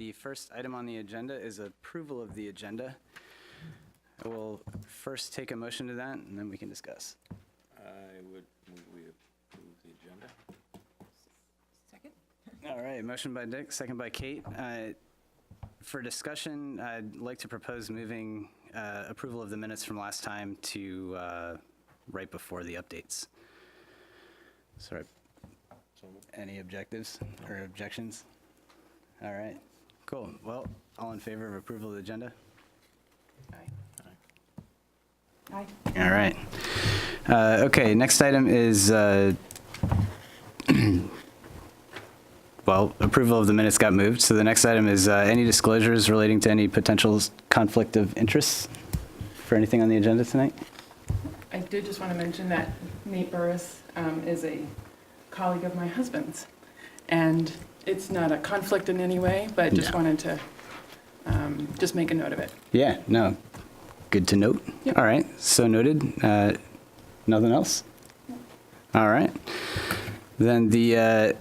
The first item on the agenda is approval of the agenda. I will first take a motion to that, and then we can discuss. I would move we approve the agenda. Second? All right, motion by Dick, second by Kate. For discussion, I'd like to propose moving approval of the minutes from last time to right before the updates. Sorry, any objectives or objections? All right, cool. Well, all in favor of approval of the agenda? Aye. All right. Okay, next item is, well, approval of the minutes got moved. So the next item is any disclosures relating to any potential conflict of interest for anything on the agenda tonight? I did just want to mention that Nate Burris is a colleague of my husband's. And it's not a conflict in any way, but just No. wanted to just make a note of it. Yeah, no, good to note. Yep. All right, so noted. Nothing else? All right. Then the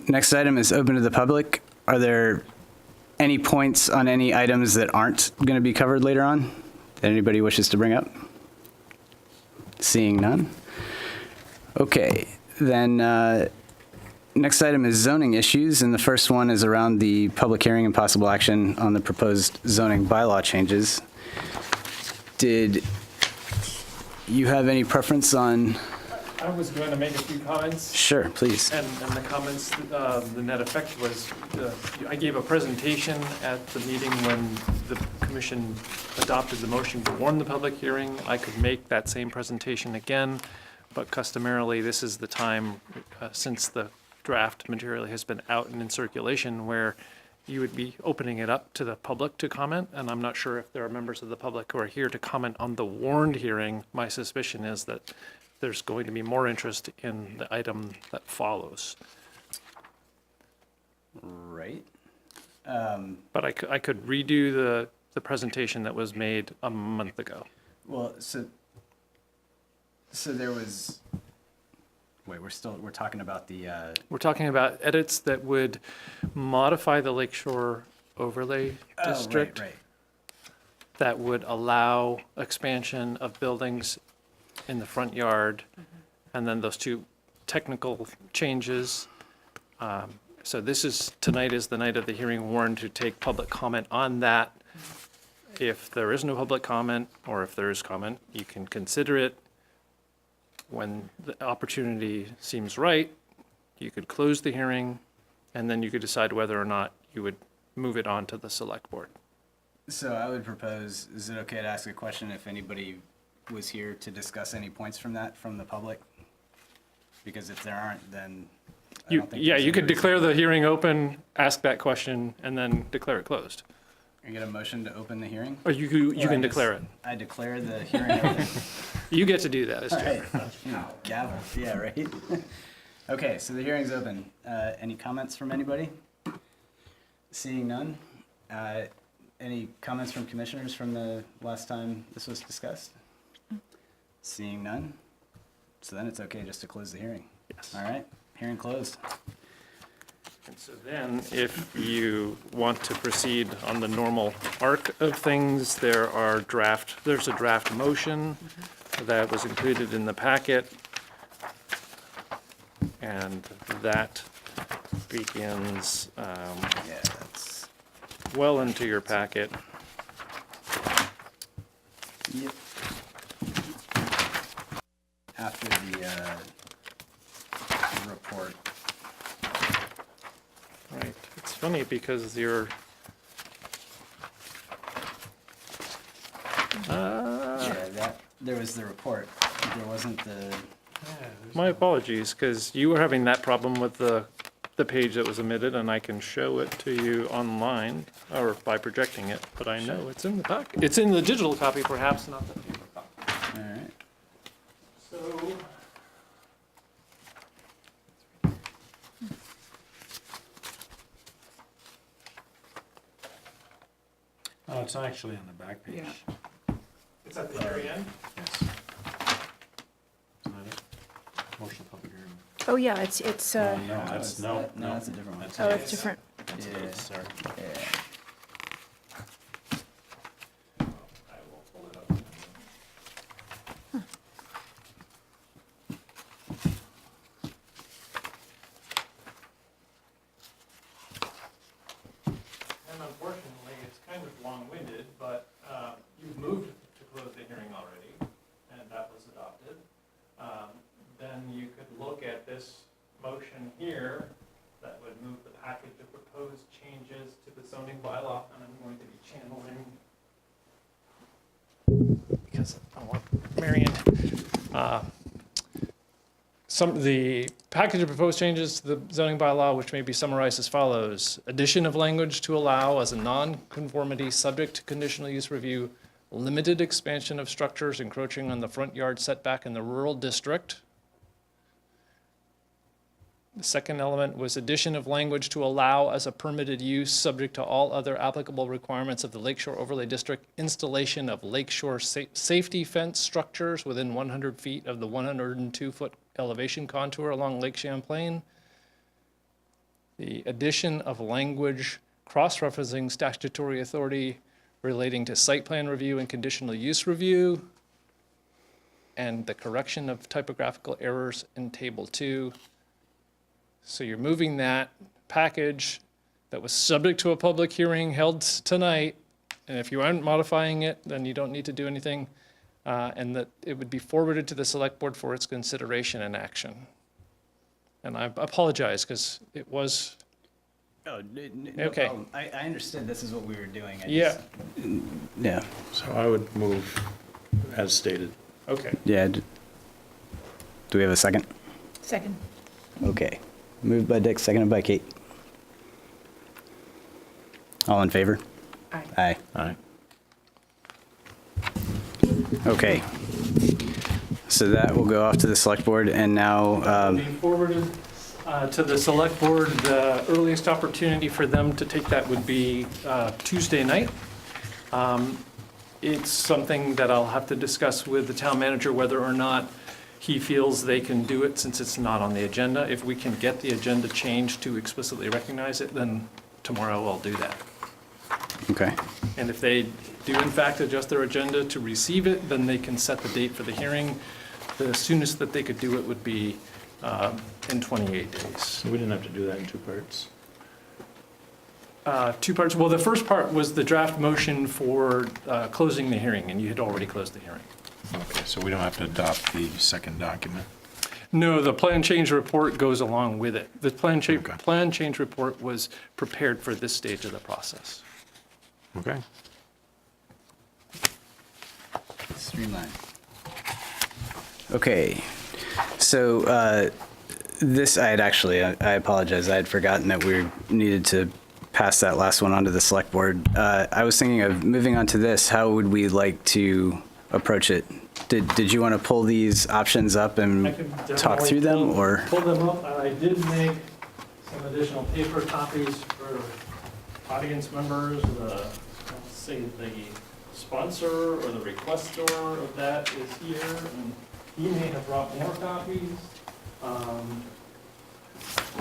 next item is open to the public. Are there any points on any items that aren't going to be covered later on that anybody wishes to bring up? Seeing none. Okay, then next item is zoning issues, and the first one is around the public hearing and possible action on the proposed zoning bylaw changes. Did you have any preference on? I was going to make a few comments, Sure, please. and the comments, the net effect was, I gave a presentation at the meeting when the commission adopted the motion to warn the public hearing. I could make that same presentation again, but customarily, this is the time, since the draft material has been out and in circulation, where you would be opening it up to the public to comment, and I'm not sure if there are members of the public who are here to comment on the warned hearing. My suspicion is that there's going to be more interest in the item that follows. Right. But I could redo the presentation that was made a month ago. Well, so there was, wait, we're talking about the, We're talking about edits that would modify the Lakeshore Overlay District. Right. That would allow expansion of buildings in the front yard, and then those two technical changes. So tonight is the night of the hearing warned to take public comment on that. If there is no public comment, or if there is comment, you can consider it. When the opportunity seems right, you could close the hearing, and then you could decide whether or not you would move it on to the select board. So I would propose, is it okay to ask a question if anybody was here to discuss any points from that, from the public? Because if there aren't, then I don't think. Yeah, there's you could any reason- declare the hearing open, ask that question, and then declare it closed. You get a motion to open the hearing? Or you Or can I declare just- it. I declare the hearing open. You get to do that as All chair. right. Gavel, yeah, right? Okay, so the hearing's open. Any comments from anybody? Seeing none. Any comments from commissioners from the last time this was discussed? Seeing none. So then it's okay just to close the hearing. Yes. All right, hearing closed. And so then, if you want to proceed on the normal arc of things, there's a draft motion that was included in the packet. And that begins Yeah, that's, well into your packet. yep. After the report. Right. It's funny because you're, Yeah, there was the report. There wasn't the, my apologies, because you were having that problem with the page that was omitted, and I can show it to you online, or by projecting it, but I know it's in the packet. It's in the digital copy, perhaps, not the paper copy. all right. So, Oh, it's actually on the back page. Yeah. it's at the very end. Yes. Isn't that it? Motion public hearing. Oh, yeah, it's No, that's, no, No, that's a different one. oh, it's different. Sorry. I will pull it up. And unfortunately, it's kind of long-winded, but you've moved to close the hearing already, and that was adopted. Then you could look at this motion here that would move the package of proposed changes to the zoning bylaw, and I'm going to be channeling, because I want Marion. The package of proposed changes to the zoning bylaw, which may be summarized as follows: addition of language to allow as a non-conformity subject to conditional use review, limited expansion of structures encroaching on the front yard setback in the rural district. The second element was addition of language to allow as a permitted use, subject to all other applicable requirements of the Lakeshore Overlay District, installation of lakeshore safety fence structures within 100 feet of the 102-foot elevation contour along Lake Champlain. The addition of language cross-referencing statutory authority relating to site plan review and conditional use review, and the correction of typographical errors in Table 2. So you're moving that package that was subject to a public hearing held tonight, and if you aren't modifying it, then you don't need to do anything, and that it would be forwarded to the select board for its consideration and action. And I apologize, because it was, Oh, no Okay. problem. I understood this is what we were doing. yeah, Yeah, So I would move as stated. okay. yeah. Do we have a second? Second. Okay. Moved by Dick, seconded by Kate. All in favor? Aye. Aye. Aye. Okay. So that will go off to the select board, and now, Being forwarded to the select board, the earliest opportunity for them to take that would be Tuesday night. It's something that I'll have to discuss with the town manager, whether or not he feels they can do it since it's not on the agenda. If we can get the agenda changed to explicitly recognize it, then tomorrow I'll do that. okay. And if they do in fact adjust their agenda to receive it, then they can set the date for the hearing. The soonest that they could do it would be in 28 days. So we didn't have to do that in two parts. Two parts. Well, the first part was the draft motion for closing the hearing, and you had already closed the hearing. Okay, so we don't have to adopt the second document. No, the plan change report goes along with it. The plan change report was prepared for this stage of the process. Okay. Streamline. Okay. So this, I apologize. I had forgotten that we needed to pass that last one on to the select board. I was thinking of moving on to this. How would we like to approach it? Did you want to pull these options up I and could talk definitely through them, pull- or? Pull them up. I did make some additional paper copies for audience members. Let's say the sponsor or the requestor of that is here, and he may have brought more copies.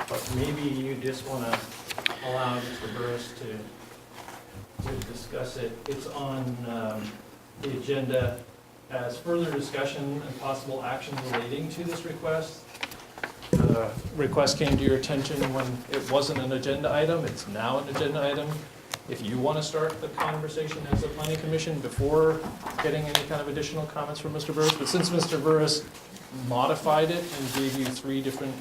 But maybe you just want to allow Mr. Burris to discuss it. It's on the agenda as further discussion and possible action relating to this request. The request came to your attention when it wasn't an agenda item. It's now an agenda item. If you want to start the conversation as a planning commission before getting any kind of additional comments from Mr. Burris, but since Mr. Burris modified it and gave you 3 different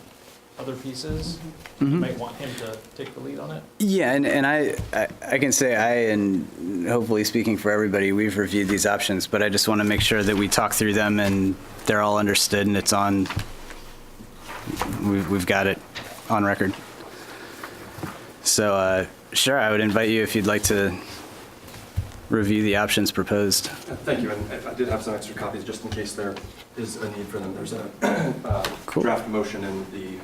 other pieces, you might want him to take the lead on it. Yeah, and I can say and hopefully speaking for everybody, we've reviewed these options, but I just want to make sure that we talk through them and they're all understood and it's on, we've got it on record. So, sure, I would invite you if you'd like to review the options proposed. Thank you, and I did have some extra copies just in case there is a need for them. There's a Cool. draft motion in the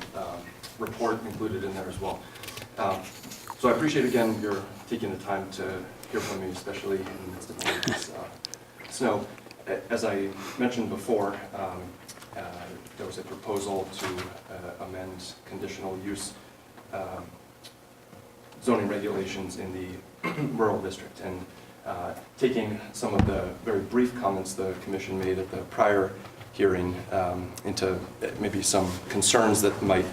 report included in there as well. So I appreciate, again, your taking the time to hear from me, especially in the midst of all of this snow. As I mentioned before, there was a proposal to amend conditional use zoning regulations in the rural district. And taking some of the very brief comments the commission made at the prior hearing into maybe some concerns that might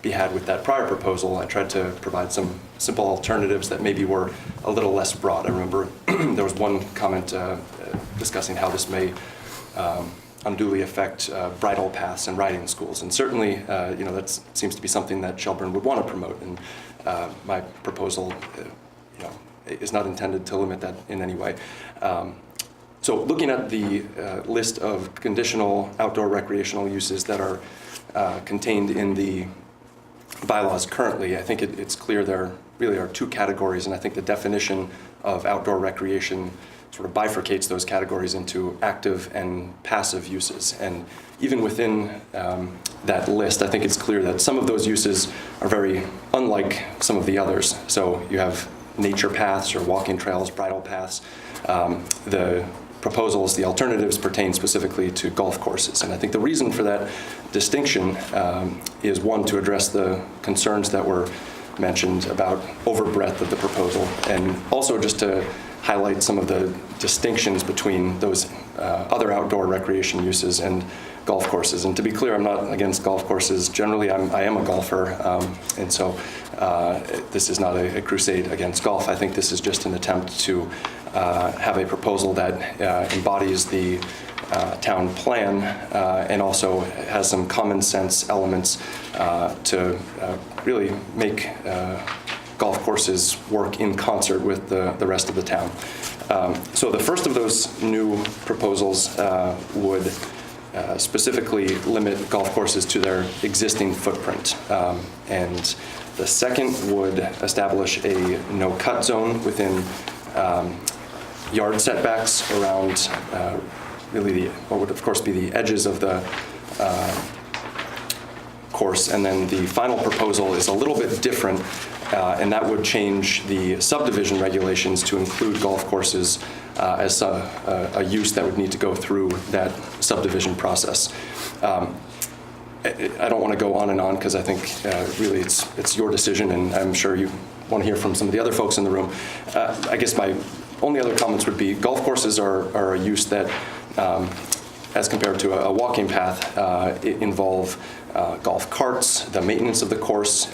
be had with that prior proposal, I tried to provide some simple alternatives that maybe were a little less broad. I remember there was one comment discussing how this may unduly affect bridle paths and riding schools. And certainly, that seems to be something that Shelburne would want to promote. And my proposal, is not intended to limit that in any way. So looking at the list of conditional outdoor recreational uses that are contained in the bylaws currently, I think it's clear there really are two categories, and I think the definition of outdoor recreation sort of bifurcates those categories into active and passive uses. And even within that list, I think it's clear that some of those uses are very unlike some of the others. So you have nature paths or walking trails, bridle paths. The proposals, the alternatives pertain specifically to golf courses. And I think the reason for that distinction is, one, to address the concerns that were mentioned about overbreadth of the proposal, and also just to highlight some of the distinctions between those other outdoor recreation uses and golf courses. And to be clear, I'm not against golf courses. Generally, I am a golfer, and so this is not a crusade against golf. I think this is just an attempt to have a proposal that embodies the town plan and also has some common sense elements to really make golf courses work in concert with the rest of the town. So the first of those new proposals would specifically limit golf courses to their existing footprint. And the second would establish a no-cut zone within yard setbacks around really what would of course be the edges of the course. And then the final proposal is a little bit different, and that would change the subdivision regulations to include golf courses as a use that would need to go through that subdivision process. I don't want to go on and on because I think really it's your decision, and I'm sure you want to hear from some of the other folks in the room. I guess my only other comments would be golf courses are a use that, as compared to a walking path, involve golf carts, the maintenance of the course.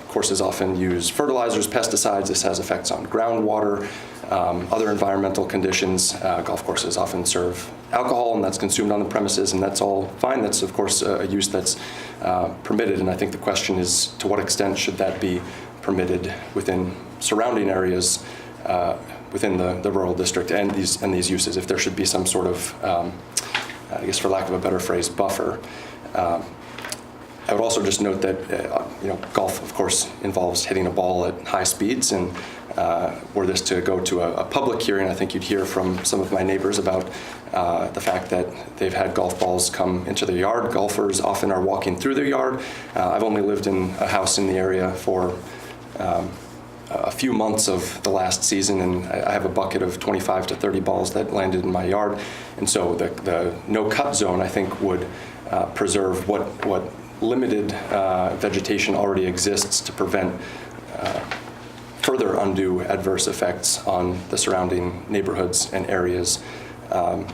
Courses often use fertilizers, pesticides. This has effects on groundwater, other environmental conditions. Golf courses often serve alcohol, and that's consumed on the premises, and that's all fine. That's, of course, a use that's permitted, and I think the question is, to what extent should that be permitted within surrounding areas within the rural district and these uses, if there should be some sort of, I guess for lack of a better phrase, buffer. I would also just note that golf, of course, involves hitting a ball at high speeds, and were this to go to a public hearing, I think you'd hear from some of my neighbors about the fact that they've had golf balls come into their yard. Golfers often are walking through their yard. I've only lived in a house in the area for a few months of the last season, and I have a bucket of 25 to 30 balls that landed in my yard. And so the no-cut zone, I think, would preserve what limited vegetation already exists to prevent further undue adverse effects on the surrounding neighborhoods and areas. And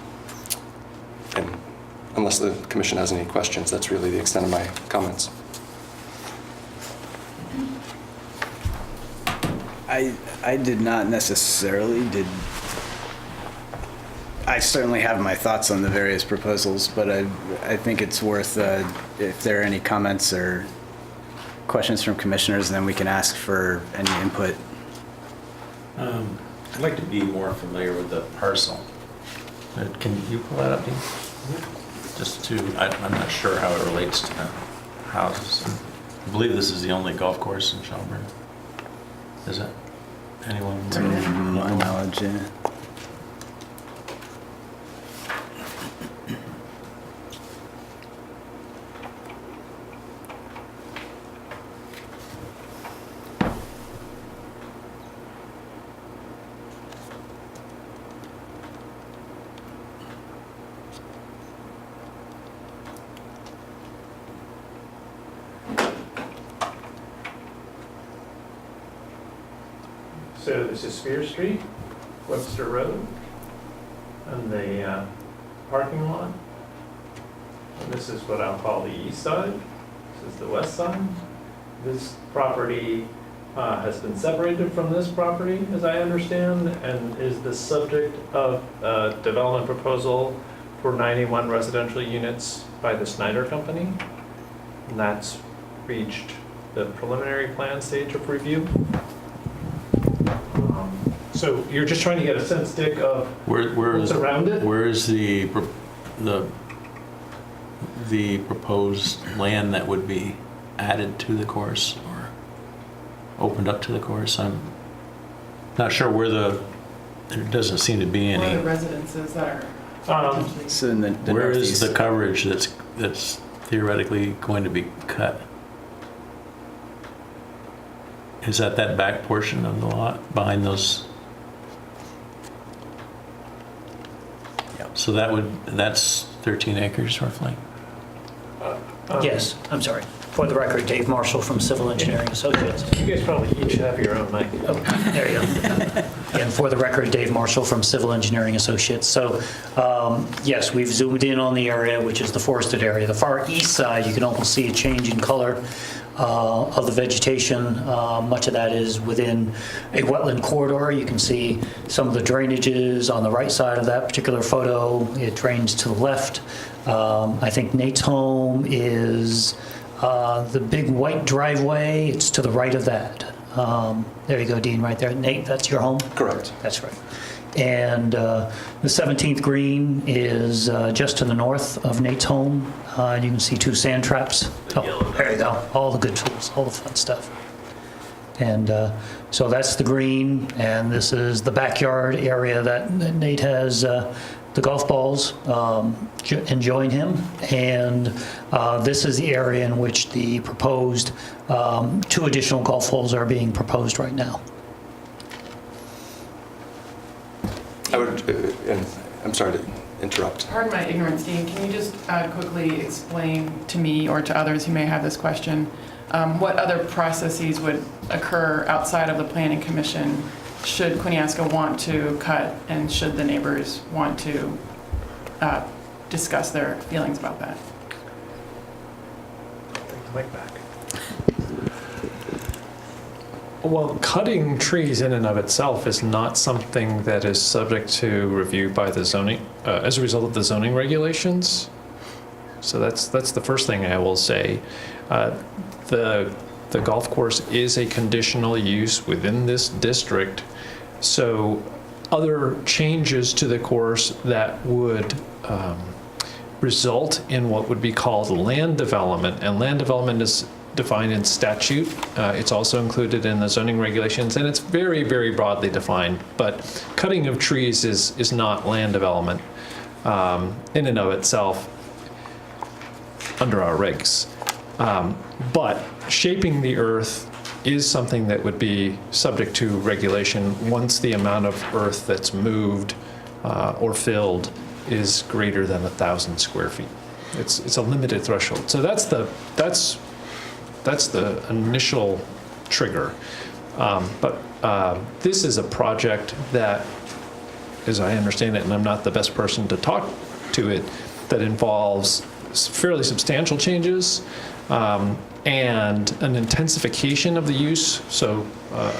unless the commission has any questions, that's really the extent of my comments. I did not necessarily I certainly have my thoughts on the various proposals, but I think it's worth, if there are any comments or questions from commissioners, then we can ask for any input. I'd like to be more familiar with the parcel. Can you pull that up, Dean? Just to, I'm not sure how it relates to houses. I believe this is the only golf course in Shelburne. Is it? Anyone? To my knowledge, yeah. So this is Spear Street, Webster Road, and the parking lot. And this is what I'll call the east side. This is the west side. This property has been separated from this property, as I understand, and is the subject of a development proposal for 91 residential units by the Snyder Company. And that's reached the preliminary plan stage of review. So you're just trying to get a sense, Dick, of Where what's is, around it? where is the proposed land that would be added to the course or opened up to the course? I'm not sure where there doesn't seem to be One any. of the residences that are potentially. So in the Where is northeast. the coverage that's theoretically going to be cut? Is that back portion of the lot behind those? Yep. So that's 13 acres roughly? Yes, I'm sorry. For the record, Dave Marshall from Civil Engineering Associates. You guys probably each have your own mic. Oh, there you go. And for the record, Dave Marshall from Civil Engineering Associates. So, yes, we've zoomed in on the area, which is the forested area. The far east side, you can almost see a change in color of the vegetation. Much of that is within a wetland corridor. You can see some of the drainages on the right side of that particular photo. It drains to the left. I think Nate's home is the big white driveway. It's to the right of that. There you go, Dean, right there. Nate, that's your home? Correct. That's right. And the 17th green is just to the north of Nate's home. And you can see two sand traps. Oh, there you go. All the good tools, all the fun stuff. And so that's the green, and this is the backyard area that Nate has the golf balls enjoying him. And this is the area in which the proposed 2 additional golf holes are being proposed right now. I would, and I'm sorry to interrupt. Pardon my ignorance, Dean, can you just quickly explain to me or to others who may have this question, what other processes would occur outside of the Planning Commission should Quiniesca want to cut, and should the neighbors want to discuss their feelings about that? Take the mic back. Well, cutting trees in and of itself is not something that is subject to review by the zoning, as a result of the zoning regulations. So that's the first thing I will say. The golf course is a conditional use within this district. So other changes to the course that would result in what would be called land development, and land development is defined in statute. It's also included in the zoning regulations, and it's very, very broadly defined. But cutting of trees is not land development in and of itself under our regs. But shaping the earth is something that would be subject to regulation once the amount of earth that's moved or filled is greater than 1,000 square feet. It's a limited threshold. So that's the initial trigger. But this is a project that, as I understand it, and I'm not the best person to talk to it, that involves fairly substantial changes and an intensification of the use. So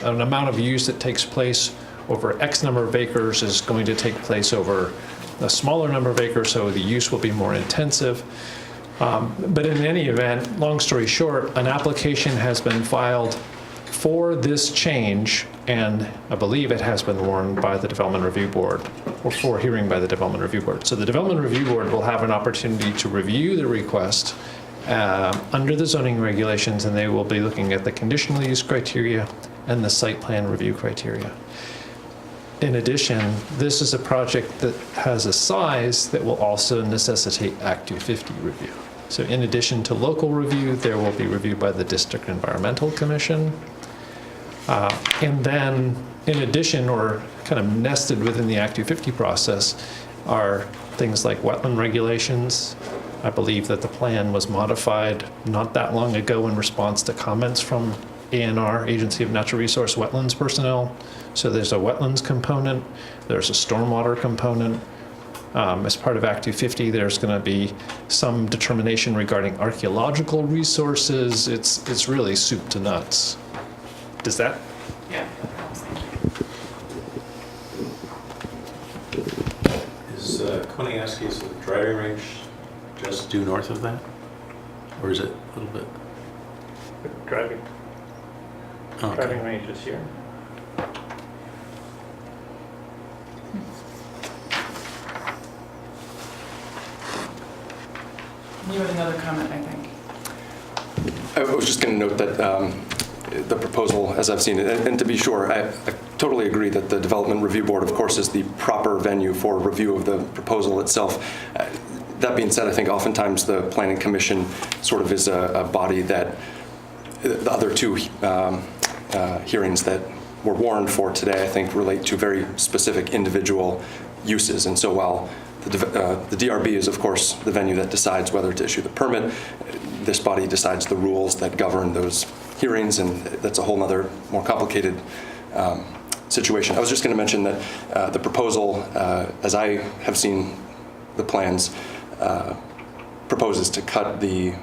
an amount of use that takes place over X number of acres is going to take place over a smaller number of acres, so the use will be more intensive. But in any event, long story short, an application has been filed for this change, and I believe it has been warned by the Development Review Board, or for hearing by the Development Review Board. So the Development Review Board will have an opportunity to review the request under the zoning regulations, and they will be looking at the conditional use criteria and the site plan review criteria. In addition, this is a project that has a size that will also necessitate Act 250 review. So in addition to local review, there will be review by the District Environmental Commission. And then, in addition, or kind of nested within the Act 250 process, are things like wetland regulations. I believe that the plan was modified not that long ago in response to comments from ANR, Agency of Natural Resource Wetlands personnel. So there's a wetlands component, there's a stormwater component. As part of Act 250, there's going to be some determination regarding archaeological resources. It's really soup to nuts. Does that? Yeah. Is Quiniesky's driving range just due north of that? Or is it a little bit? Driving Oh, okay. range is here. You had another comment, I think. I was just going to note that the proposal, as I've seen it, and to be sure, I totally agree that the Development Review Board, of course, is the proper venue for review of the proposal itself. That being said, I think oftentimes the Planning Commission sort of is a body that the other two hearings that were warned for today, I think, relate to very specific individual uses. And so while the DRB is, of course, the venue that decides whether to issue the permit, this body decides the rules that govern those hearings, and that's a whole other, more complicated situation. I was just going to mention that the proposal, as I have seen the plans, proposes to cut the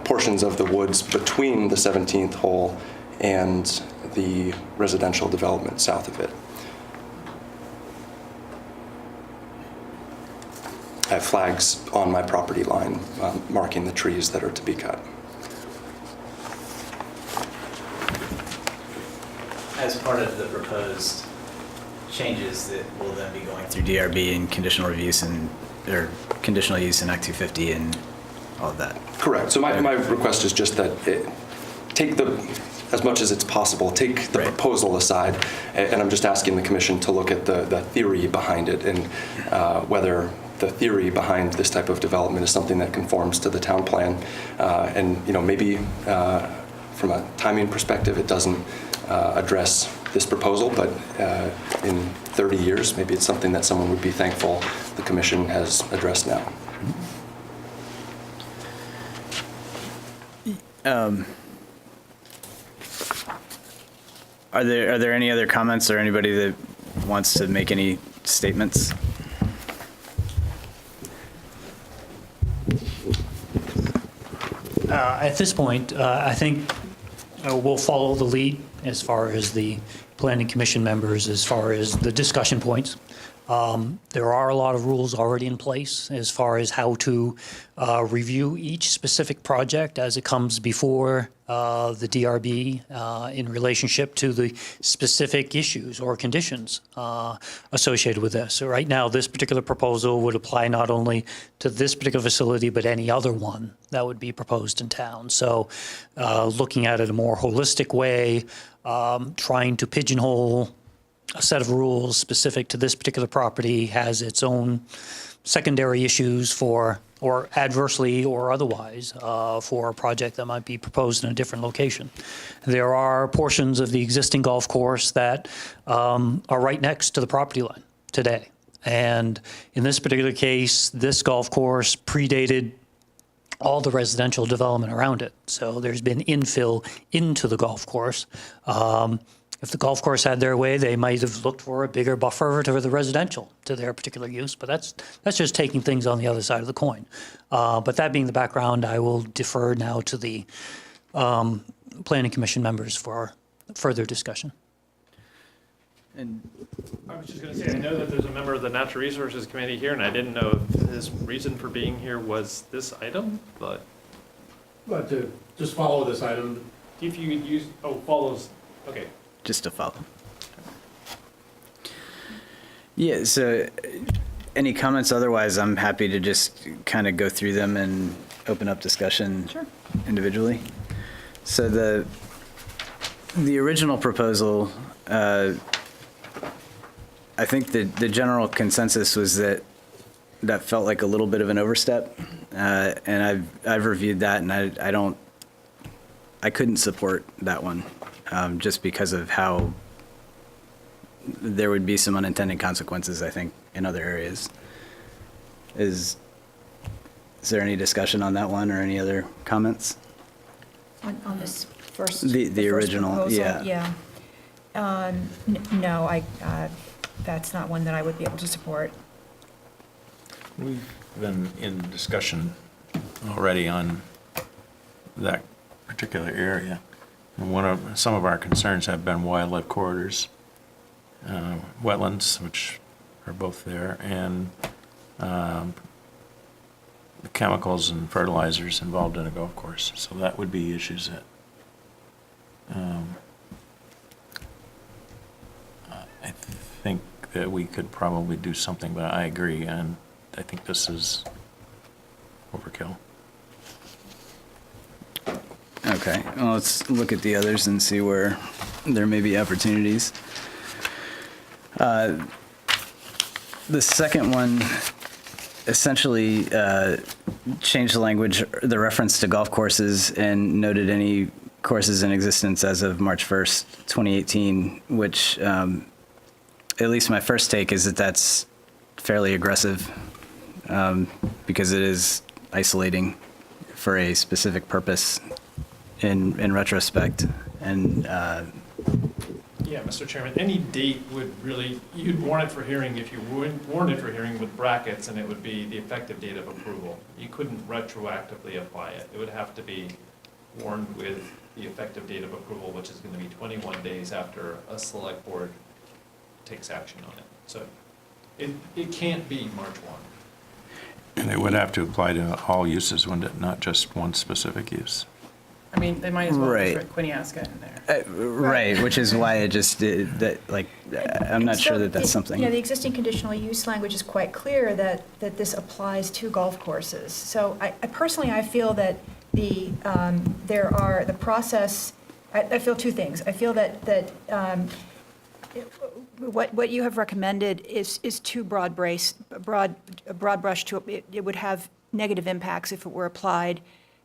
portions of the woods between the 17th hole and the residential development south of it. I have flags on my property line marking the trees that are to be cut. As part of the proposed changes that will then be going through DRB and conditional use or conditional use in Act 250 and all of that. Correct. So my request is just that as much as it's possible, take the proposal aside, and I'm just asking the commission to look at the theory behind it and whether the theory behind this type of development is something that conforms to the town plan. And maybe from a timing perspective, it doesn't address this proposal, but in 30 years, maybe it's something that someone would be thankful the commission has addressed now. Are there any other comments or anybody that wants to make any statements? At this point, I think we'll follow the lead as far as the planning commission members, as far as the discussion points. There are a lot of rules already in place as far as how to review each specific project as it comes before the DRB in relationship to the specific issues or conditions associated with this. So right now, this particular proposal would apply not only to this particular facility, but any other one that would be proposed in town. So looking at it a more holistic way, trying to pigeonhole a set of rules specific to this particular property has its own secondary issues or adversely or otherwise for a project that might be proposed in a different location. There are portions of the existing golf course that are right next to the property line today. And in this particular case, this golf course predated all the residential development around it. So there's been infill into the golf course. If the golf course had their way, they might have looked for a bigger buffer to the residential to their particular use, but that's just taking things on the other side of the coin. But that being the background, I will defer now to the Planning Commission members for further discussion. And I was just going to say, I know that there's a member of the Natural Resources Committee here, and I didn't know if his reason for being here was this item, but But to just follow this item, if you could use, follows, okay. just to follow. Yeah, so any comments? Otherwise, I'm happy to just kind of go through them and open up discussion individually. So the original proposal, I think the general consensus was that felt like a little bit of an overstep, and I've reviewed that, and I couldn't support that one. Just because of how there would be some unintended consequences, I think, in other areas. Is there any discussion on that one or any other comments? On this first? The first original, proposal? yeah. Yeah. No, that's not one that I would be able to support. We've been in discussion already on that particular area. And some of our concerns have been wildlife corridors, wetlands, which are both there, and the chemicals and fertilizers involved in a golf course. So that would be issues that I think that we could probably do something, but I agree, and I think this is overkill. Okay, well, let's look at the others and see where there may be opportunities. The second one essentially changed the language, the reference to golf courses, and noted any courses in existence as of March 1st, 2018, which, at least my first take is that that's fairly aggressive, because it is isolating for a specific purpose in retrospect. And Yeah, Mr. Chairman, any date would really, you'd warn it for hearing if you warned it for hearing with brackets, and it would be the effective date of approval. You couldn't retroactively apply it. It would have to be warned with the effective date of approval, which is going to be 21 days after a select board takes action on it. So it can't be March 1. And it would have to apply to all uses, wouldn't it, not just one specific use? I mean, they might as well Right. put Quiniesca in there. right, which is why it just I'm not sure that that's something. Yeah, the existing conditional use language is quite clear that this applies to golf courses. So I personally, I feel that the process, I feel two things. I feel that what you have recommended is too broad brush to, it would have negative impacts if it were applied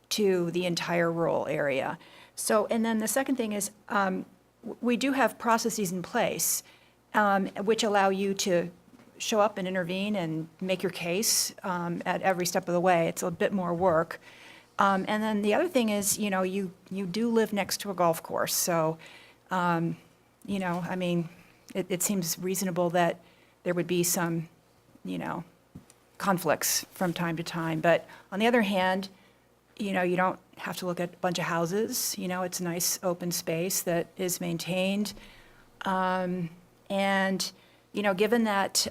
to the entire rural area. So, and then the second thing is, we do have processes in place which allow you to show up and intervene and make your case at every step of the way. It's a bit more work. And then the other thing is, you do live next to a golf course. So, I mean, it seems reasonable that there would be some, conflicts from time to time. But on the other hand, you don't have to look at a bunch of houses. It's a nice open space that is maintained. And, given that,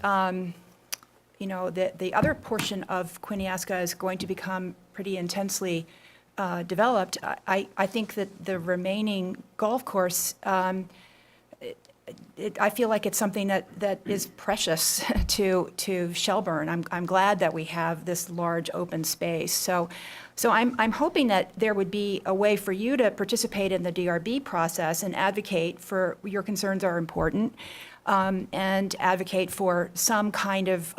the other portion of Quiniesca is going to become pretty intensely developed, I think that the remaining golf course, I feel like it's something that is precious to Shelburne. I'm glad that we have this large open space. So I'm hoping that there would be a way for you to participate in the DRB process and advocate for, your concerns are important, and advocate for some kind of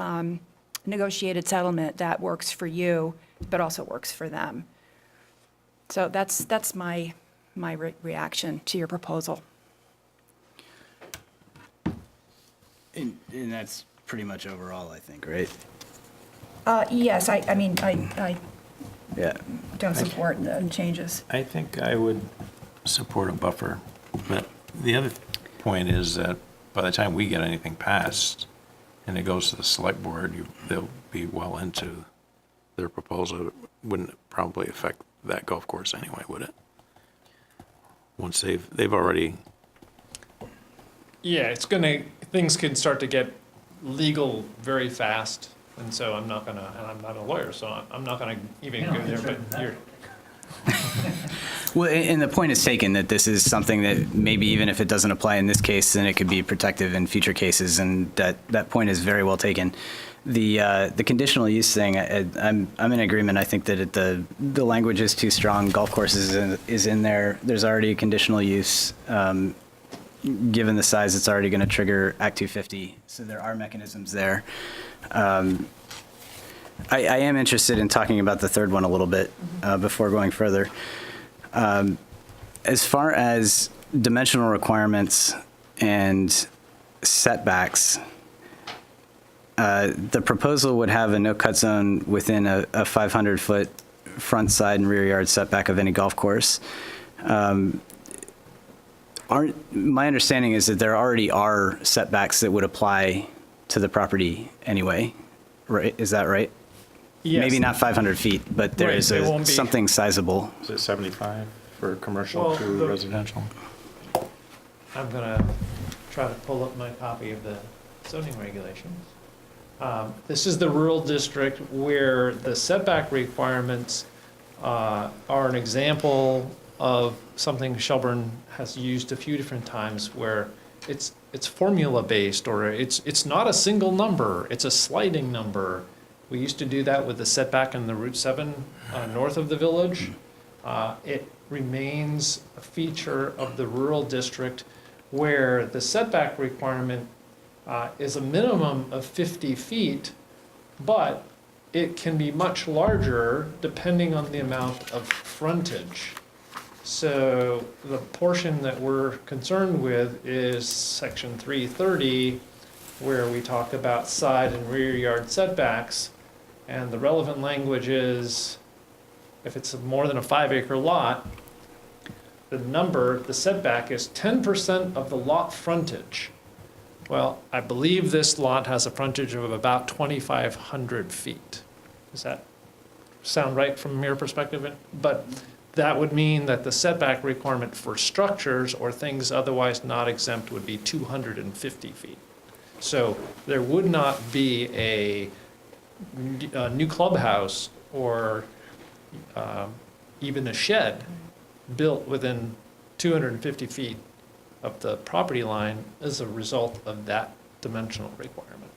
negotiated settlement that works for you, but also works for them. So that's my reaction to your proposal. And that's pretty much overall, I think, right? Yes, I mean, I Yeah. don't support the changes. I think I would support a buffer, but the other point is that by the time we get anything passed and it goes to the select board, they'll be well into their proposal. It wouldn't probably affect that golf course anyway, would it? Once they've already. Yeah, things can start to get legal very fast, and so I'm not gonna, and I'm not a lawyer, so I'm not gonna even go there, but you're. Well, and the point is taken that this is something that maybe even if it doesn't apply in this case, then it could be protective in future cases, and that point is very well taken. The conditional use thing, I'm in agreement. I think that the language is too strong. Golf courses is in there. There's already a conditional use. Given the size, it's already going to trigger Act 250, so there are mechanisms there. I am interested in talking about the third one a little bit before going further. As far as dimensional requirements and setbacks, the proposal would have a no-cut zone within a 500-foot front, side, and rear yard setback of any golf course. My understanding is that there already are setbacks that would apply to the property anyway, right? Is that right? Yes. Maybe not 500 feet, but there Right, is they won't be. something sizable. Is it 75 for commercial Well, to the- residential? I'm gonna try to pull up my copy of the zoning regulations. This is the rural district where the setback requirements are an example of something Shelburne has used a few different times where it's formula-based, or it's not a single number, it's a sliding number. We used to do that with the setback in the Route 7 north of the village. It remains a feature of the rural district where the setback requirement is a minimum of 50 feet, but it can be much larger depending on the amount of frontage. So the portion that we're concerned with is section 330, where we talk about side and rear yard setbacks. And the relevant language is, if it's more than a 5-acre lot, the setback is 10% of the lot frontage. Well, I believe this lot has a frontage of about 2,500 feet. Does that sound right from your perspective? But that would mean that the setback requirement for structures or things otherwise not exempt would be 250 feet. So there would not be a new clubhouse or even a shed built within 250 feet of the property line as a result of that dimensional requirement.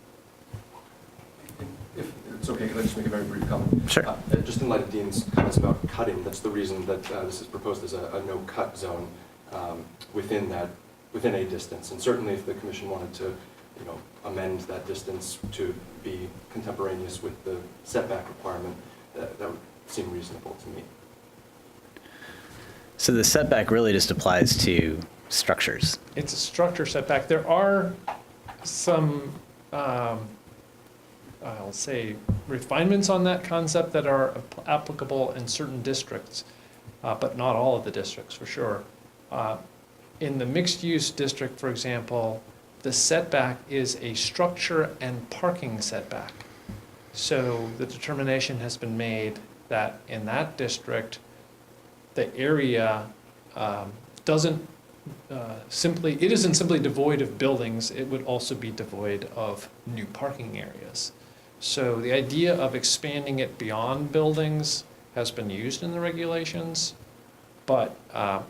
If it's okay, could I just make a very brief comment? Sure. Just in light of Dean's comments about cutting, that's the reason that this is proposed as a no-cut zone within a distance. And certainly if the commission wanted to, amend that distance to be contemporaneous with the setback requirement, that would seem reasonable to me. So the setback really just applies to structures. It's a structure setback. There are some, I'll say, refinements on that concept that are applicable in certain districts, but not all of the districts, for sure. In the mixed-use district, for example, the setback is a structure and parking setback. So the determination has been made that in that district, the area isn't simply devoid of buildings, it would also be devoid of new parking areas. So the idea of expanding it beyond buildings has been used in the regulations, but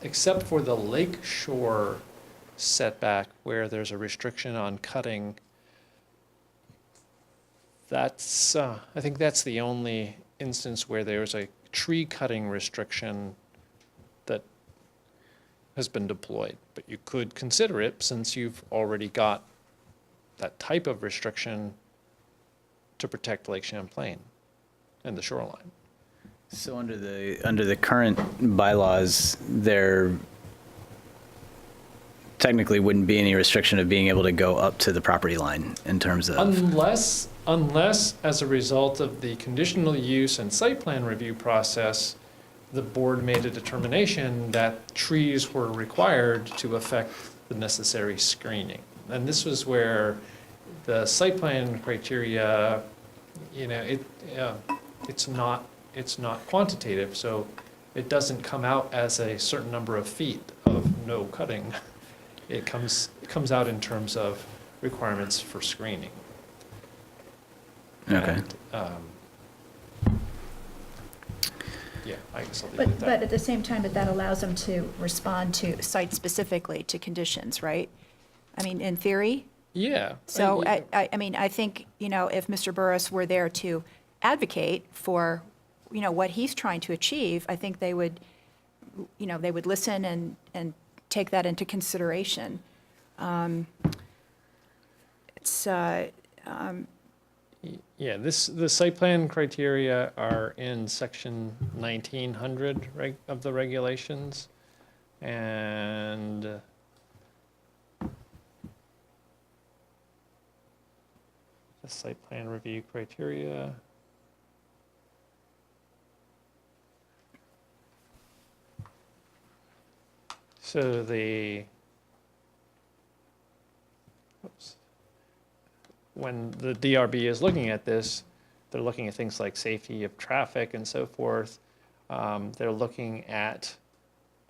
except for the lake shore setback where there's a restriction on cutting, that's, I think that's the only instance where there's a tree cutting restriction that has been deployed. But you could consider it since you've already got that type of restriction to protect Lake Champlain and the shoreline. So under the current bylaws, there technically wouldn't be any restriction of being able to go up to the property line in terms of. Unless as a result of the conditional use and site plan review process, the board made a determination that trees were required to affect the necessary screening. And this was where the site plan criteria, it's not quantitative, so it doesn't come out as a certain number of feet of no cutting. It comes out in terms of requirements for screening. Okay. And, yeah, I guess I'll leave it at But that. at the same time, that allows them to respond to site-specifically to conditions, right? I mean, in theory. Yeah. So I mean, I think, if Mr. Burris were there to advocate for, what he's trying to achieve, I think they would listen and take that into consideration. Yeah, the site plan criteria are in section 1900 of the regulations. And the site plan review criteria. So the, oops. When the DRB is looking at this, they're looking at things like safety of traffic and so forth. They're looking at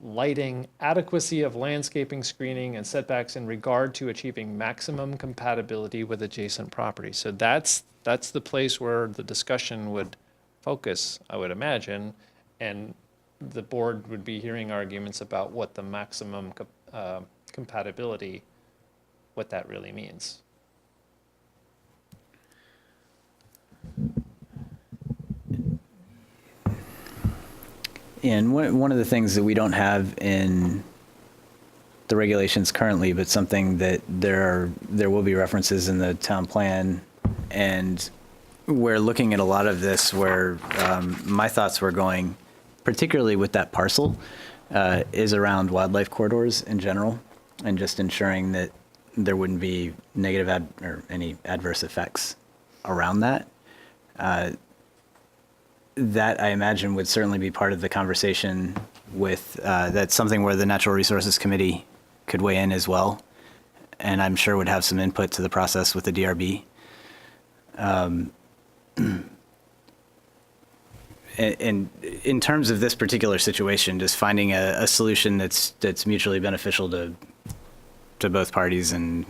lighting, adequacy of landscaping, screening, and setbacks in regard to achieving maximum compatibility with adjacent property. So that's the place where the discussion would focus, I would imagine, and the board would be hearing arguments about what the maximum compatibility, what that really means. And one of the things that we don't have in the regulations currently, but something that there will be references in the town plan, and we're looking at a lot of this where my thoughts were going, particularly with that parcel, is around wildlife corridors in general, and just ensuring that there wouldn't be negative or any adverse effects around that. That, I imagine, would certainly be part of the conversation with, that's something where the Natural Resources Committee could weigh in as well, and I'm sure would have some input to the process with the DRB. And in terms of this particular situation, just finding a solution that's mutually beneficial to both parties and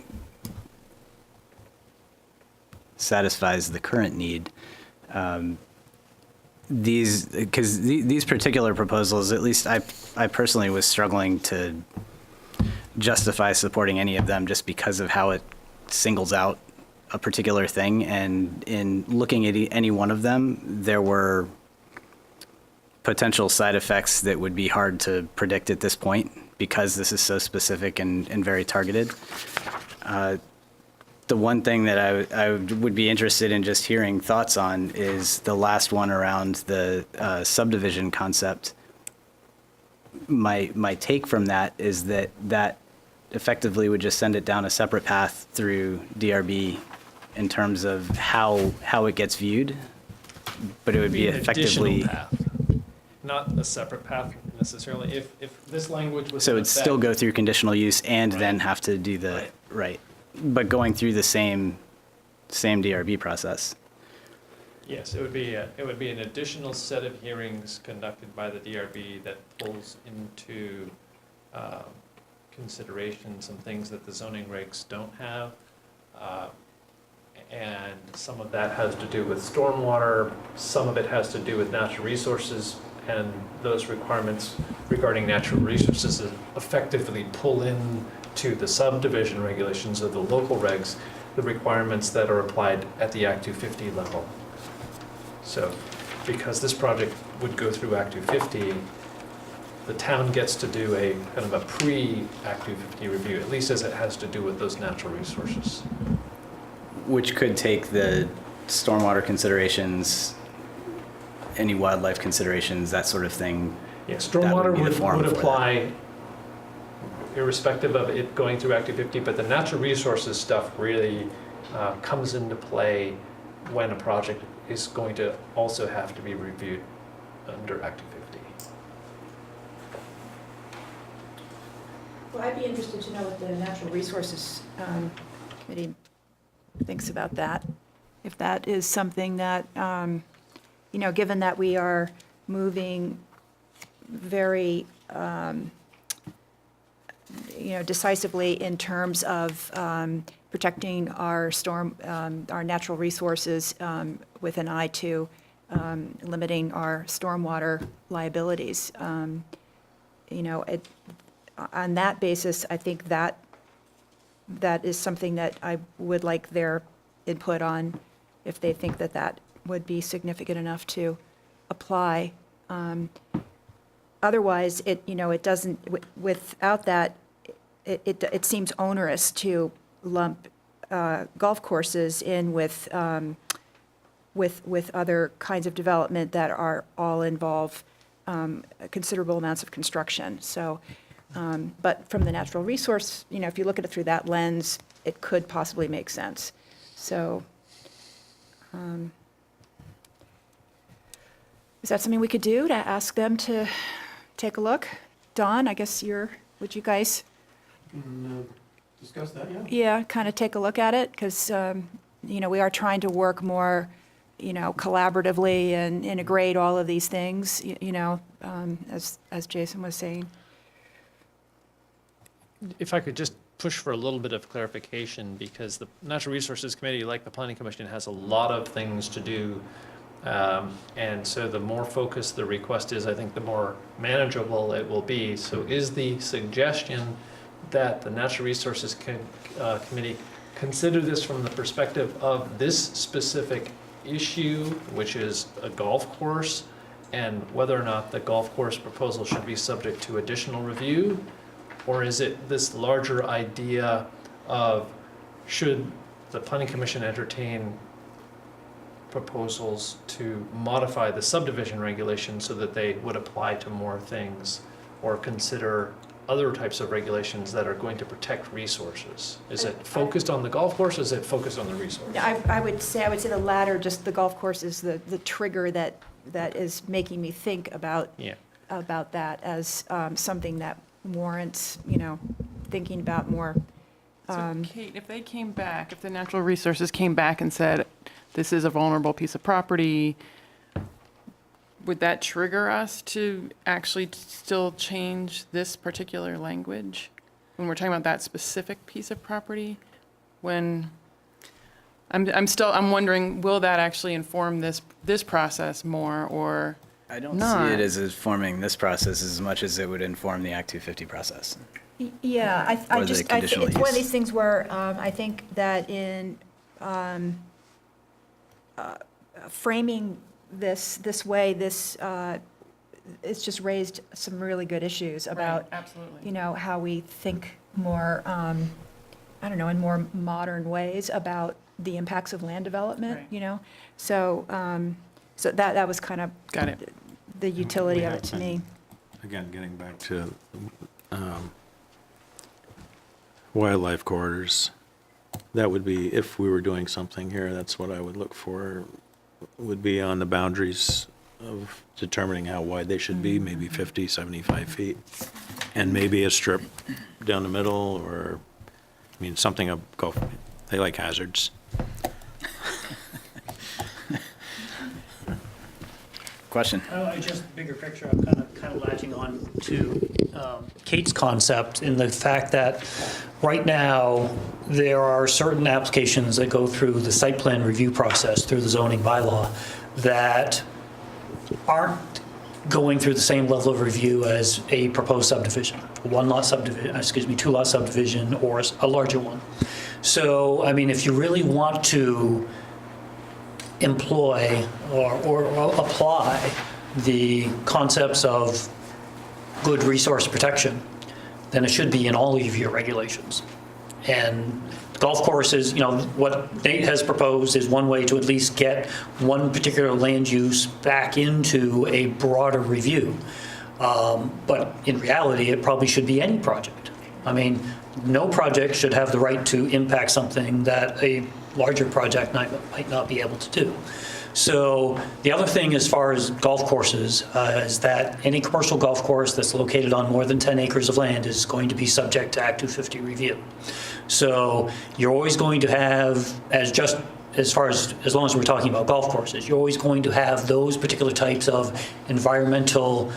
satisfies the current need. These particular proposals, at least I personally was struggling to justify supporting any of them just because of how it singles out a particular thing. And in looking at any one of them, there were potential side effects that would be hard to predict at this point because this is so specific and very targeted. The one thing that I would be interested in just hearing thoughts on is the last one around the subdivision concept. My take from that is that effectively would just send it down a separate path through DRB in terms of how it gets viewed, but it would be An effectively. additional path, not a separate path necessarily. If this language was So in it'd still effect- go through conditional use and then Right. have to do the, Right. right, but going through the same DRB process. Yes, it would be an additional set of hearings conducted by the DRB that pulls into consideration some things that the zoning regs don't have. And some of that has to do with stormwater, some of it has to do with natural resources, and those requirements regarding natural resources effectively pull in to the subdivision regulations of the local regs, the requirements that are applied at the Act 250 level. So, because this project would go through Act 250, the town gets to do a kind of a pre-Act 250 review, at least as it has to do with those natural resources. Which could take the stormwater considerations, any wildlife considerations, that sort of thing. Yeah, That stormwater would be the forum would for that. apply irrespective of it going through Act 250, but the natural resources stuff really comes into play when a project is going to also have to be reviewed under Act 250. Well, I'd be interested to know what the Natural Resources Committee thinks about that. If that is something that, given that we are moving very, decisively in terms of protecting our our natural resources with an eye to limiting our stormwater liabilities. On that basis, I think that is something that I would like their input on, if they think that that would be significant enough to apply. Otherwise, it doesn't, without that, it seems onerous to lump golf courses in with other kinds of development that are all involve considerable amounts of construction. So, but from the natural resource, if you look at it through that lens, it could possibly make sense. So, is that something we could do, to ask them to take a look? Dawn, I guess you're Would you guys, Discuss that, yeah. yeah, kind of take a look at it? Because, we are trying to work more, collaboratively and integrate all of these things, as Jason was saying. If I could just push for a little bit of clarification, because the Natural Resources Committee, like the Planning Commission, has a lot of things to do. And so the more focused the request is, I think the more manageable it will be. So is the suggestion that the Natural Resources Committee consider this from the perspective of this specific issue, which is a golf course, and whether or not the golf course proposal should be subject to additional review? Or is it this larger idea of should the Planning Commission entertain proposals to modify the subdivision regulations so that they would apply to more things, or consider other types of regulations that are going to protect resources? Is it focused on the golf course, or is it focused on the resource? I would say the latter, just the golf course is the trigger that is making me think about Yeah. about that as something that warrants, thinking about more. So Kate, if they came back, if the Natural Resources came back and said, this is a vulnerable piece of property, would that trigger us to actually still change this particular language when we're talking about that specific piece of property? When I'm wondering, will that actually inform this process more, or I don't not? see it as informing this process as much as it would inform the Act 250 process. Yeah, I Or the just, conditional it's one of use. these things where I think that in framing this way, it's just raised some really good issues about, Absolutely. how we think more, in more modern ways about the impacts of land development, Right. So, so that was kind of Got it. the utility We of have it to been- me. Again, getting back to wildlife corridors, that would be, if we were doing something here, that's what I would look for, would be on the boundaries of determining how wide they should be, maybe 50, 75 feet, and maybe a strip down the middle, or, something of golf, they like hazards. Question? Just bigger picture, I'm kind of latching on to Kate's concept in the fact that right now, there are certain applications that go through the site plan review process, through the zoning bylaw, that aren't going through the same level of review as a proposed subdivision, two-lot subdivision, or a larger one. So, if you really want to employ or apply the concepts of good resource protection, then it should be in all of your regulations. And golf courses, what Nate has proposed is one way to at least get one particular land use back into a broader review. But in reality, it probably should be any project. No project should have the right to impact something that a larger project might not be able to do. So the other thing as far as golf courses is that any commercial golf course that's located on more than 10 acres of land is going to be subject to Act 250 review. So you're always going to have, as long as we're talking about golf courses, you're always going to have those particular types of environmental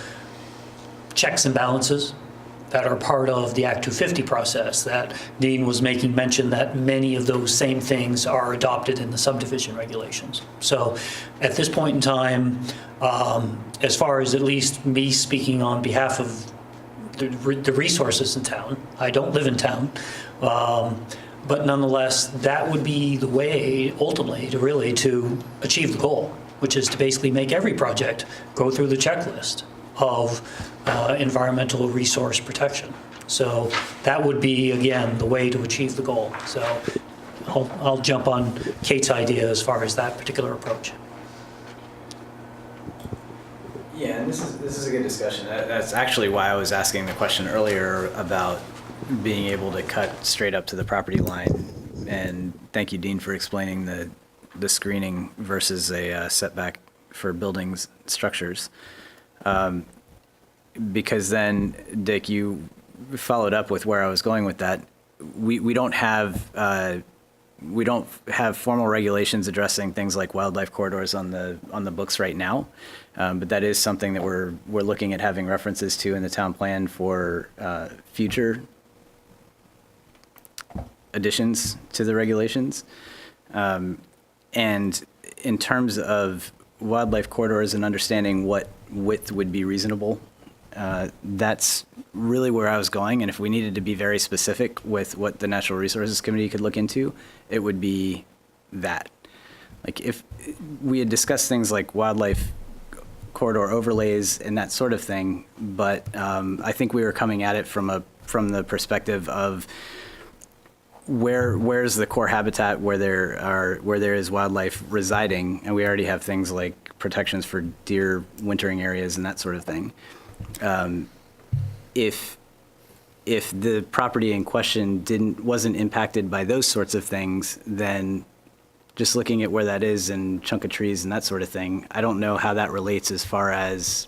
checks and balances that are part of the Act 250 process, that Dean was making mention that many of those same things are adopted in the subdivision regulations. So at this point in time, as far as at least me speaking on behalf of the resources in town, I don't live in town, but nonetheless, that would be the way ultimately to achieve the goal, which is to basically make every project go through the checklist of environmental resource protection. So that would be, again, the way to achieve the goal. So I'll jump on Kate's idea as far as that particular approach. Yeah, and this is a good discussion. That's actually why I was asking the question earlier about being able to cut straight up to the property line. And thank you, Dean, for explaining the screening versus a setback for buildings, structures. Because then, Dick, you followed up with where I was going with that. We don't have formal regulations addressing things like wildlife corridors on the books right now, but that is something that we're looking at having references to in the town plan for future additions to the regulations. And in terms of wildlife corridors and understanding what width would be reasonable, that's really where I was going. And if we needed to be very specific with what the Natural Resources Committee could look into, it would be that. Like if we had discussed things like wildlife corridor overlays and that sort of thing, but I think we were coming at it from the perspective of where's the core habitat where there is wildlife residing, and we already have things like protections for deer wintering areas and that sort of thing. If the property in question wasn't impacted by those sorts of things, then just looking at where that is and chunk of trees and that sort of thing, I don't know how that relates as far as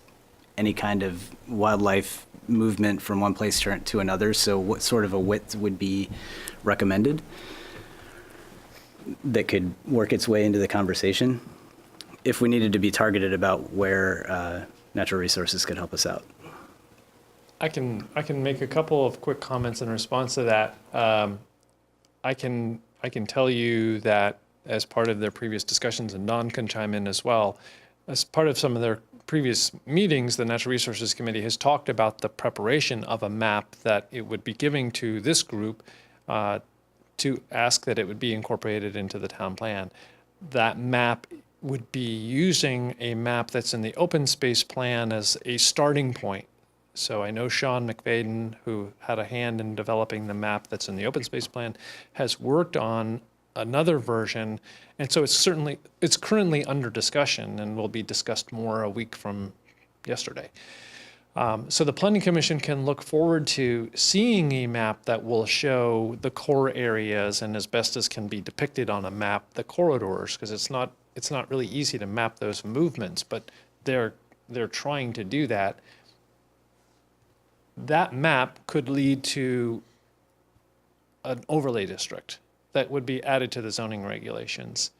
any kind of wildlife movement from one place to another. So what sort of a width would be recommended that could work its way into the conversation if we needed to be targeted about where natural resources could help us out? I can make a couple of quick comments in response to that. I can tell you that as part of their previous discussions, and Don can chime in as well, as part of some of their previous meetings, the Natural Resources Committee has talked about the preparation of a map that it would be giving to this group to ask that it would be incorporated into the town plan. That map would be using a map that's in the open space plan as a starting point. So I know Sean McFadden, who had a hand in developing the map that's in the open space plan, has worked on another version. And so it's currently under discussion and will be discussed more a week from yesterday. So the Planning Commission can look forward to seeing a map that will show the core areas and, as best as can be depicted on a map, the corridors, because it's not really easy to map those movements, but they're trying to do that. That map could lead to an overlay district that would be added to the zoning regulations.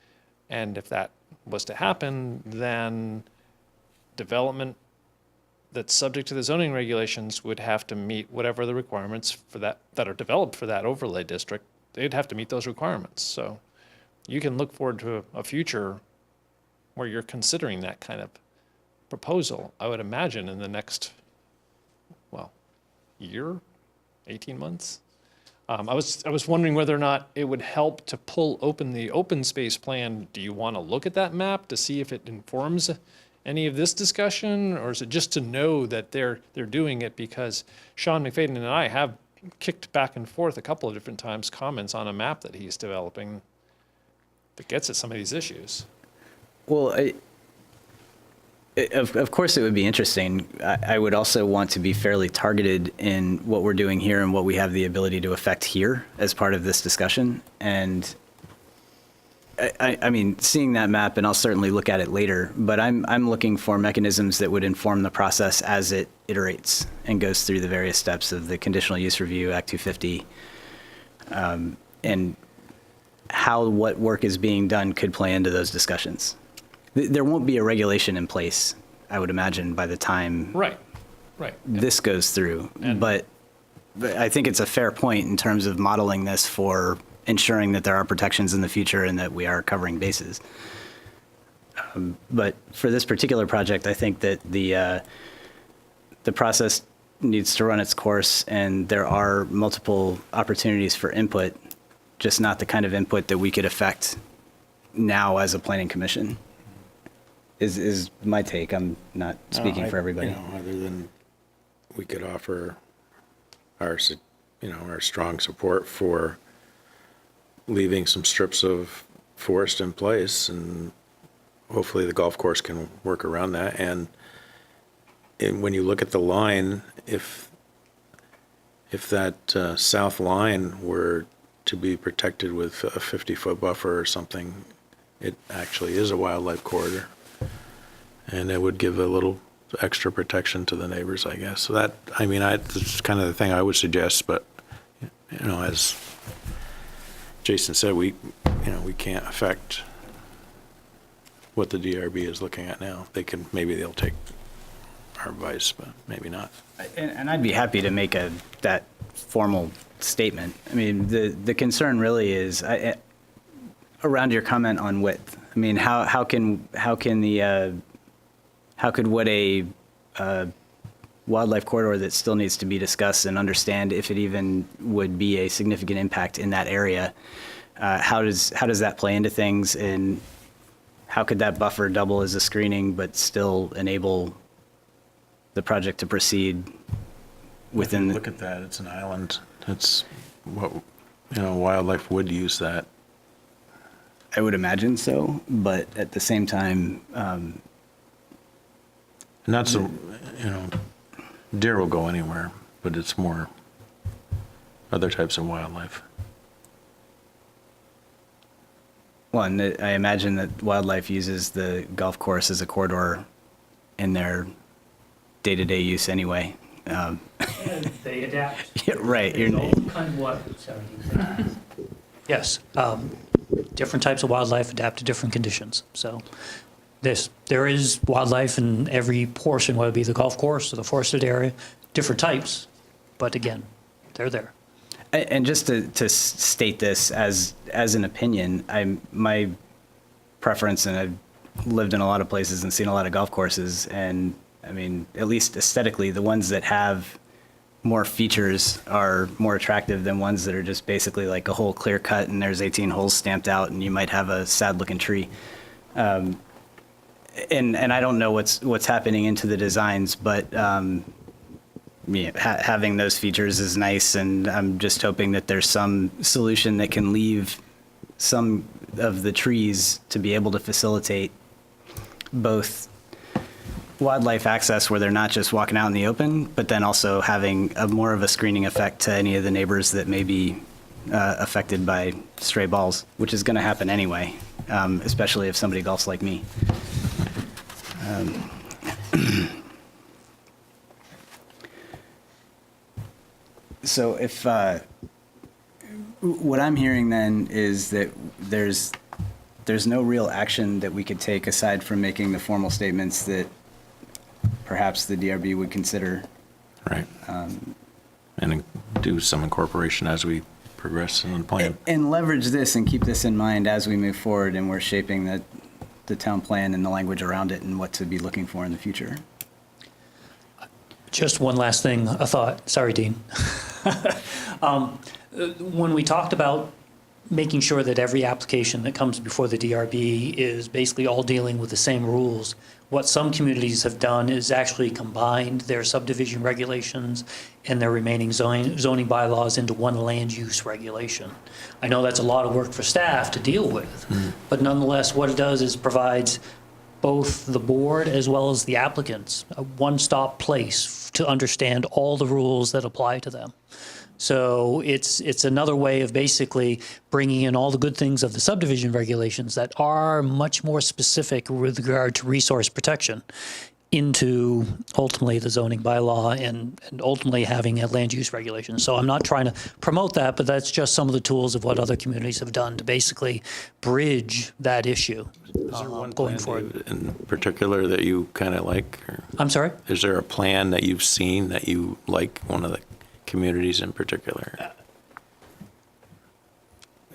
And if that was to happen, then development that's subject to the zoning regulations would have to meet whatever the requirements for that are developed for that overlay district. They'd have to meet those requirements. So you can look forward to a future where you're considering that kind of proposal, I would imagine, in the next, year, 18 months. I was wondering whether or not it would help to pull open the open space plan. Do you want to look at that map to see if it informs any of this discussion, or is it just to know that they're doing it? Because Sean McFadden and I have kicked back and forth a couple of different times comments on a map that he's developing that gets at some of these issues. Well, of course it would be interesting. I would also want to be fairly targeted in what we're doing here and what we have the ability to affect here as part of this discussion. And I mean, seeing that map, and I'll certainly look at it later, but I'm looking for mechanisms that would inform the process as it iterates and goes through the various steps of the conditional use review, Act 250, and how what work is being done could play into those discussions. There won't be a regulation in place, I would imagine, by the time Right. this goes through. And- But I think it's a fair point in terms of modeling this for ensuring that there are protections in the future and that we are covering bases. But for this particular project, I think that the process needs to run its course, and there are multiple opportunities for input, just not the kind of input that we could affect now as a planning commission. Is my take. I'm not speaking for everybody. Other than we could offer our strong support for leaving some strips of forest in place, and hopefully the golf course can work around that. And when you look at the line, if that south line were to be protected with a 50-foot buffer or something, it actually is a wildlife corridor. And it would give a little extra protection to the neighbors, I guess. So that, I mean, that's kind of the thing I would suggest, but, you know, as Jason said, we can't affect what the DRB is looking at now. Maybe they'll take our advice, but maybe not. And I'd be happy to make that formal statement. I mean, the concern really is around your comment on width. I mean, how could what a wildlife corridor that still needs to be discussed and understand if it even would be a significant impact in that area, how does that play into things, and how could that buffer double as a screening but still enable the project to proceed within? Look at that, it's an island. It's what, wildlife would use that. I would imagine so, but at the same time, Not so, deer will go anywhere, but it's more other types of wildlife. well, and I imagine that wildlife uses the golf course as a corridor in their day-to-day use anyway. They adapt. Yeah, right. Yes, different types of wildlife adapt to different conditions. So there is wildlife in every portion, whether it be the golf course or the forested area, different types, but again, they're there. And just to state this as an opinion, my preference, and I've lived in a lot of places and seen a lot of golf courses, and I mean, at least aesthetically, the ones that have more features are more attractive than ones that are just basically like a hole clear cut and there's 18 holes stamped out and you might have a sad looking tree. And I don't know what's happening into the designs, but having those features is nice, and I'm just hoping that there's some solution that can leave some of the trees to be able to facilitate both wildlife access where they're not just walking out in the open, but then also having more of a screening effect to any of the neighbors that may be affected by stray balls, which is going to happen anyway, especially if somebody golfs like me. So if, what I'm hearing then is that there's no real action that we could take aside from making the formal statements that perhaps the DRB would consider. Right. And do some incorporation as we progress in the plan. And leverage this and keep this in mind as we move forward and we're shaping the town plan and the language around it and what to be looking for in the future. Just one last thing, a thought. Sorry, Dean. When we talked about making sure that every application that comes before the DRB is basically all dealing with the same rules, what some communities have done is actually combined their subdivision regulations and their remaining zoning bylaws into one land use regulation. I know that's a lot of work for staff to deal with, but nonetheless, what it does is provides both the board as well as the applicants a one-stop place to understand all the rules that apply to them. So it's another way of basically bringing in all the good things of the subdivision regulations that are much more specific with regard to resource protection into ultimately the zoning bylaw and ultimately having a land use regulation. So I'm not trying to promote that, but that's just some of the tools of what other communities have done to basically bridge that issue going forward. In particular that you kind of like? Or I'm sorry? is there a plan that you've seen that you like, one of the communities in particular?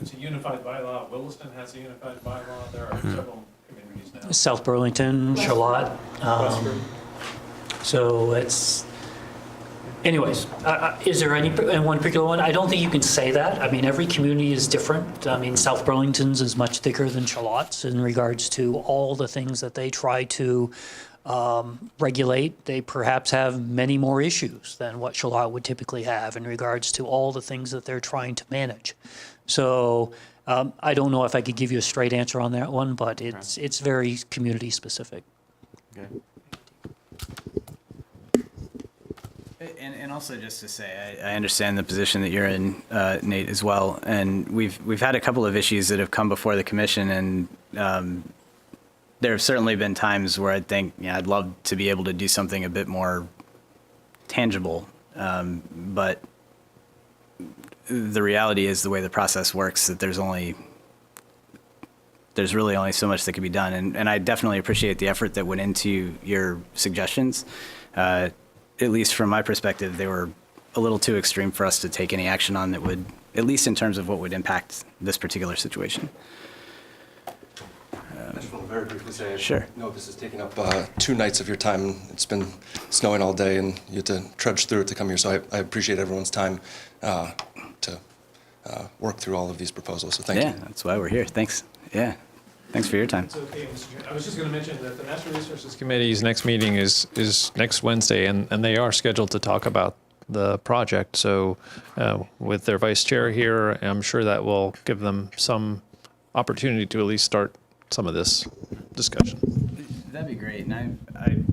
It's a unified bylaw. Williston has a unified bylaw. There are several communities now. South Burlington, Charlotte. So it's, anyways, is there any one particular one? I don't think you can say that. I mean, every community is different. I mean, South Burlington's is much thicker than Charlotte's in regards to all the things that they try to regulate. They perhaps have many more issues than what Charlotte would typically have in regards to all the things that they're trying to manage. So I don't know if I could give you a straight answer on that one, but it's very community specific. Okay. And also just to say, I understand the position that you're in, Nate, as well. And we've had a couple of issues that have come before the commission, and there have certainly been times where I think, yeah, I'd love to be able to do something a bit more tangible. But the reality is the way the process works, that there's really only so much that can be done. And I definitely appreciate the effort that went into your suggestions. At least from my perspective, they were a little too extreme for us to take any action on that would, at least in terms of what would impact this particular situation. I just want to very briefly say, Sure. I know this is taking up 2 nights of your time. It's been snowing all day, and you had to trudge through it to come here. So I appreciate everyone's time to work through all of these proposals. So thank Yeah, you. that's why we're here. Thanks. Yeah. Thanks for your time. It's okay, Mr. Chair. I was just going to mention that the Natural Resources Committee's next meeting is next Wednesday, and they are scheduled to talk about the project. So with their vice chair here, I'm sure that will give them some opportunity to at least start some of this discussion. That'd be great. And I'm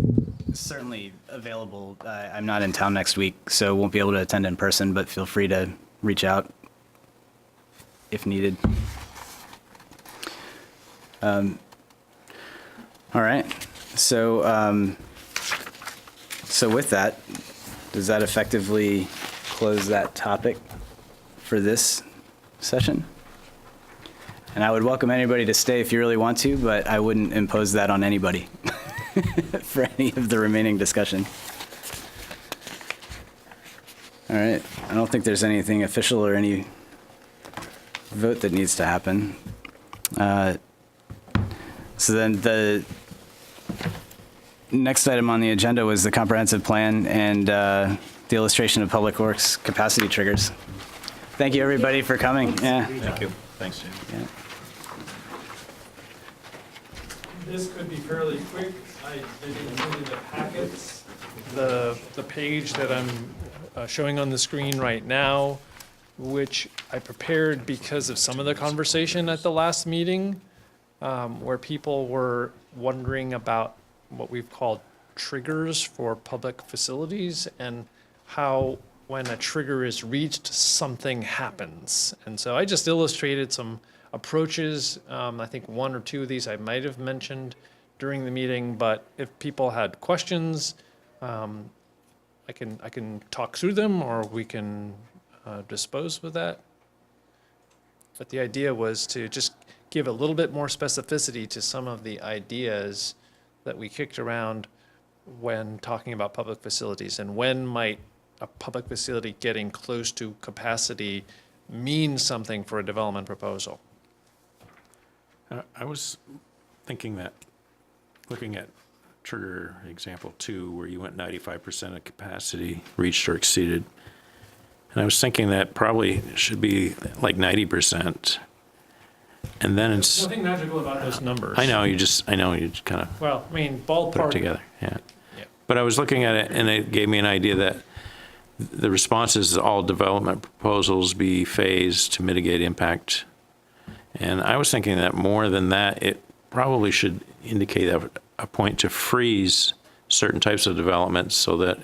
certainly available. I'm not in town next week, so won't be able to attend in person, but feel free to reach out if needed. All right. So, so with that, does that effectively close that topic for this session? And I would welcome anybody to stay if you really want to, but I wouldn't impose that on anybody for any of the remaining discussion. All right. I don't think there's anything official or any vote that needs to happen. So then the next item on the agenda was the comprehensive plan and the illustration of public works capacity triggers. Thank you, everybody, for coming. Yeah. Thank you. Thanks, Jim. Yeah. This could be fairly quick. I did include in the packets the page that I'm showing on the screen right now, which I prepared because of some of the conversation at the last meeting, where people were wondering about what we've called triggers for public facilities and how when a trigger is reached, something happens. And so I just illustrated some approaches. I think 1 or 2 of these I might have mentioned during the meeting, but if people had questions, I can talk through them, or we can dispose with that. But the idea was to just give a little bit more specificity to some of the ideas that we kicked around when talking about public facilities, and when might a public facility getting close to capacity mean something for a development proposal. I was thinking that, looking at trigger example 2, where you went 95% of capacity reached or exceeded, and I was thinking that probably should be like 90%. And then it's, Nothing magical about those numbers. I know you just kind of Well, I mean, put it ballpark. together, yeah. Yeah. But I was looking at it, and it gave me an idea that the response is all development proposals be phased to mitigate impact. And I was thinking that more than that, it probably should indicate a point to freeze certain types of developments, so that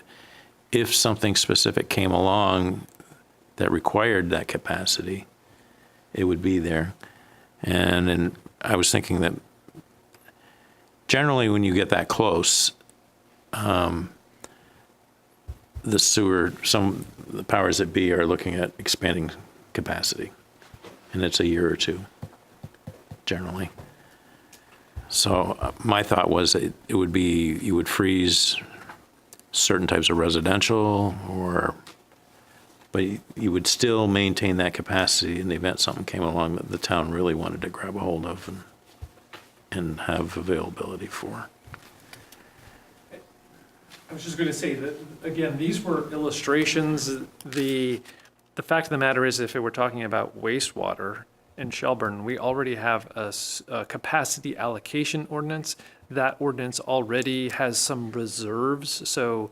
if something specific came along that required that capacity, it would be there. And then I was thinking that generally when you get that close, the powers that be are looking at expanding capacity, and it's a year or 2, generally. So my thought was that it would be, you would freeze certain types of residential, but you would still maintain that capacity in the event something came along that the town really wanted to grab a hold of and have availability for. I was just going to say that, again, these were illustrations. The fact of the matter is, if it were talking about wastewater in Shelburne, we already have a capacity allocation ordinance. That ordinance already has some reserves, so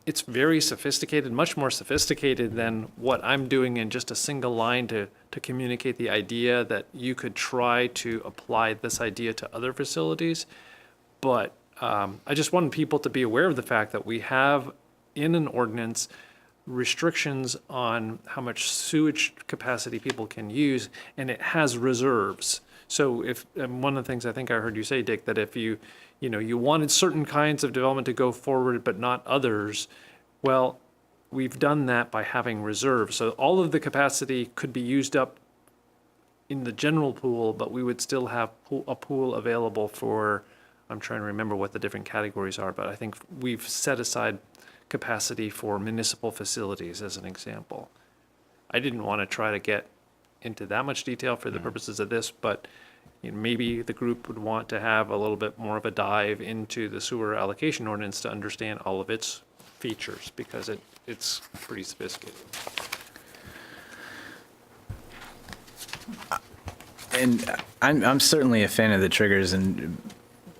it's very sophisticated, much more sophisticated than what I'm doing in just a single line to communicate the idea that you could try to apply this idea to other facilities. But I just wanted people to be aware of the fact that we have in an ordinance restrictions on how much sewage capacity people can use, and it has reserves. So if, and one of the things I think I heard you say, Dick, that if you wanted certain kinds of development to go forward but not others, well, we've done that by having reserves. So all of the capacity could be used up in the general pool, but we would still have a pool available for, I'm trying to remember what the different categories are, but I think we've set aside capacity for municipal facilities as an example. I didn't want to try to get into that much detail for the purposes of this, but maybe the group would want to have a little bit more of a dive into the sewer allocation ordinance to understand all of its features, because it's pretty sophisticated. And I'm certainly a fan of the triggers and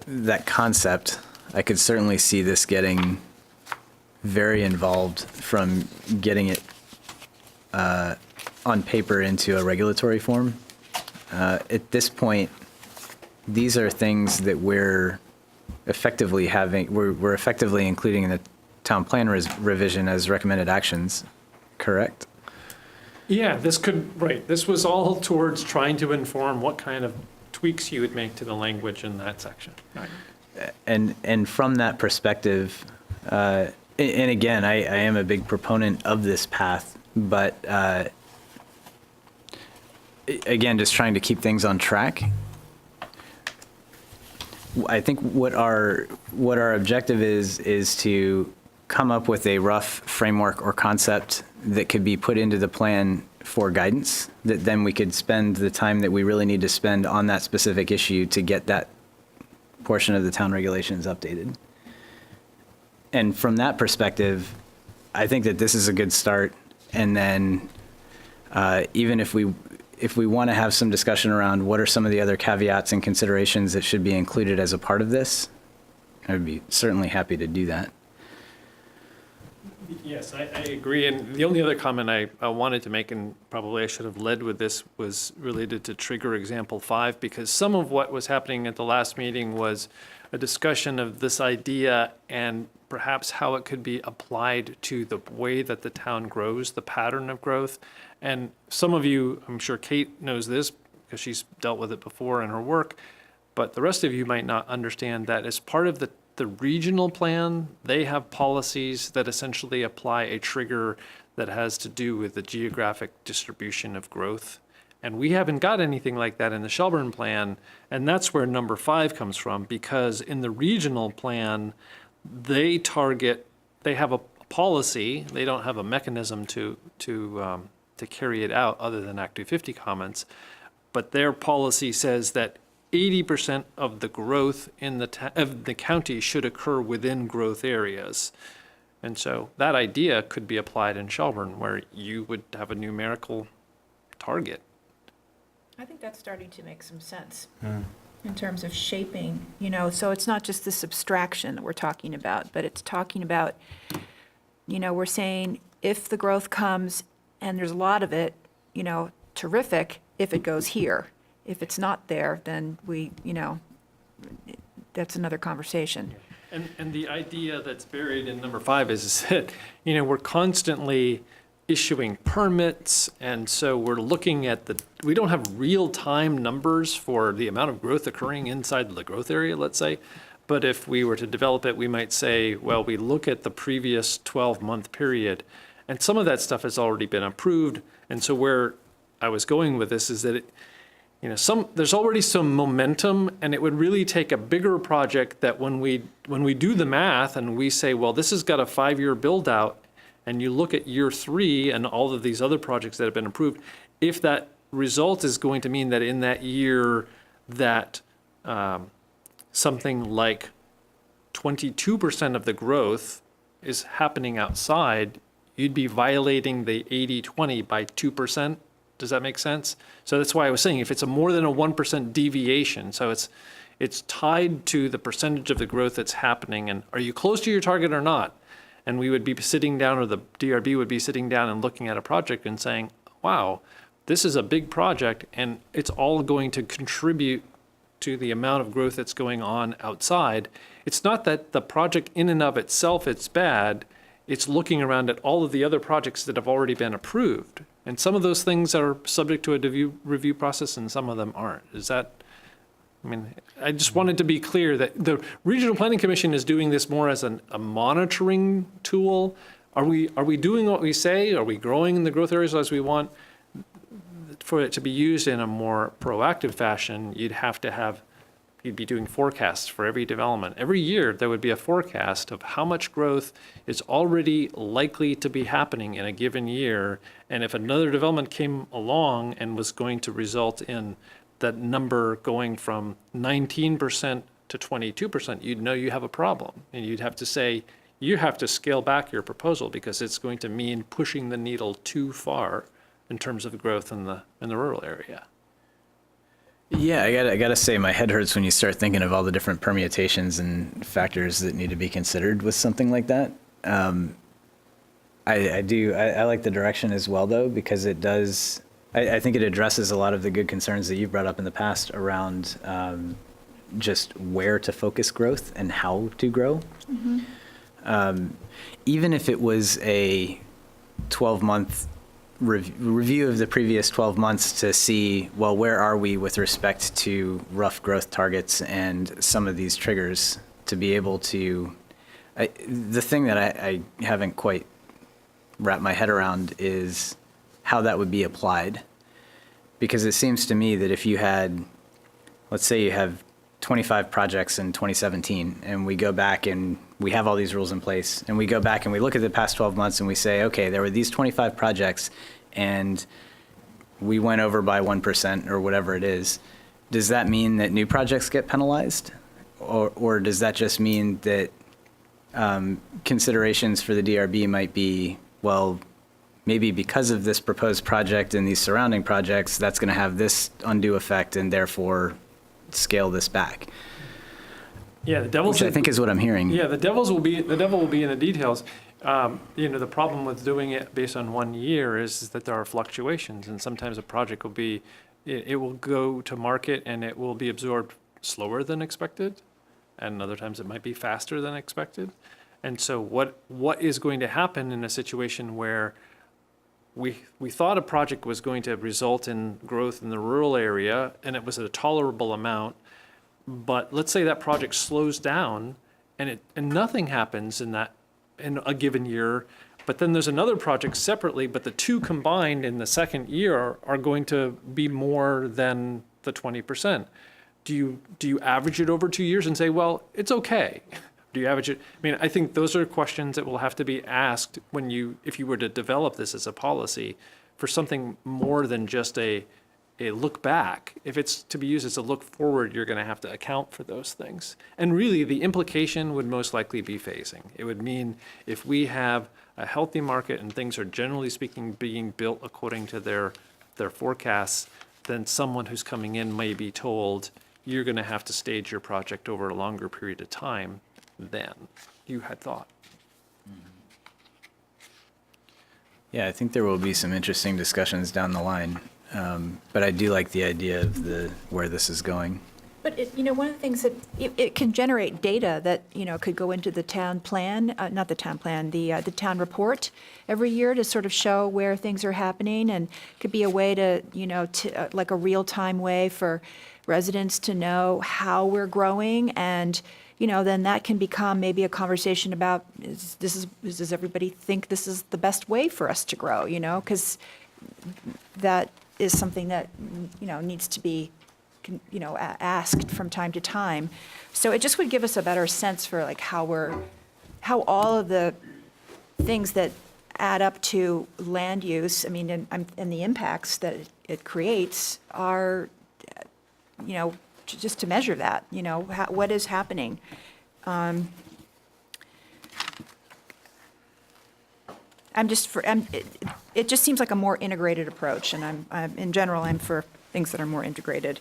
that concept. I could certainly see this getting very involved from getting it on paper into a regulatory form. At this point, these are things that we're effectively including in the town plan revision as recommended actions, correct? Yeah, this was all towards trying to inform what kind of tweaks you would make to the language in that section. Right. And from that perspective, and again, I am a big proponent of this path, but again, just trying to keep things on track. I think what our objective is to come up with a rough framework or concept that could be put into the plan for guidance, that then we could spend the time that we really need to spend on that specific issue to get that portion of the town regulations updated. And from that perspective, I think that this is a good start. And then even if we want to have some discussion around what are some of the other caveats and considerations that should be included as a part of this, I would be certainly happy to do that. Yes, I agree. And the only other comment I wanted to make, and probably I should have led with this, was related to trigger example 5, because some of what was happening at the last meeting was a discussion of this idea and perhaps how it could be applied to the way that the town grows, the pattern of growth. And some of you, I'm sure Kate knows this because she's dealt with it before in her work, but the rest of you might not understand that as part of the regional plan, they have policies that essentially apply a trigger that has to do with the geographic distribution of growth. And we haven't got anything like that in the Shelburne plan, and that's where number 5 comes from, because in the regional plan, they have a policy, they don't have a mechanism to carry it out other than Act 250 comments, but their policy says that 80% of the growth in of the county should occur within growth areas. And so that idea could be applied in Shelburne, where you would have a numerical target. I think that's starting to make some sense in terms of shaping, so it's not just this abstraction that we're talking about, but it's talking about, we're saying if the growth comes and there's a lot of it, terrific if it goes here. If it's not there, then that's another conversation. And the idea that's buried in number 5 is that, we're constantly issuing permits, and so we're looking at we don't have real-time numbers for the amount of growth occurring inside the growth area, let's say, but if we were to develop it, we might say, well, we look at the previous 12-month period, and some of that stuff has already been approved, and so where I was going with this is that there's already some momentum, and it would really take a bigger project that when we do the math and we say, well, this has got a 5-year build out, and you look at year 3 and all of these other projects that have been approved, if that result is going to mean that in that year that something like 22% of the growth is happening outside, you'd be violating the 80-20 by 2%. Does that make sense? So that's why I was saying if it's more than a 1% deviation, so it's tied to the percentage of the growth that's happening, and are you close to your target or not? And we would be sitting down, or the DRB would be sitting down and looking at a project and saying, wow, this is a big project, and it's all going to contribute to the amount of growth that's going on outside. It's not that the project in and of itself it's bad, It's looking around at all of the other projects that have already been approved. And some of those things are subject to a review process and some of them aren't. Is that, I mean, I just wanted to be clear that the Regional Planning Commission is doing this more as a monitoring tool. Are we doing what we say? Are we growing in the growth areas as we want? For it to be used in a more proactive fashion, you'd be doing forecasts for every development. Every year, there would be a forecast of how much growth is already likely to be happening in a given year. And if another development came along and was going to result in that number going from 19% to 22%, you'd know you have a problem. And you'd have to say, you have to scale back your proposal because it's going to mean pushing the needle too far in terms of growth in the rural area. Yeah, I gotta say, my head hurts when you start thinking of all the different permutations and factors that need to be considered with something like that. I like the direction as well, though, because it does, I think it addresses a lot of the good concerns that you've brought up in the past around just where to focus growth and how to grow. Even if it was a 12-month review of the previous 12 months to see, well, where are we with respect to rough growth targets and some of these triggers to be able to, the thing that I haven't quite wrapped my head around is how that would be applied. Because it seems to me that if you had, let's say you have 25 projects in 2017, and we go back and we have all these rules in place, and we go back and we look at the past 12 months and we say, okay, there were these 25 projects and we went over by 1% or whatever it is. Does that mean that new projects get penalized? Or does that just mean that considerations for the DRB might be, well, maybe because of this proposed project and these surrounding projects, that's going to have this undue effect and therefore scale this back? Yeah, the devil's. Which I think is what I'm hearing. Yeah, the devil will be in the details. The problem with doing it based on 1 year is that there are fluctuations, and sometimes a project will be, it will go to market and it will be absorbed slower than expected, and other times it might be faster than expected. And so what is going to happen in a situation where we thought a project was going to result in growth in the rural area and it was at a tolerable amount, but let's say that project slows down and nothing happens in a given year, but then there's another project separately, but the two combined in the second year are going to be more than the 20%. Do you average it over 2 years and say, well, it's okay? Do you average it? I mean, I think those are questions that will have to be asked if you were to develop this as a policy for something more than just a look back. If it's to be used as a look forward, you're going to have to account for those things. And really, the implication would most likely be phasing. It would mean if we have a healthy market and things are generally speaking being built according to their forecasts, then someone who's coming in may be told, you're going to have to stage your project over a longer period of time than you had thought. Yeah, I think there will be some interesting discussions down the line. But I do like the idea of where this is going. But one of the things that it can generate data that could go into the town plan, not the town plan, the town report every year to sort of show where things are happening, and could be a way to like a real-time way for residents to know how we're growing, and then that can become maybe a conversation about does everybody think this is the best way for us to grow? Because that is something that needs to be asked from time to time. So it just would give us a better sense for like how all of the things that add up to land use, and the impacts that it creates are, just to measure that, what is happening. It just seems like a more integrated approach, and in general, I'm for things that are more integrated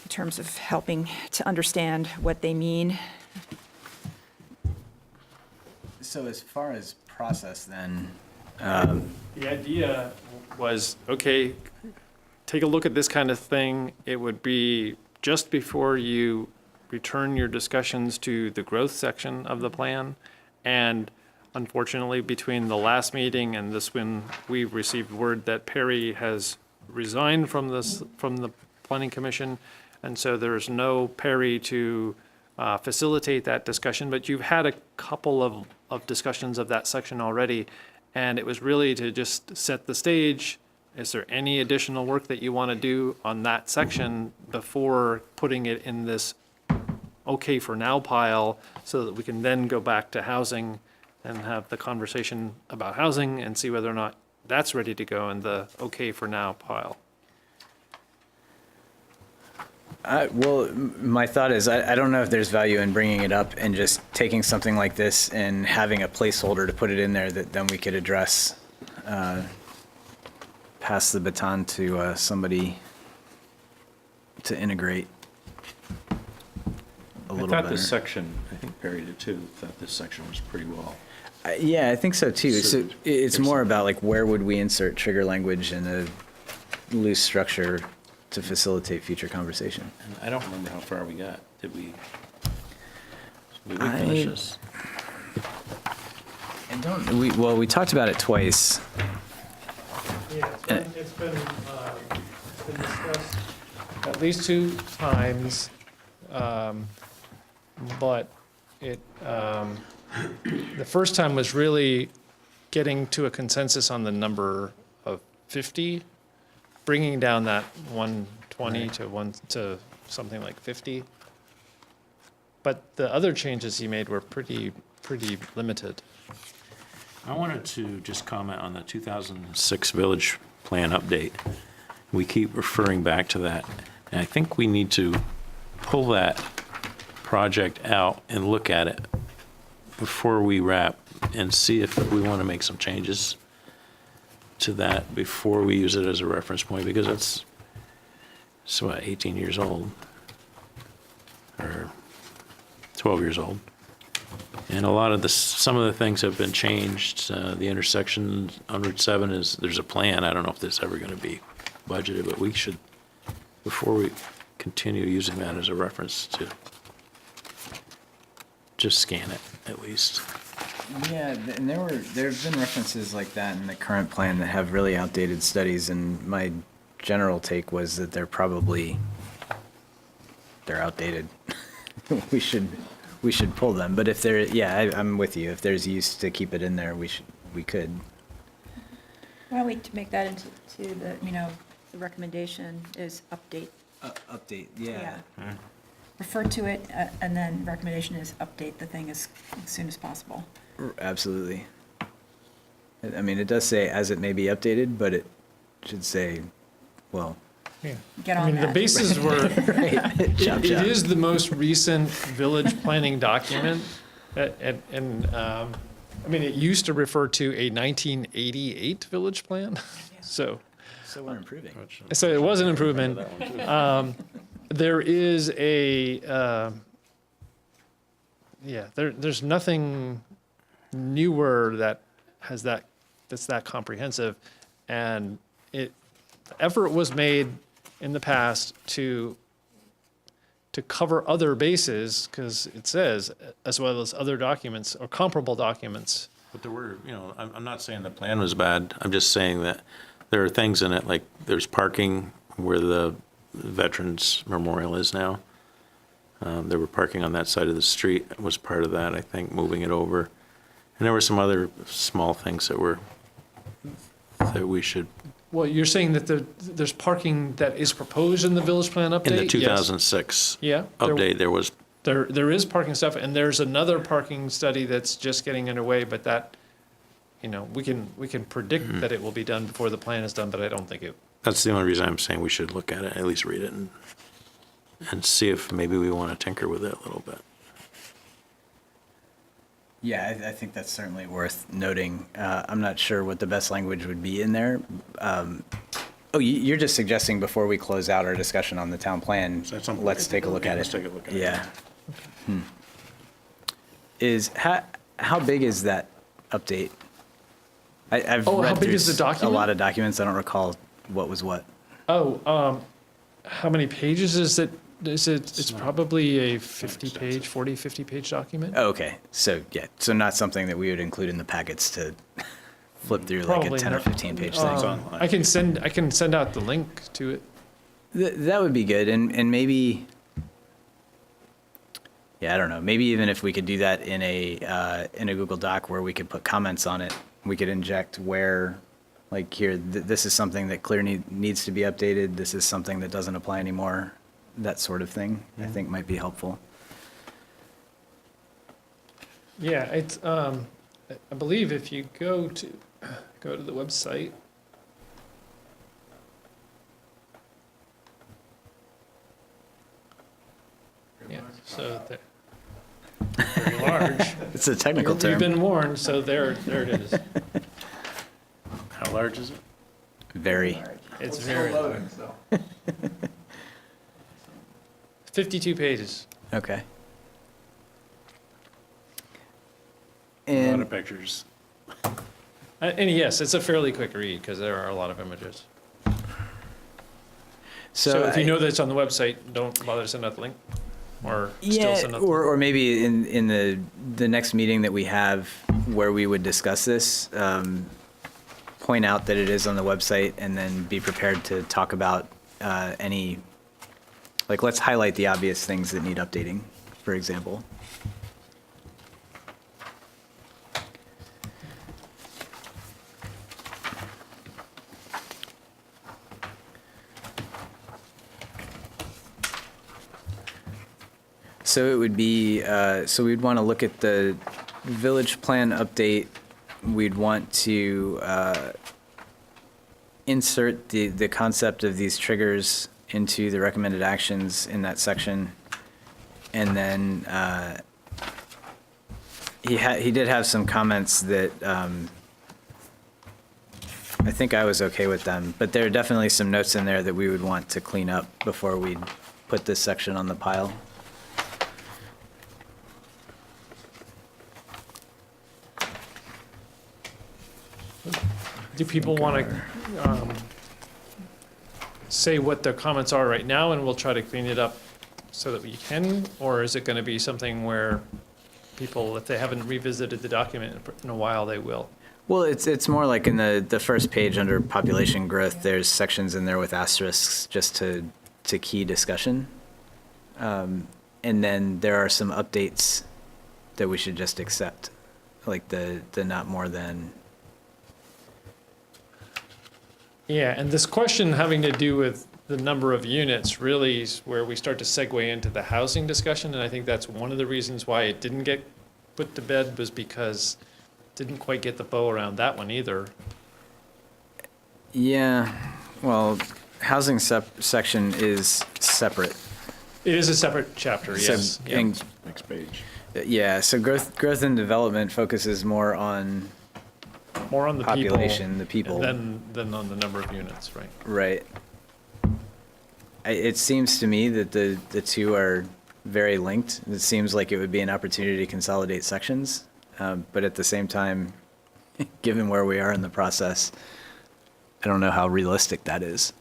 in terms of helping to understand what they mean. So as far as process then, The idea was, okay, take a look at this kind of thing. It would be just before you return your discussions to the growth section of the plan. And Unfortunately, between the last meeting and this one, we've received word that Perry has resigned from the Planning Commission, and so there's no Perry to facilitate that discussion, but you've had a couple of discussions of that section already, and it was really to just set the stage. Is there any additional work that you want to do on that section before putting it in this okay for now pile, so that we can then go back to housing and have the conversation about housing and see whether or not that's ready to go in the okay for now pile? Well, my thought is, I don't know if there's value in bringing it up and just taking something like this and having a placeholder to put it in there that then we could address, pass the baton to somebody to integrate a little I thought better. this section, I think Perry did too, thought this section was pretty well. Yeah, I think so too. So Suited. it's more about like where would we insert trigger language in a loose structure to facilitate future conversation. And I don't remember how far we got. Did we finish I- this? And don't we talked about it twice. Yeah, it's been discussed at least 2 times, but the first time was really getting to a consensus on the number of 50, bringing down that 120 to something like 50. But the other changes he made were pretty limited. I wanted to just comment on the 2006 Village Plan update. We keep referring back to that. And I think we need to pull that project out and look at it before we wrap and see if we want to make some changes to that before we use it as a reference point, because it's 18 years old, or 12 years old. And a lot of some of the things have been changed. The intersection on Route 7 there's a plan. I don't know if this is ever going to be budgeted, but we should, before we continue using that as a reference, to just scan it at least. Yeah, and there have been references like that in the current plan that have really outdated studies, and my general take was that they're outdated. we should pull them, but if I'm with you. If there's use to keep it in there, we could. Why don't we make that into the, the recommendation is update. Update, yeah. Refer to it, and then recommendation is update the thing as soon as possible. Absolutely. I mean, it does say as it may be updated, but it should say, well, Get I on mean, the that. bases were, chop, it chop. is the most recent village planning document. And I mean, it used to refer to a 1988 village plan, so So we're improving. it was an improvement. There is there's nothing newer that's that comprehensive, and effort was made in the past to cover other bases, because it says, as well as other documents or comparable documents. But there were, I'm not saying the plan was bad. I'm just saying that there are things in it, like there's parking where the Veterans Memorial is now. There were parking on that side of the street. It was part of that, I think, moving it over. And there were some other small things that we should, Well, you're saying that there's parking that is proposed in the village plan update? in the Yes. 2006 Yeah. update, there was, There is parking stuff, and there's another parking study that's just getting underway, but that, we can predict that it will be done before the plan is done, but I don't think it. that's the only reason I'm saying we should look at it, at least read it, and see if maybe we want to tinker with it a little bit. Yeah, I think that's certainly worth noting. I'm not sure what the best language would be in there. You're just suggesting before we close out our discussion on the town plan, So that's something- let's take a look at it. Let's take a look at it. Yeah. How big is that update? I've Oh, how read big through is the a document? lot of documents. I don't recall what was what. How many pages is it? It's probably a 50-page, 40, 50-page document. Oh, okay, so, yeah, so not something that we would include in the packets to flip through like a Probably 10 or not. 15-page thing. I can send out the link to it. That would be good, and maybe, yeah, I don't know, maybe even if we could do that in a Google Doc where we could put comments on it, we could inject where, like here, this is something that clearly needs to be updated, this is something that doesn't apply anymore, that sort of thing, I think might be helpful. Yeah, it's, I believe if you go to the website. Yeah, so they're very large. It's a technical You've term. been warned, so there it is. How large is it? Very. It's very, 52 pages. Okay. A lot And of pictures. And yes, it's a fairly quick read because there are a lot of images. So if you know that it's on the website, don't bother to send out the link, or still yeah, send out the link. or maybe in the next meeting that we have where we would discuss this, point out that it is on the website and then be prepared to talk about any, like, let's highlight the obvious things that need updating, for example. So it would be, so we'd want to look at the village plan update. We'd want to insert the concept of these triggers into the recommended actions in that section. And then he did have some comments that I think I was okay with them, but there are definitely some notes in there that we would want to clean up before we put this section on the pile. Do people want to say what their comments are right now, and we'll try to clean it up so that we can? Or is it going to be something where people, if they haven't revisited the document in a while, they will? Well, it's more like in the first page under population growth, there's sections in there with asterisks just to key discussion. And then there are some updates that we should just accept, like the not more than. Yeah, and this question having to do with the number of units really is where we start to segue into the housing discussion, and I think that's one of the reasons why it didn't get put to bed, was because it didn't quite get the bow around that one either. Yeah, well, housing section is separate. It is a separate chapter, So- yes. Yeah. and- Next page. Yeah, so growth and development focuses more on More on the people. population, the people. Than on the number of units, right? Right. It seems to me that the two are very linked. It seems like it would be an opportunity to consolidate sections, but at the same time, given where we are in the process, I don't know how realistic that is.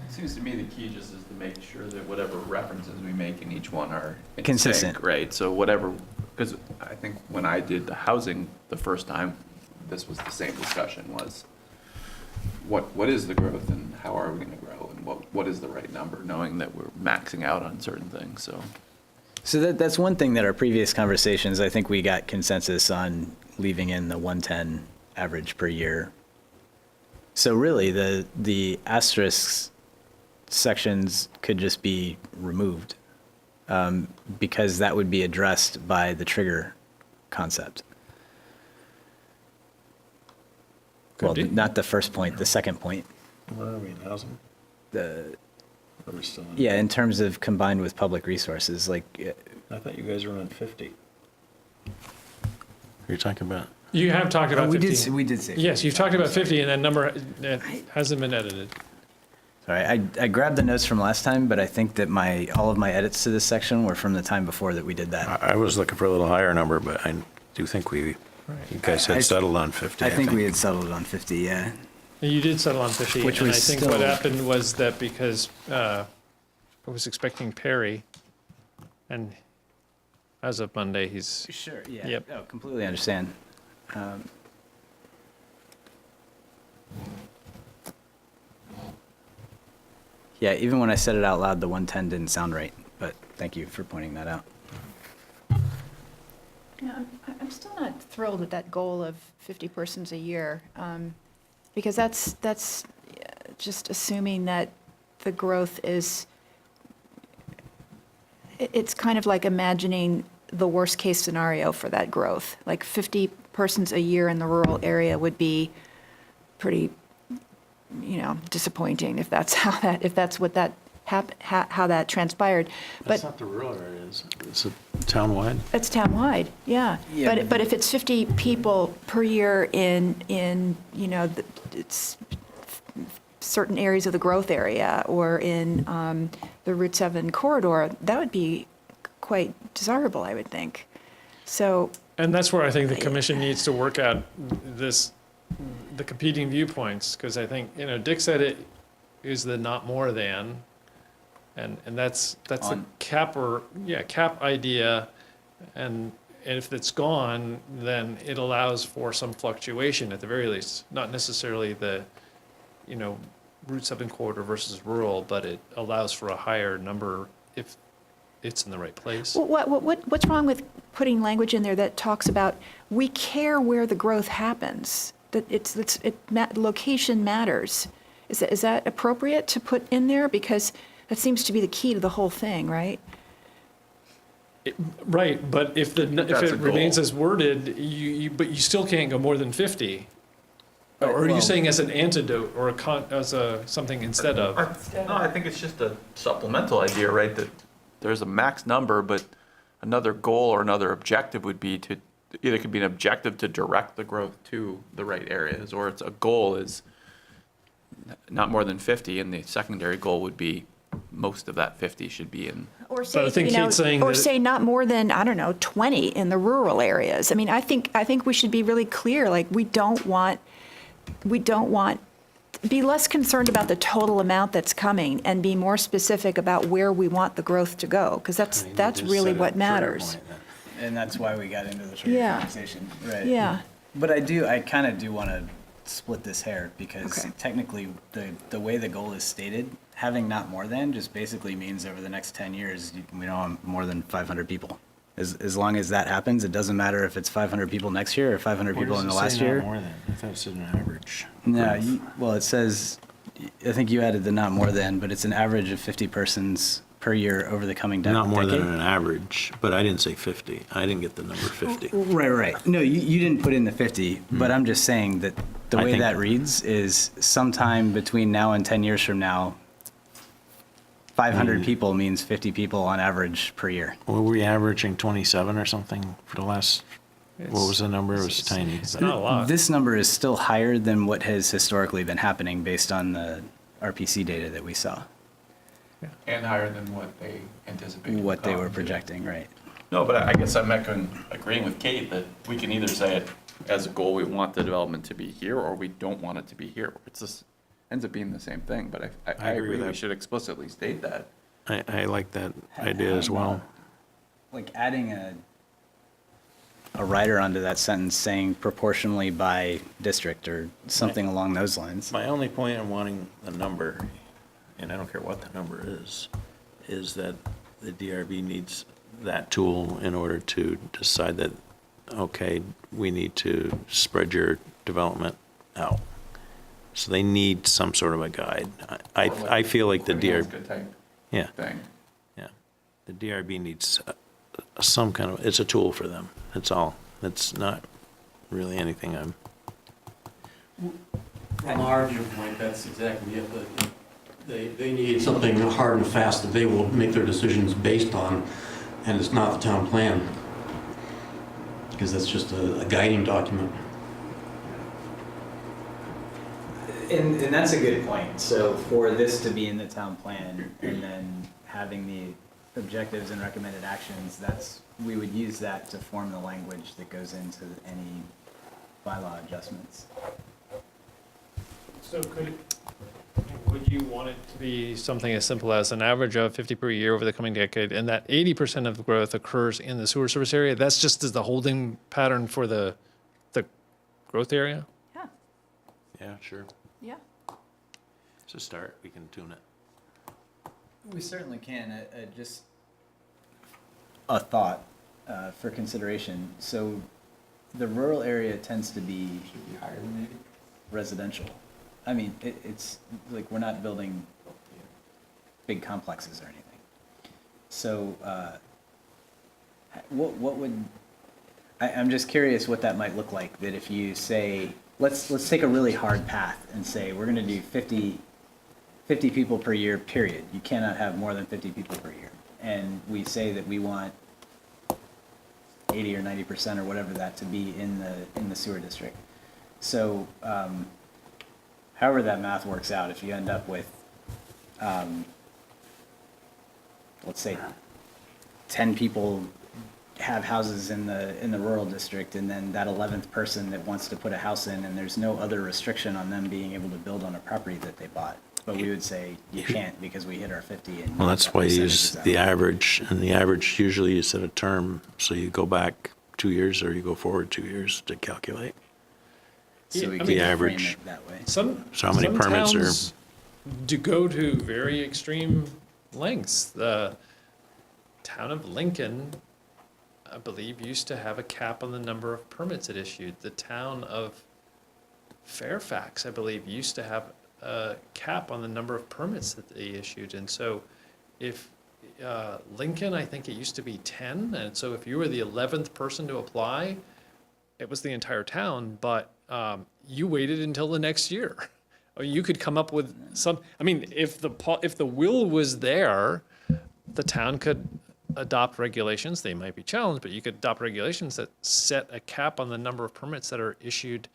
It seems to me the key just is to make sure that whatever references we make in each one are in Consistent. sync, right? So whatever, because I think when I did the housing the first time, this was the same discussion, was what is the growth and how are we going to grow, and what is the right number, knowing that we're maxing out on certain things, so. So that's one thing that our previous conversations, I think we got consensus on leaving in the 110 average per year. So really, the asterisks sections could just be removed, because that would be addressed by the trigger concept. Well, Could be. not the first point, the second point. Where are we in housing? The, Are we still in? yeah, in terms of combined with public resources, like, I thought you guys were on 50. You're talking about? You have talked about we 50. did say. Yes, you've talked about 50, and that number hasn't been edited. Sorry, I grabbed the notes from last time, but I think that all of my edits to this section were from the time before that we did that. I was looking for a little higher number, but I do think you guys I- had settled on 50. I think we had settled on 50, yeah. You did settle on 50, Which and I was think what still- happened was that because I was expecting Perry, and as of Monday, he's, Sure, yeah. Yep. Oh, completely understand. Yeah, even when I said it out loud, the 110 didn't sound right, but thank you for pointing that out. Yeah, I'm still not thrilled with that goal of 50 persons a year, because that's just assuming that the growth is, it's kind of like imagining the worst-case scenario for that growth. Like 50 persons a year in the rural area would be pretty, disappointing if that's how that transpired. That's But not the rural areas. It's a townwide. it's townwide, yeah. Yeah, But if it's 50 people per year in it's certain areas of the growth area or in the Route 7 corridor, that would be quite desirable, I would think. So, and that's where I think the commission needs to work out the competing viewpoints, because I think, Dick said it is the not more than, and that's the cap idea, and if it's gone, then it allows for some fluctuation at the very least, not necessarily the, Route 7 corridor versus rural, but it allows for a higher number if it's in the right place. what's wrong with putting language in there that talks about, we care where the growth happens, that location matters? Is that appropriate to put in there? Because that seems to be the key to the whole thing, right? Right, but if that's it a remains goal. as worded, but you still can't go more than 50. Or are you Well- saying as an antidote or as something instead of? No, I think it's just a supplemental idea, right? That there's a max number, but another goal or another objective would be to, either could be an objective to direct the growth to the right areas, or it's a goal is not more than 50, and the secondary goal would be most of that 50 should be in. Or say, I think Kate's saying or that- say not more than, 20 in the rural areas. I mean, I think we should be really clear, like, we don't want, be less concerned about the total amount that's coming and be more specific about where we want the growth to go, because that's really what matters. And that's why we got into the trigger Yeah. conversation, right? Yeah. But I kind of do want to split this hair, because Okay. technically, the way the goal is stated, having not more than just basically means over the next 10 years, we don't have more than 500 people. As long as that happens, it doesn't matter if it's 500 people next year or 500 people in the last year. More than. I thought it said an average. No, well, it says, I think you added the not more than, but it's an average of 50 persons per year over the coming decade. Not more than an average, but I didn't say 50. I didn't get the number 50. Right. No, you didn't put in the 50, but I'm just saying that the I way think- that reads is sometime between now and 10 years from now, 500 people means 50 people on average per year. Were we averaging 27 or something for the last, what was the number? It was tiny. It's not a lot. This number is still higher than what has historically been happening based on the RPC data that we saw, And higher than what they anticipated. what they were projecting, right? No, but I guess I'm agreeing with Kate that we can either say it as a goal, we want the development to be here, or we don't want it to be here. It's just, ends up being the same thing, but I I agree agree with we that. should explicitly state that. I like that idea as well. Like adding a rider onto that sentence saying proportionally by district or something along those lines. My only point in wanting the number, and I don't care what the number is that the DRB needs that tool in order to decide that, okay, we need to spread your development out. So they need some sort of a guide. I feel like the DRB, Good type yeah, thing. yeah. The DRB needs some kind of, it's a tool for them, that's all. It's not really anything I'm, From our viewpoint, that's exactly it, but they need something hard and fast that they will make their decisions based on, and it's not the town plan, because that's just a guiding document. And that's a good point. So for this to be in the town plan and then having the objectives and recommended actions, we would use that to form the language that goes into any bylaw adjustments. So would you want it to be something as simple as an average of 50 per year over the coming decade, and that 80% of the growth occurs in the sewer service area? That's just as the holding pattern for the growth area? Yeah, Yeah, sure. yeah. It's a start. We can tune it. We certainly can. Just a thought for consideration. So the rural area tends to be Higher than 80? residential. I mean, it's like we're not building big complexes or anything. So what would, I'm just curious what that might look like, that if you say, let's take a really hard path and say we're going to do 50 people per year, period. You cannot have more than 50 people per year. And we say that we want 80 or 90% or whatever that to be in the sewer district. So however that math works out, if you end up with, let's say 10 people have houses in the rural district, and then that 11th person that wants to put a house in, and there's no other restriction on them being able to build on a property that they bought. But we would say you can't because we hit our 50. And Well, that's why you that use percentage is the out. average, and the average usually you set a term, so you go back 2 years or you go forward 2 years to calculate. So we I can mean, The frame average. it that way. Some So how many some permits are- towns do go to very extreme lengths. The town of Lincoln, I believe, used to have a cap on the number of permits it issued. The town of Fairfax, I believe, used to have a cap on the number of permits that they issued. And so if Lincoln, I think it used to be 10, and so if you were the 11th person to apply, it was the entire town, but you waited until the next year. Or you could come up with some, I mean, if the will was there, the town could adopt regulations. They might be challenged, but you could adopt regulations that set a cap on the number of permits that are issued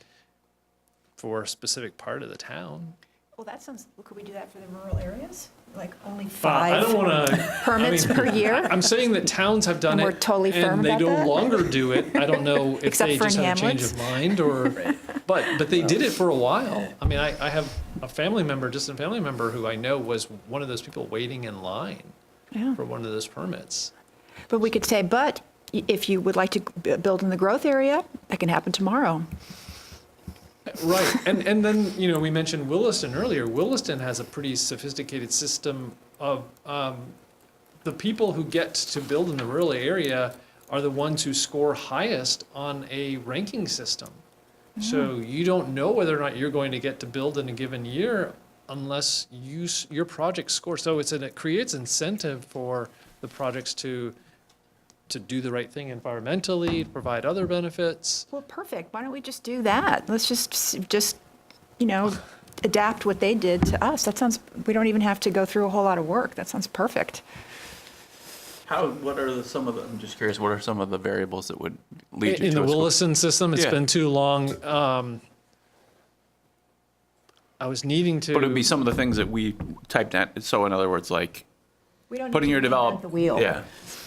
for a specific part of the town. Well, that sounds, could we do that for the rural areas? Like only I 5 don't want to. permits per year? I'm saying that towns have done And it. we're totally firm and they about no that? longer do it. I don't know if Except they for in just had a change Hamlets? of mind or, but they did it for a while. I mean, I have a family member, distant family member, who I know was one of those people waiting in line Yeah. for one of those permits. But we could say, but if you would like to build in the growth area, that can happen tomorrow. Right, and then, you know, we mentioned Williston earlier. Williston has a pretty sophisticated system of, the people who get to build in the rural area are the ones who score highest on a ranking system. So you don't know whether or not you're going to get to build in a given year unless your project scores. So it creates incentive for the projects to do the right thing environmentally, to provide other benefits. Well, perfect. Why don't we just do that? Let's just, adapt what they did to us. That sounds, we don't even have to go through a whole lot of work. That sounds perfect. What are some of the, I'm just curious, what are some of the variables that would lead you In to the a score? Williston system, it's Yeah. been too long. I was needing to. But it'd be some of the things that we typed at, so in other words, like We don't putting need your to reinvent the wheel. Yeah.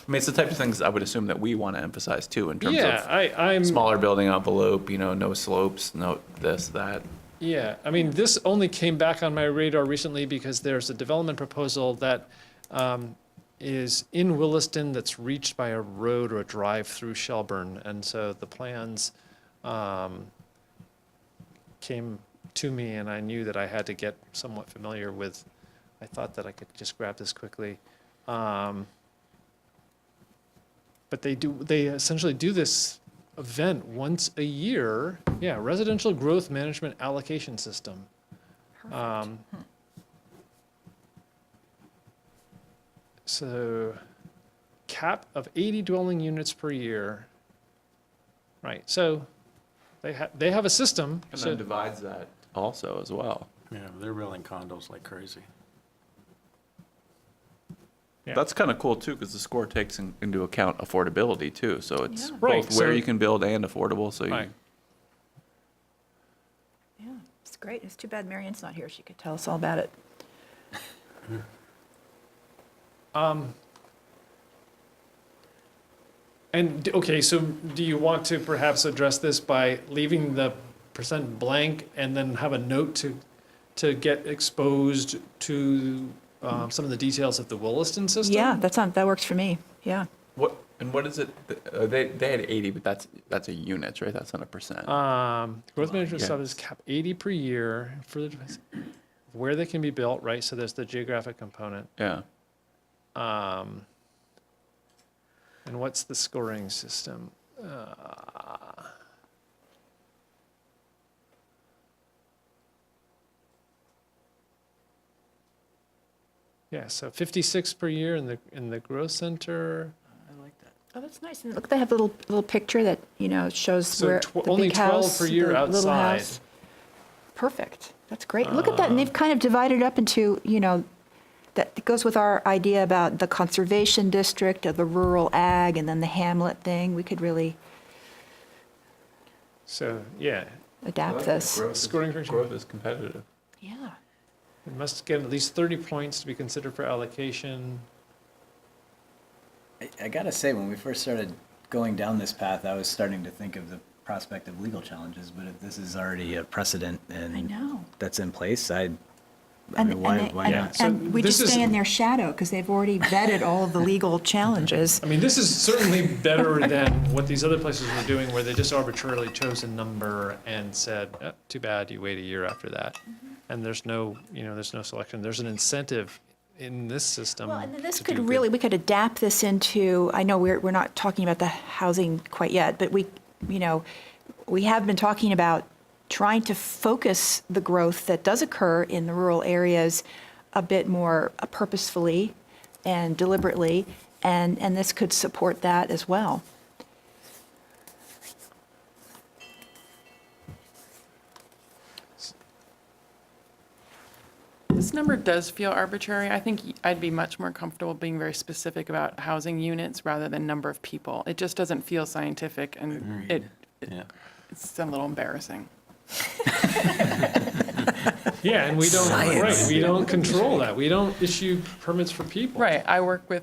I mean, it's the type of things I would assume that we want to emphasize too, in terms Yeah, of I'm. smaller building envelope, no slopes, no this, that. Yeah, I mean, this only came back on my radar recently because there's a development proposal that is in Williston that's reached by a road or a drive through Shelburne. And so the plans came to me, and I knew that I had to get somewhat familiar with. I thought that I could just grab this quickly. But they essentially do this event once a year. Yeah, Residential Growth Management Allocation System. So cap of 80 dwelling units per year. Right, so they have a system. And So then divides that also as well. Yeah, they're building condos like crazy. Yeah. That's kind of cool too, because the score takes into account affordability too. So it's Yeah. Right, both where so- you can build and affordable. So you, Right. Yeah, it's great. It's too bad Marion's not here. She could tell us all about it. Okay, so do you want to perhaps address this by leaving the percent blank and then have a note to get exposed to some of the details of the Williston system. Yeah, that works for me, yeah. What is it? They had 80, but that's a units, right? That's not a percent. Growth management Yeah. stuff is cap 80 per year for where they can be built, right? So there's the geographic component. Yeah. And what's the scoring system? Yeah, so 56 per year in the growth center. Oh, that's nice. And look, they have a little picture that, shows So where the only big 12 house, per year the little outside. house. Perfect. That's great. Look at that. And they've kind of divided up into, that goes with our idea about the conservation district of the rural ag and then the hamlet thing. We could really So, yeah, adapt this. scoring function. Growth is competitive. Yeah. It must get at least 30 points to be considered for allocation. I gotta say, when we first started going down this path, I was starting to think of the prospect of legal challenges, but if this is already a precedent I and know. that's in place, I And, mean, why and, not? and, So and we this just is- stay in their shadow because they've already vetted all of the legal challenges. I mean, this is certainly better than what these other places were doing, where they just arbitrarily chose a number and said, too bad, you wait a year after that. And there's no selection. There's an incentive in this system. Well, and then this to could do really, good. we could adapt this into, I know we're not talking about the housing quite yet, but we have been talking about trying to focus the growth that does occur in the rural areas a bit more purposefully and deliberately, and this could support that as well. This number does feel arbitrary. I think I'd be much more comfortable being very specific about housing units rather than number of people. It just doesn't feel scientific, and Yeah. it's a little embarrassing. Yeah, and we don't, Science. right, we don't control that. We don't issue permits for people. Right, I work with,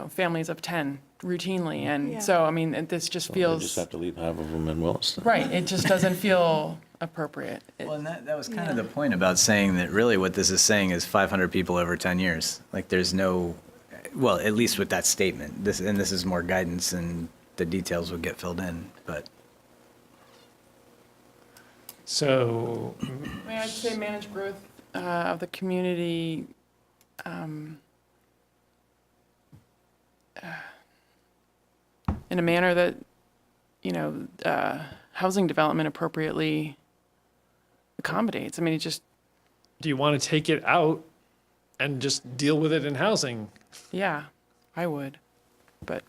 families of 10 routinely, Yeah. and so, I mean, this just They just feels, have to leave half of them in Williston. right, it just doesn't feel appropriate. Well, and that was kind of the point about saying that really what this is saying is 500 people over 10 years. Like there's no, well, at least with that statement, this is more guidance and the details will get filled in, but. So, I'd say manage growth of the community in a manner that, housing development appropriately accommodates. I mean, it just, do you want to take it out and just deal with it in housing? yeah, I would, but.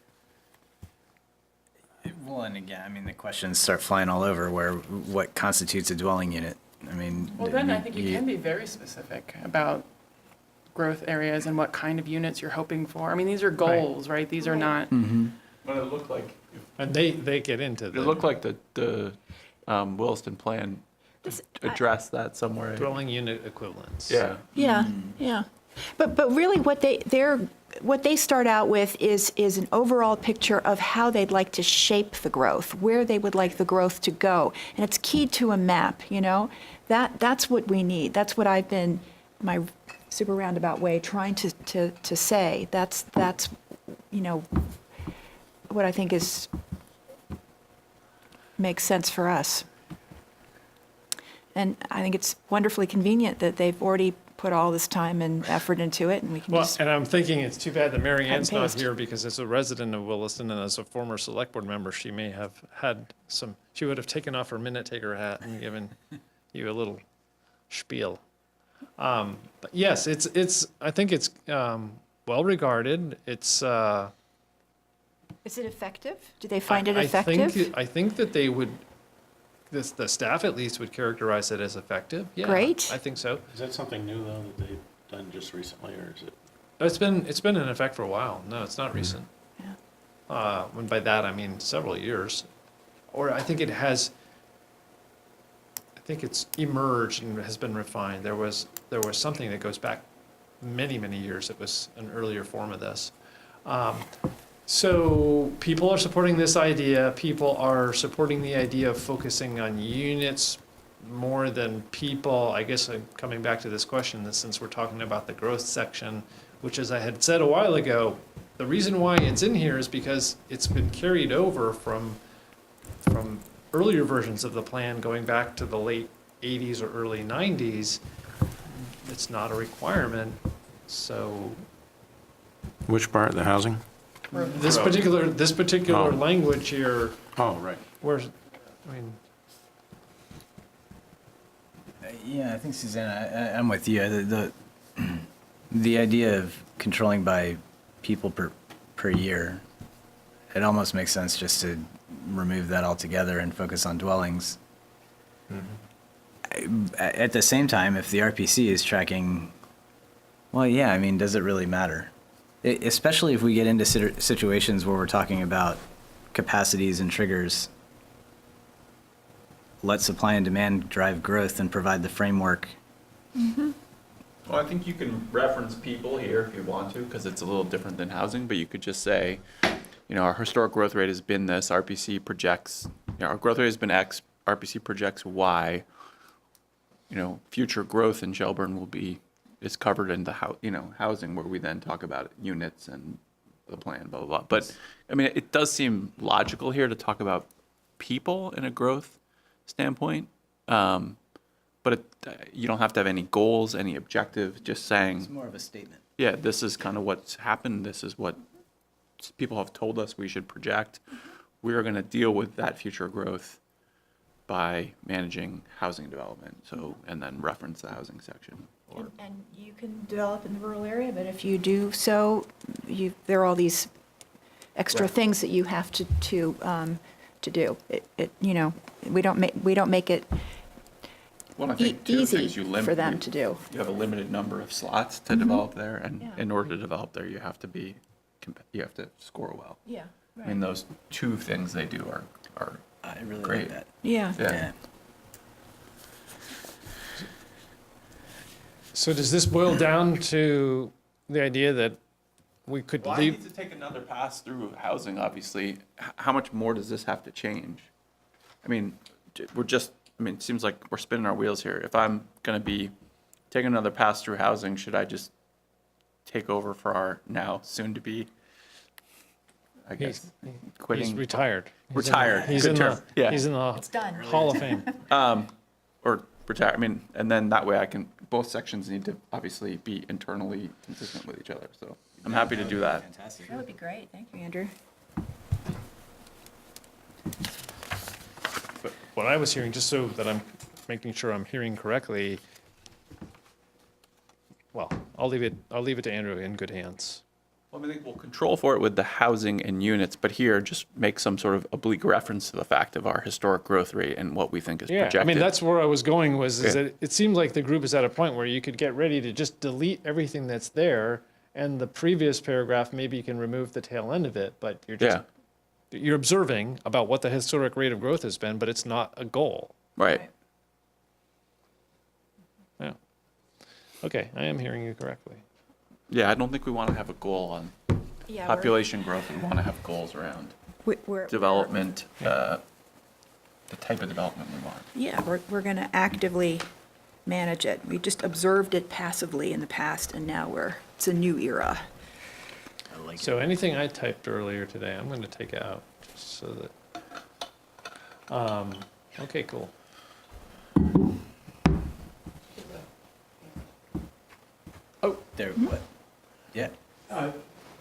Well, and again, I mean, the questions start flying all over what constitutes a dwelling unit? I mean. Well, then I think you can be very specific about growth areas and what kind of units you're hoping for. I mean, these are goals, right? These are not, But it looked like, And they get into it the looked like the Williston plan addressed that somewhere. dwelling unit equivalents. Yeah. Yeah, yeah. But really what they start out with is an overall picture of how they'd like to shape the growth, where they would like the growth to go. And it's keyed to a map, That's what we need. That's what I've been, my super roundabout way, trying to say. That's what I think makes sense for us. And I think it's wonderfully convenient that they've already put all this time and effort into it, and we can Well, just, and I'm thinking it's too bad that Mary Ann's not paste. here, because as a resident of Williston and as a former select board member, she may have had she would have taken off her minute taker hat and given you a little spiel. But yes, I think it's well regarded. It's, is it effective? Do they find it I effective? I think that they would, the staff at least would characterize it as effective. Yeah, Great. I think so. Is that something new, though, that they've done just recently, or is it? It's been in effect for a while. No, it's not recent. Yeah. When by that I mean several years, or I think it's emerged and has been refined. There was something that goes back many years. It was an earlier form of this. So people are supporting this idea. People are supporting the idea of focusing on units more than people, I guess I'm coming back to this question, that since we're talking about the growth section, which as I had said a while ago, the reason why it's in here is because it's been carried over from earlier versions of the plan going back to the late 80s or early 90s. It's not a requirement, so Which part, the housing? this particular Oh. language here, Oh, right. where's, I mean, Yeah, I think Susanna, I'm with you. The idea of controlling by people per year, it almost makes sense just to remove that altogether and focus on dwellings. At the same time, if the RPC is tracking, well, yeah, I mean, does it really matter? Especially if we get into situations where we're talking about capacities and triggers. Let supply and demand drive growth and provide the framework. Well, I think you can reference people here if you want to, because it's a little different than housing, but you could just say, our historic growth rate has been this, RPC projects, our growth rate has been X, RPC projects Y. Future growth in Shelburne is covered in the housing, where we then talk about units and the plan, blah, blah, blah. But, I mean, it does seem logical here to talk about people in a growth standpoint. But you don't have to have any goals, any objective, just saying, It's more of a statement. yeah, this is kind of what's happened. This is what people have told us we should project. We are going to deal with that future growth by managing housing development. So, and then reference the housing section. And you can develop in the rural area, but if you do so, there are all these extra Right. things that you have to do. We don't make it Well, I think two easy things you limit. for them to do. You have a limited number of slots to develop there, and Yeah. in order to develop there, you have to score well. Yeah, I mean, those two things they do are I really Great. like that. Yeah. yeah. so does this boil down to the idea that we could Well, I leave? need to take another pass through housing, obviously. How much more does this have to change? I mean, it seems like we're spinning our wheels here. If I'm going to be taking another pass through housing, should I just take over for our now soon-to-be, I guess, quitting? He's retired. Retired. He's Good in term. the, Yeah. he's in the done. Hall of Fame. Or retire, and then that way both sections need to obviously be internally consistent with each other, so I'm happy to do that. Fantastic. That would be great. Thank you, Andrew. But what I was hearing, just so that I'm making sure I'm hearing correctly, well, I'll leave it to Andrew in good hands. Well, I think we'll control for it with the housing and units, but here, just make some sort of oblique reference to the fact of our historic growth rate and what we think is Yeah, projected. I mean, that's where I was going is Yeah. that it seemed like the group is at a point where you could get ready to just delete everything that's there, and the previous paragraph, maybe you can remove the tail end of it, but you're observing about what the historic rate of growth has been, but it's not a goal. Right. Yeah. Okay, I am hearing you correctly. Yeah, I don't think we want to have a goal on Yeah, population growth. We want to have goals around we're development, the type of development we want. Yeah, we're going to actively manage it. We just observed it passively in the past, and now it's a new era. I like So anything I typed earlier today, I'm going to take out, just so that, okay, cool. Oh, there, what? Yeah.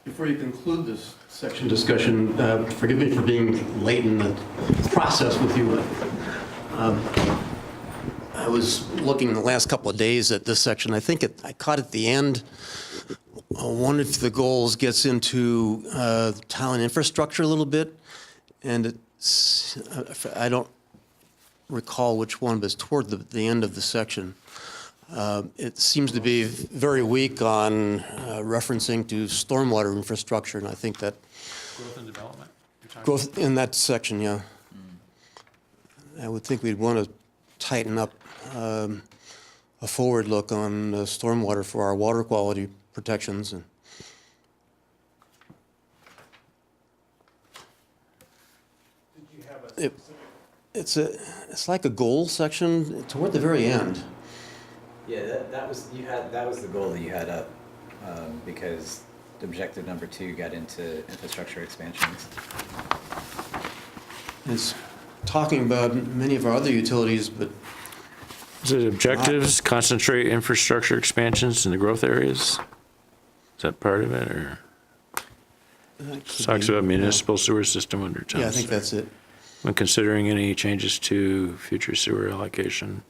Before you conclude this section discussion, forgive me for being late in the process with you. I was looking the last couple of days at this section. I think I caught at the end, one of the goals gets into town infrastructure a little bit, and I don't recall which one, but it's toward the end of the section. It seems to be very weak on referencing to stormwater infrastructure, and I think that Growth and development? growth in that section, yeah. I would think we'd want to tighten up a forward look on stormwater for our water quality protections. And it's like a goal section toward the very end. Yeah, that was the goal that you had up, because objective number 2 got into infrastructure expansions. It's talking about many of our other utilities, but Is it objectives, concentrate infrastructure expansions in the growth areas? Is that part of it, or? Talks about municipal sewer system under town. yeah, I think that's it. When considering any changes to future sewer allocation,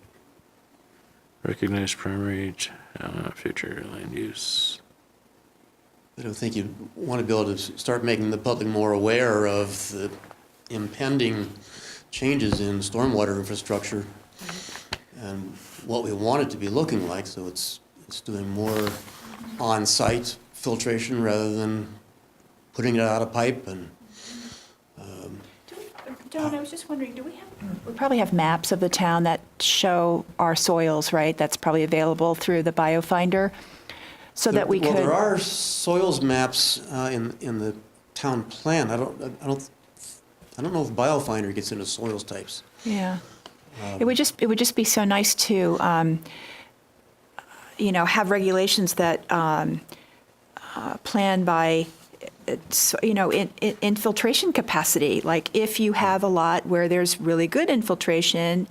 recognize primary, future land use. I don't think you want to be able to start making the public more aware of the impending changes in stormwater infrastructure and what we want it to be looking like, so it's doing more on-site filtration rather than putting it out of pipe and, Don, I was just wondering, we probably have maps of the town that show our soils, right? That's probably available through the BioFinder, so that we could. Well, there are soils maps in the town plan. I don't know if BioFinder gets into soils types. Yeah. It would just be so nice to, have regulations that plan by, infiltration capacity. Like if you have a lot where there's really good infiltration,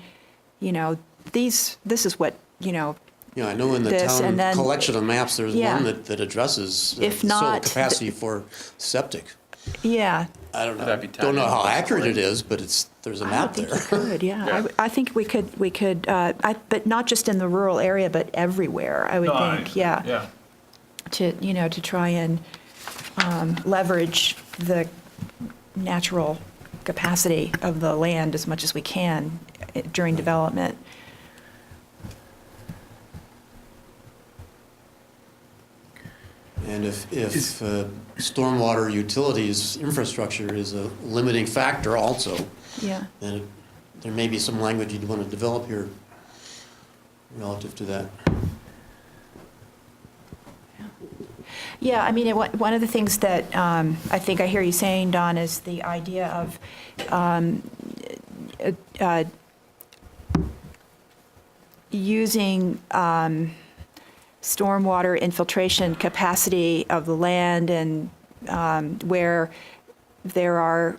this is what, Yeah, I know in the this, town and then- collection of maps, there's Yeah. one that addresses If soil not, capacity for septic. yeah. I don't Would that be know, don't know tied how into accurate it the is, but there's a I map would there. think you could, yeah. Yeah. I think we could, but not just in the rural area, but everywhere, I would think, yeah. Yeah. To try and leverage the natural capacity of the land as much as we can during development. And if stormwater utilities infrastructure is a limiting factor also, Yeah. then there may be some language you'd want to develop here relative to that. Yeah, I mean, one of the things that I think I hear you saying, Don, is the idea of using stormwater infiltration capacity of the land and where there are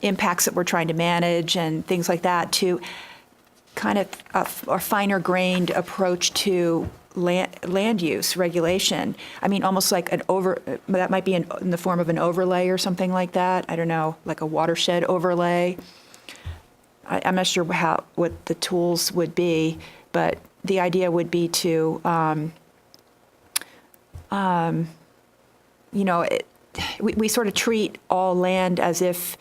impacts that we're trying to manage and things like that to kind of a finer grained approach to land use regulation. I mean, almost like that might be in the form of an overlay or something like that. I don't know, like a watershed overlay. I'm not sure what the tools would be, but the idea would be to, we sort of treat all land as if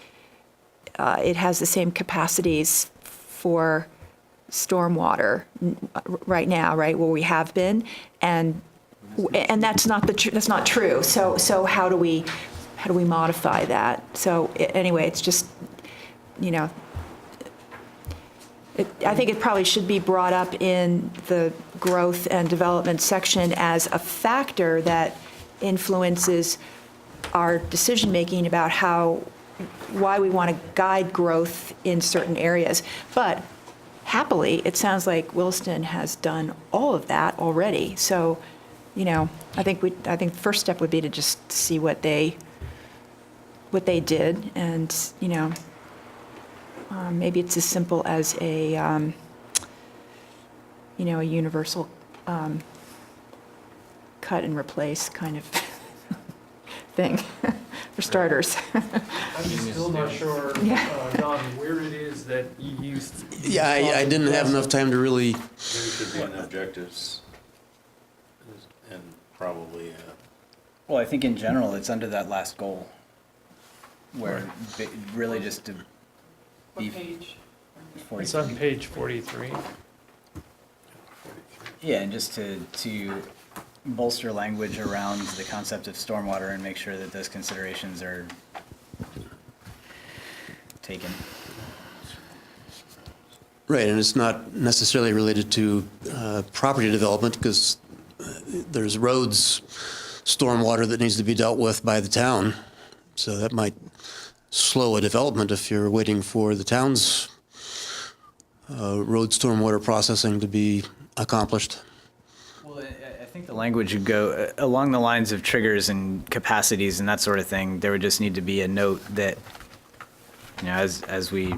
it has the same capacities for stormwater right now, right, where we have been, and that's not true. So how do we modify that? So anyway, it's just, I think it probably should be brought up in the growth and development section as a factor that influences our decision-making about why we want to guide growth in certain areas. But happily, it sounds like Williston has done all of that already. So, I think the first step would be to just see what they did, and maybe it's as simple as a universal cut and replace kind of thing for starters. I'm still not sure, Don, where it is that you used. Yeah, I didn't have enough time to really, Maybe it should be in objectives and probably, Well, I think in general, it's under that last goal, where really just to be. What page? It's on page 43. Yeah, and just to bolster language around the concept of stormwater and make sure that those considerations are taken. right, and it's not necessarily related to property development, because there's roads, stormwater that needs to be dealt with by the town, so that might slow a development if you're waiting for the town's road stormwater processing to be accomplished. Well, I think the language would go along the lines of triggers and capacities and that sort of thing. There would just need to be a note that, as we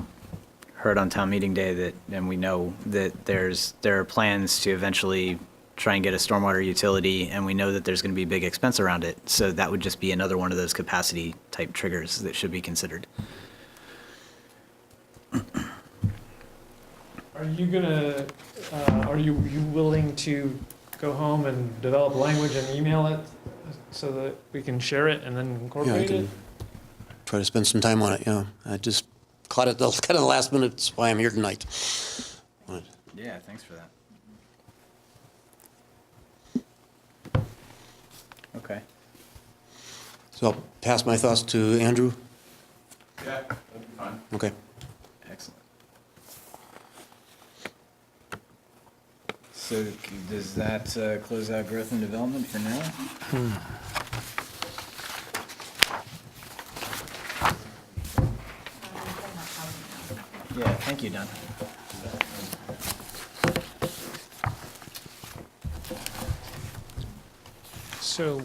heard on town meeting day, that, and we know that there are plans to eventually try and get a stormwater utility, and we know that there's going to be big expense around it. So that would just be another one of those capacity type triggers that should be considered. Are you gonna, are you willing to go home and develop language and email it so that we can share it and then Yeah, I incorporate it? can try to spend some time on it, yeah. I just caught it kind of the last minute, that's why I'm here tonight. Yeah, thanks for that. Okay. So I'll pass my thoughts to Andrew. Yeah, that'd be fine. Okay. Excellent. So does that close out growth and development for now? Yeah, thank you, Don. So,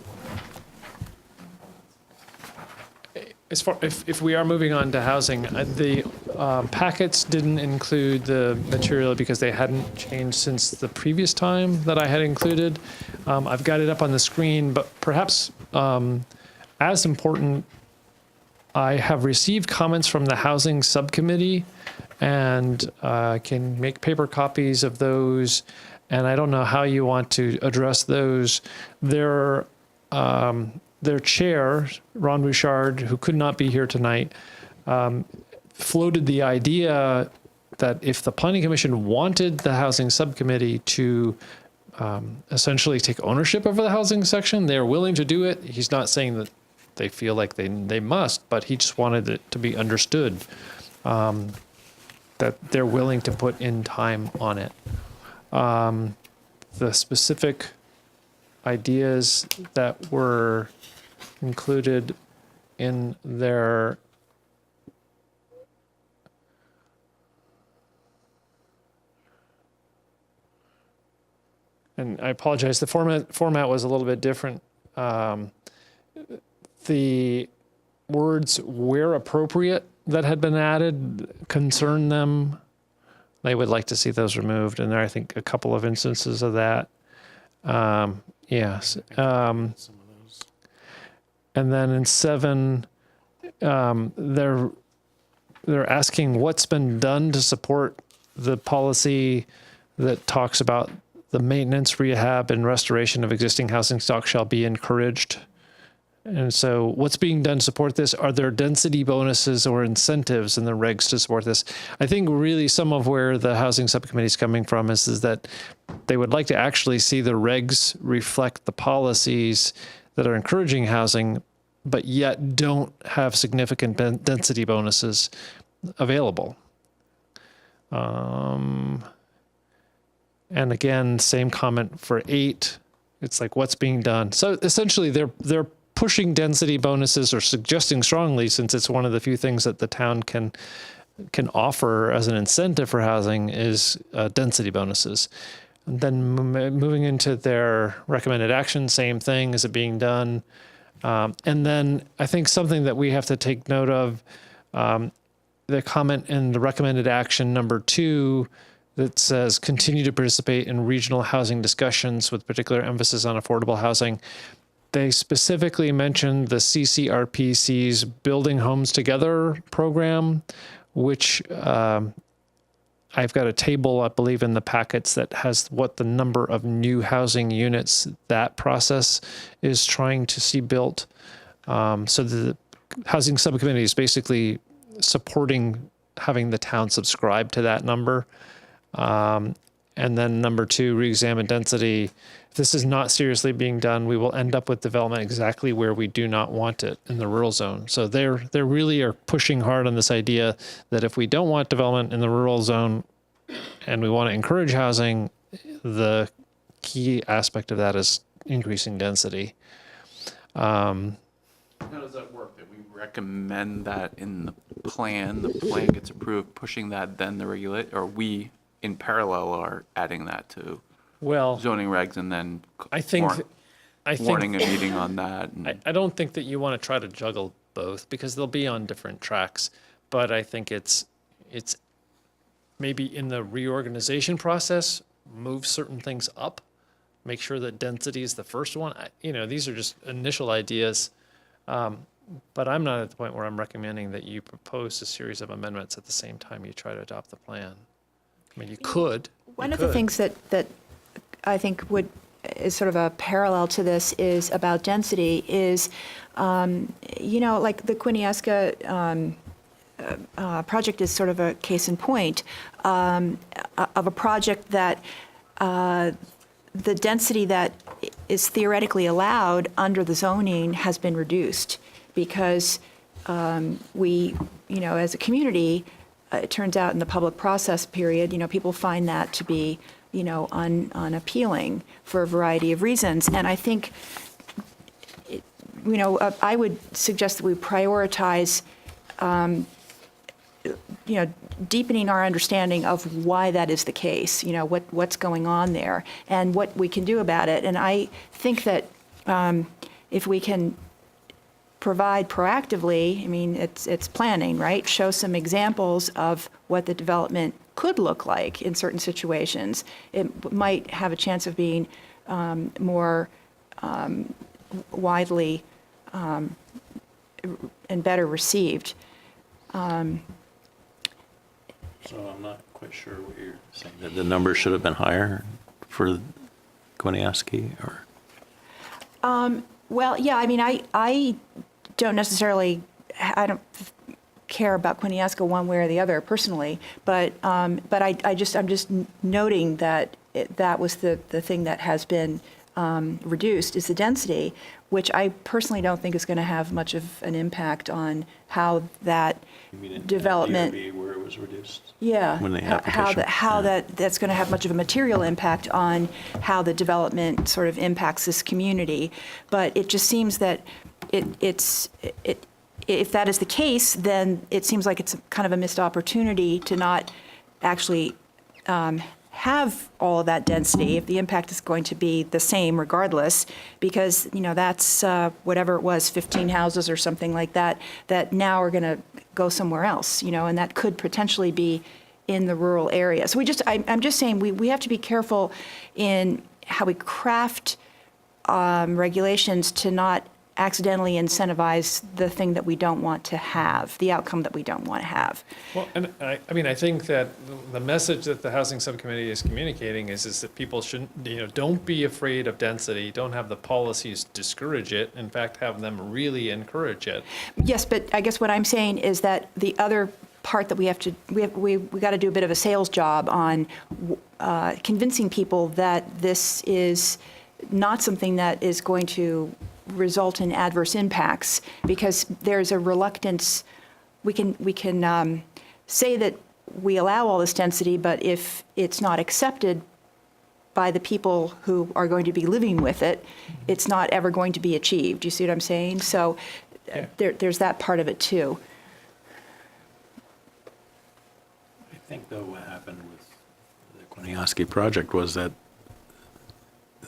as far, if we are moving on to housing, the packets didn't include the material because they hadn't changed since the previous time that I had included. I've got it up on the screen, but perhaps as important, I have received comments from the Housing Subcommittee and can make paper copies of those. And I don't know how you want to address those. Their chair, Ron Bouchard, who could not be here tonight, floated the idea that if the Planning Commission wanted the Housing Subcommittee to essentially take ownership over the housing section, they're willing to do it. He's not saying that they feel like they must, but he just wanted it to be understood that they're willing to put in time on it. The specific ideas that were included in their and I apologize, the format was a little bit different. The words "where appropriate" that had been added concern them. They would like to see those removed, and there are, I think, a couple of instances of that. Yes. And then in 7, they're asking what's been done to support the policy that talks about the maintenance, rehab, and restoration of existing housing stock shall be encouraged. And so what's being done to support this? Are there density bonuses or incentives in the regs to support this? I think really some of where the Housing Subcommittee is coming from is that they would like to actually see the regs reflect the policies that are encouraging housing, but yet don't have significant density bonuses available. And again, same comment for 8. It's like, what's being done? So essentially they're pushing density bonuses or suggesting strongly, since it's one of the few things that the town can offer as an incentive for housing, is density bonuses. And then moving into their recommended action, same thing. Is it being done? And then I think something that we have to take note of, the comment in the recommended action number 2 that says continue to participate in regional housing discussions with particular emphasis on affordable housing. They specifically mentioned the CCRPC's Building Homes Together program, which I've got a table, I believe, in the packets that has what the number of new housing units that process is trying to see built. So the Housing Subcommittee is basically supporting having the town subscribe to that number. And then number 2, re-examine density. If this is not seriously being done, we will end up with development exactly where we do not want it, in the rural zone. So they really are pushing hard on this idea that if we don't want development in the rural zone and we want to encourage housing, the key aspect of that is increasing density. How does that work? That we recommend that in the plan gets approved, pushing that, then the regulate, or we in parallel are adding that to Well, zoning regs and then I think, warning a meeting on that? And I don't think that you want to try to juggle both because they'll be on different tracks. But I think it's maybe in the reorganization process, move certain things up, make sure that density is the first one. These are just initial ideas. But I'm not at the point where I'm recommending that you propose a series of amendments at the same time you try to adopt the plan. I mean, you could. One of the things that I think is sort of a parallel to this is about density is, like the Quiniesca project is sort of a case in point of a project that the density that is theoretically allowed under the zoning has been reduced because we, as a community, it turns out in the public process period, people find that to be, unappealing for a variety of reasons. And I think, I would suggest that we prioritize, deepening our understanding of why that is the case, what's going on there and what we can do about it. And I think that if we can provide proactively, it's planning, right? Show some examples of what the development could look like in certain situations. It might have a chance of being more widely and better received. So I'm not quite sure what you're saying, that the number should have been higher for Quiniesca, or? Well, yeah, I don't necessarily, I don't care about Quiniesca one way or the other personally, but I'm just noting that that was the thing that has been reduced is the density, which I personally don't think is going to have much of an impact on how that You mean in development. DRB where it was reduced? Yeah, When the how application- that's going to have much of a material impact on how the development sort of impacts this community. But it just seems that if that is the case, then it seems like it's kind of a missed opportunity to not actually have all of that density if the impact is going to be the same regardless, because, that's whatever it was, 15 houses or something like that, that now are going to go somewhere else, and that could potentially be in the rural area. So I'm just saying we have to be careful in how we craft regulations to not accidentally incentivize the thing that we don't want to have, the outcome that we don't want to have. Well, and I think that the message that the Housing Subcommittee is communicating is that people shouldn't, don't be afraid of density, don't have the policies discourage it, in fact, have them really encourage it. Yes, but I guess what I'm saying is that the other part that we got to do a bit of a sales job on convincing people that this is not something that is going to result in adverse impacts, because there's a reluctance. We can say that we allow all this density, but if it's not accepted by the people who are going to be living with it, it's not ever going to be achieved. You see what I'm saying? So Yeah. there's that part of it too. I think, though, what happened with the Quiniesca project was that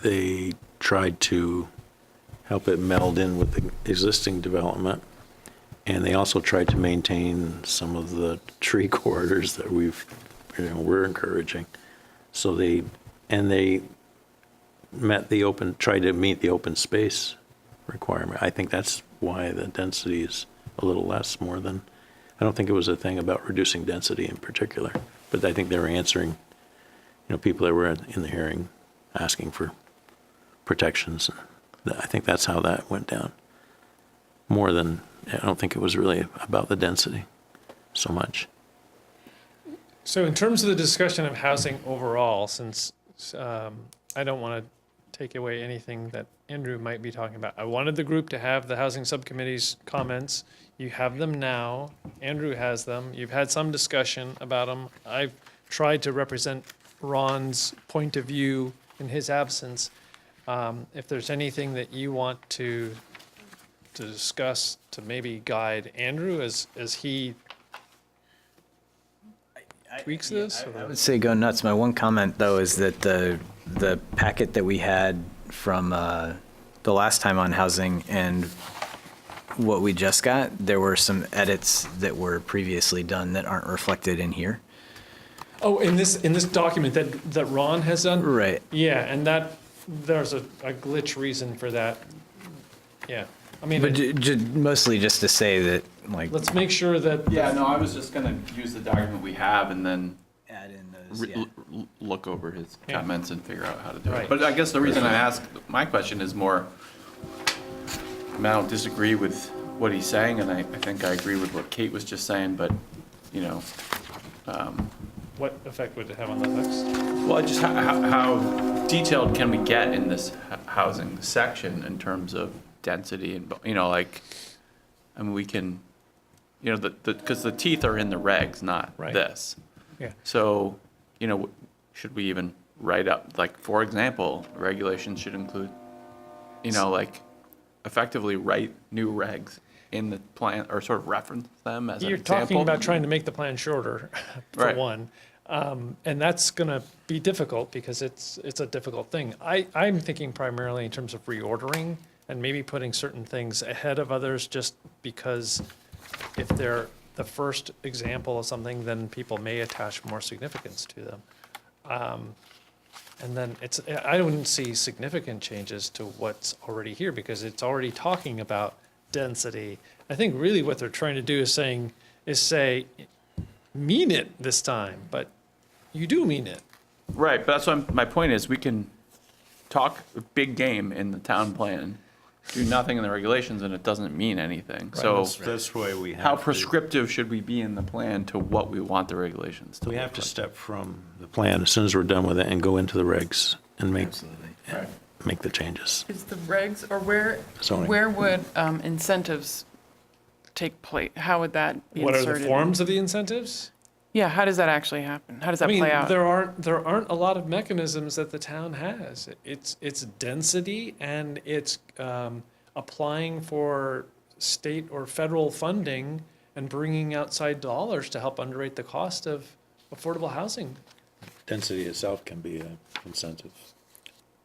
they tried to help it meld in with the existing development, and they also tried to maintain some of the tree corridors that we're encouraging. So they tried to meet the open space requirement. I think that's why the density is a little less more than, I don't think it was a thing about reducing density in particular, but I think they were answering, people that were in the hearing asking for protections. I think that's how that went down. More than, I don't think it was really about the density so much. So in terms of the discussion of housing overall, since I don't want to take away anything that Andrew might be talking about, I wanted the group to have the Housing Subcommittee's comments. You have them now. Andrew has them. You've had some discussion about them. I've tried to represent Ron's point of view in his absence. If there's anything that you want to to discuss to maybe guide Andrew as he tweaks this? I would say go nuts. My one comment, though, is that the packet that we had from the last time on housing and what we just got, there were some edits that were previously done that aren't reflected in here. Oh, in this document that Ron has done? Right. Yeah, and there's a glitch reason for that. Yeah, I mean, But mostly just to say that, like, let's make sure that. Yeah, no, I was just gonna use the document we have and then add in those, yeah. look over his Yeah. comments and figure out how to do Right. it. But I guess the reason I ask, my question is more, I mean, I don't disagree with what he's saying, and I think I agree with what Kate was just saying, but, you know, What effect would it have on the text? well, just how detailed can we get in this housing section in terms of density and, you know, like, I mean, we can, you know, because the teeth are in the regs, not Right. this. Yeah. So, you know, should we even write up, like, for example, regulations should include, you know, like, effectively write new regs in the plan, or sort of reference them as an You're example? talking about trying to make the plan shorter, for Right. one. And that's going to be difficult because it's a difficult thing. I'm thinking primarily in terms of reordering and maybe putting certain things ahead of others just because if they're the first example of something, then people may attach more significance to them. And then I wouldn't see significant changes to what's already here because it's already talking about density. I think really what they're trying to do is say, mean it this time, but you do mean it. Right, but that's what my point is, we can talk a big game in the town plan, do nothing in the regulations, and it doesn't mean anything. So That's why we have. how to- prescriptive should we be in the plan to what we want the regulations to We look have to like? step from the plan as soon as we're done with it and go into the regs and make the changes. Is the regs, or where Zoning. would incentives take place? How would that be What are inserted? the forms of the incentives? Yeah, how does that actually happen? How does I that mean, play out? there aren't a lot of mechanisms that the town has. It's density and it's applying for state or federal funding and bringing outside dollars to help underwrite the cost of affordable housing. Density itself can be an incentive.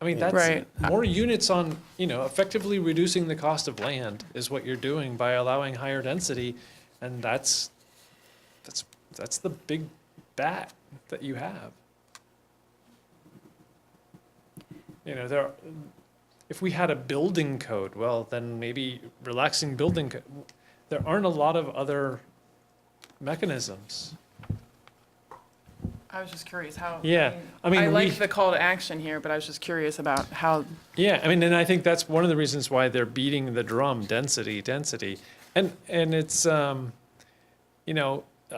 I mean, that's Right. more units on, effectively reducing the cost of land is what you're doing by allowing higher density. And that's the big bat that you have. If we had a building code, well, then maybe relaxing building code. There aren't a lot of other mechanisms. I was just curious how. Yeah, I mean, I like we- the call to action here, but I was just curious about how. Yeah, I mean, and I think that's one of the reasons why they're beating the drum, density. And it's, I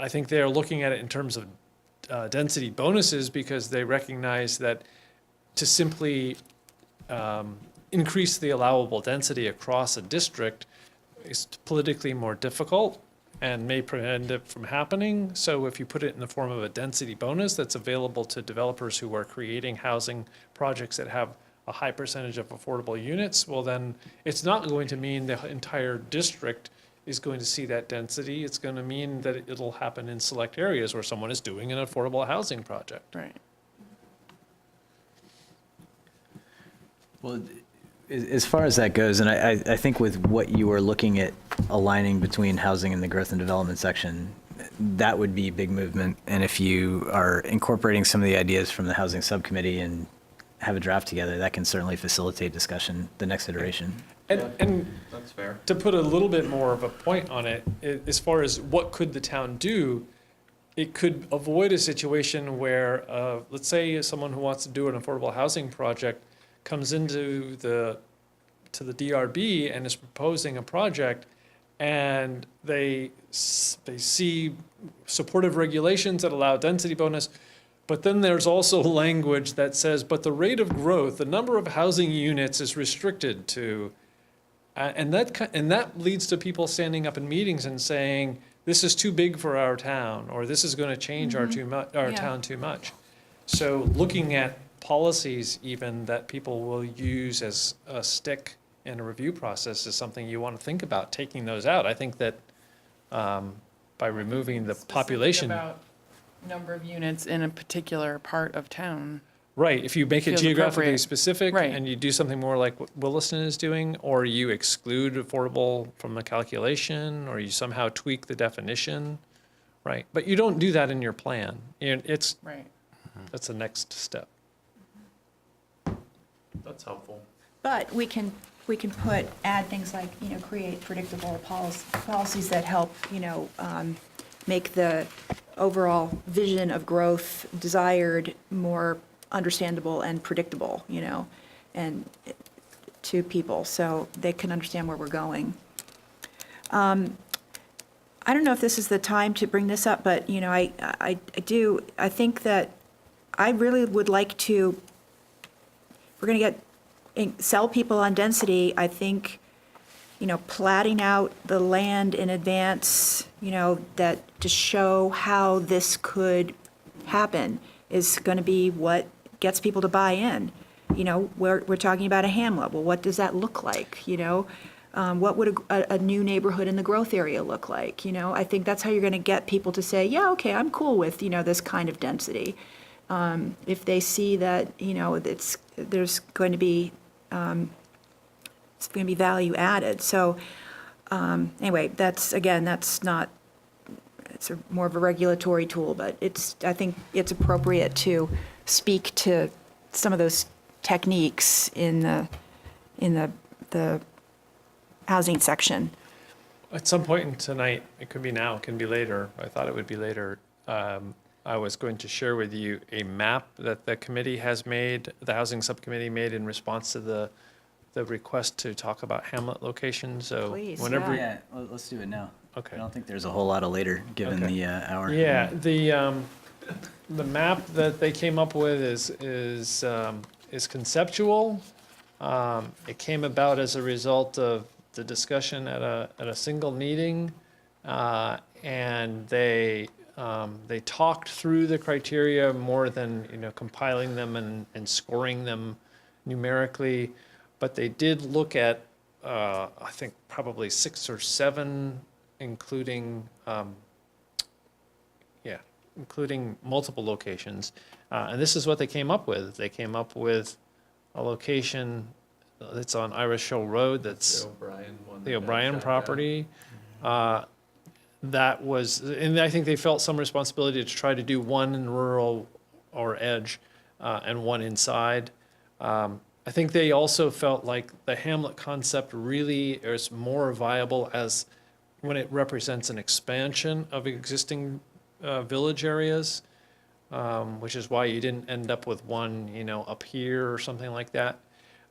think they're looking at it in terms of density bonuses because they recognize that to simply increase the allowable density across a district is politically more difficult and may prevent it from happening. So if you put it in the form of a density bonus that's available to developers who are creating housing projects that have a high percentage of affordable units, well then it's not going to mean the entire district is going to see that density. It's going to mean that it'll happen in select areas where someone is doing an affordable housing project. Right. Well, as far as that goes, and I think with what you were looking at aligning between housing and the growth and development section, that would be big movement. And if you are incorporating some of the ideas from the Housing Subcommittee and have a draft together, that can certainly facilitate discussion the next iteration. And That's fair. to put a little bit more of a point on it, as far as what could the town do, it could avoid a situation where, let's say someone who wants to do an affordable housing project comes into the DRB and is proposing a project, and they see supportive regulations that allow density bonus, but then there's also language that says, but the rate of growth, the number of housing units is restricted to, and that leads to people standing up in meetings and saying, this is too big for our town, or this is going to change our town too much. So looking at policies even that people will use as a stick in a review process is something you want to think about, taking those out. I think that by removing the Specific population. About number of units in a particular part of town. Right, if you make it Feels geographically appropriate. specific Right. and you do something more like what Williston is doing, or you exclude affordable from the calculation, or you somehow tweak the definition, right? But you don't do that in your plan. It's, Right. that's the next step. That's helpful. But we can add things like, create predictable policies that help, make the overall vision of growth desired more understandable and predictable, and to people, so they can understand where we're going. I don't know if this is the time to bring this up, but, I think that I really would like to, we're going to sell people on density. I think, platting out the land in advance, that to show how this could happen is going to be what gets people to buy in. We're talking about a hamlet. Well, what does that look like? What would a new neighborhood in the growth area look like? I think that's how you're going to get people to say, yeah, okay, I'm cool with, this kind of density. If they see that, there's going to be, it's going to be value added. So anyway, that's not, it's more of a regulatory tool, but I think it's appropriate to speak to some of those techniques in the housing section. At some point in tonight, it could be now, it can be later, I thought it would be later, I was going to share with you a map that the committee has made, the Housing Subcommittee made in response to the request to talk about hamlet locations, so Please, whenever. Yeah, let's do it now. Okay. I don't think there's a whole lot of later, given Okay. the hour. Yeah, the map that they came up with is conceptual. It came about as a result of the discussion at a single meeting, and they talked through the criteria more than compiling them and scoring them numerically, but they did look at I think probably 6 or 7, including multiple locations. And this is what they came up with. They came up with a location that's on Irish Hill Road, that's O'Brien one. the O'Brien property. That was, and I think they felt some responsibility to try to do one in rural or edge and one inside. I think they also felt like the hamlet concept really is more viable as when it represents an expansion of existing village areas, which is why you didn't end up with one, up here or something like that.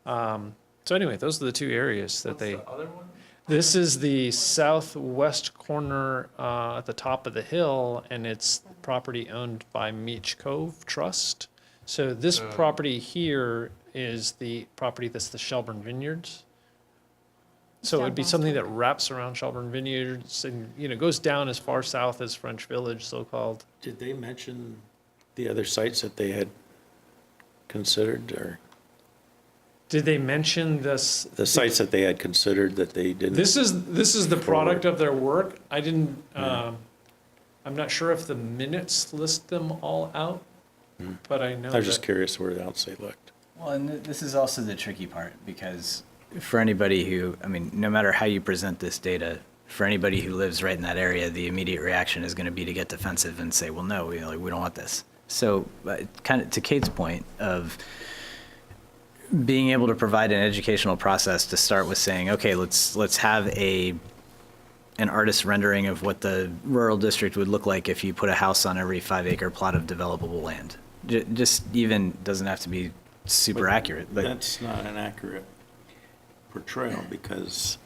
So anyway, those are the two areas that they. What's the other one? This is the southwest corner at the top of the hill, and it's property owned by Meach Cove Trust. So this property here is the property that's the Shelburne Vineyards. So it'd be something that wraps around Shelburne Vineyards and, goes down as far south as French Village, so-called. Did they mention the other sites that they had considered, or Did they mention this? the sites that they had considered that they didn't? This is the product forward? of their work. I didn't, I'm not sure if the minutes list them all out, but I know I was just that- curious where else they looked. Well, and this is also the tricky part, because for anybody who, no matter how you present this data, for anybody who lives right in that area, the immediate reaction is going to be to get defensive and say, well, no, we don't want this. So kind of to Kate's point of being able to provide an educational process to start with saying, okay, let's have an artist's rendering of what the rural district would look like if you put a house on every 5-acre plot of developable land. Just even doesn't have to be super accurate, but That's not an accurate portrayal, because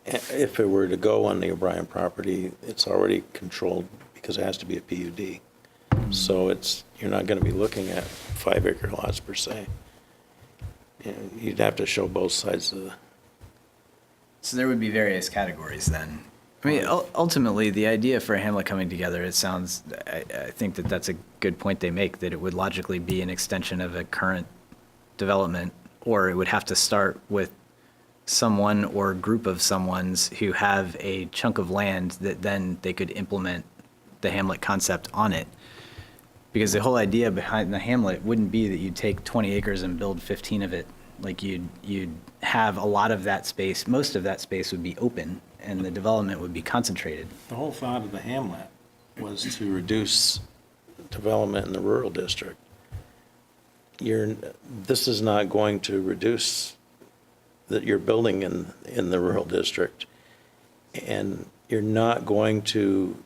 if it were to go on the O'Brien property, it's already controlled because it has to be a PUD. So you're not going to be looking at 5-acre lots per se. You'd have to show both sides of the. so there would be various categories then. Ultimately, the idea for a hamlet coming together, it sounds, I think that's a good point they make, that it would logically be an extension of a current development, or it would have to start with someone or group of someones who have a chunk of land that then they could implement the hamlet concept on it. Because the whole idea behind the hamlet wouldn't be that you'd take 20 acres and build 15 of it. Like you'd have a lot of that space, most of that space would be open and the development would be concentrated. The whole thought of the hamlet was to reduce development in the rural district. This is not going to reduce that you're building in the rural district. And you're not going to,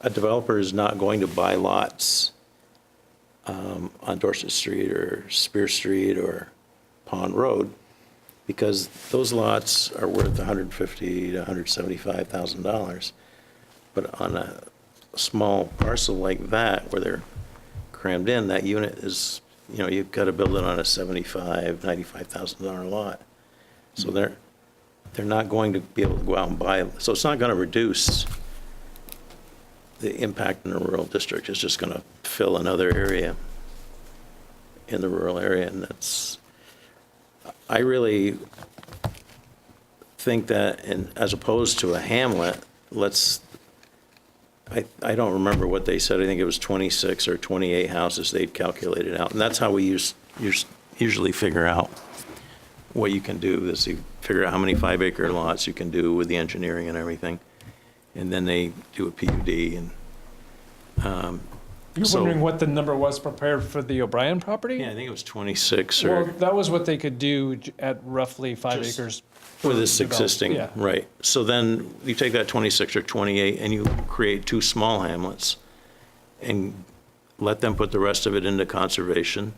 a developer is not going to buy lots on Dorset Street or Spear Street or Pond Road, because those lots are worth $150,000 to $175,000. But on a small parcel like that, where they're crammed in, that unit is, you've got to build it on a $75,000, $95,000 lot. So they're not going to be able to go out and buy, so it's not going to reduce the impact in the rural district. It's just going to fill another area in the rural area, and I really think that, as opposed to a hamlet, I don't remember what they said. I think it was 26 or 28 houses they'd calculated out. And that's how we usually figure out what you can do, is you figure out how many 5-acre lots you can do with the engineering and everything. And then they do a PUD. And You're wondering what the number was prepared for the O'Brien property? yeah, I think it was 26 Well, or that was what they could do at roughly 5 Just- acres. with this developed, existing, yeah. right. So then you take that 26 or 28 and you create 2 small hamlets and let them put the rest of it into conservation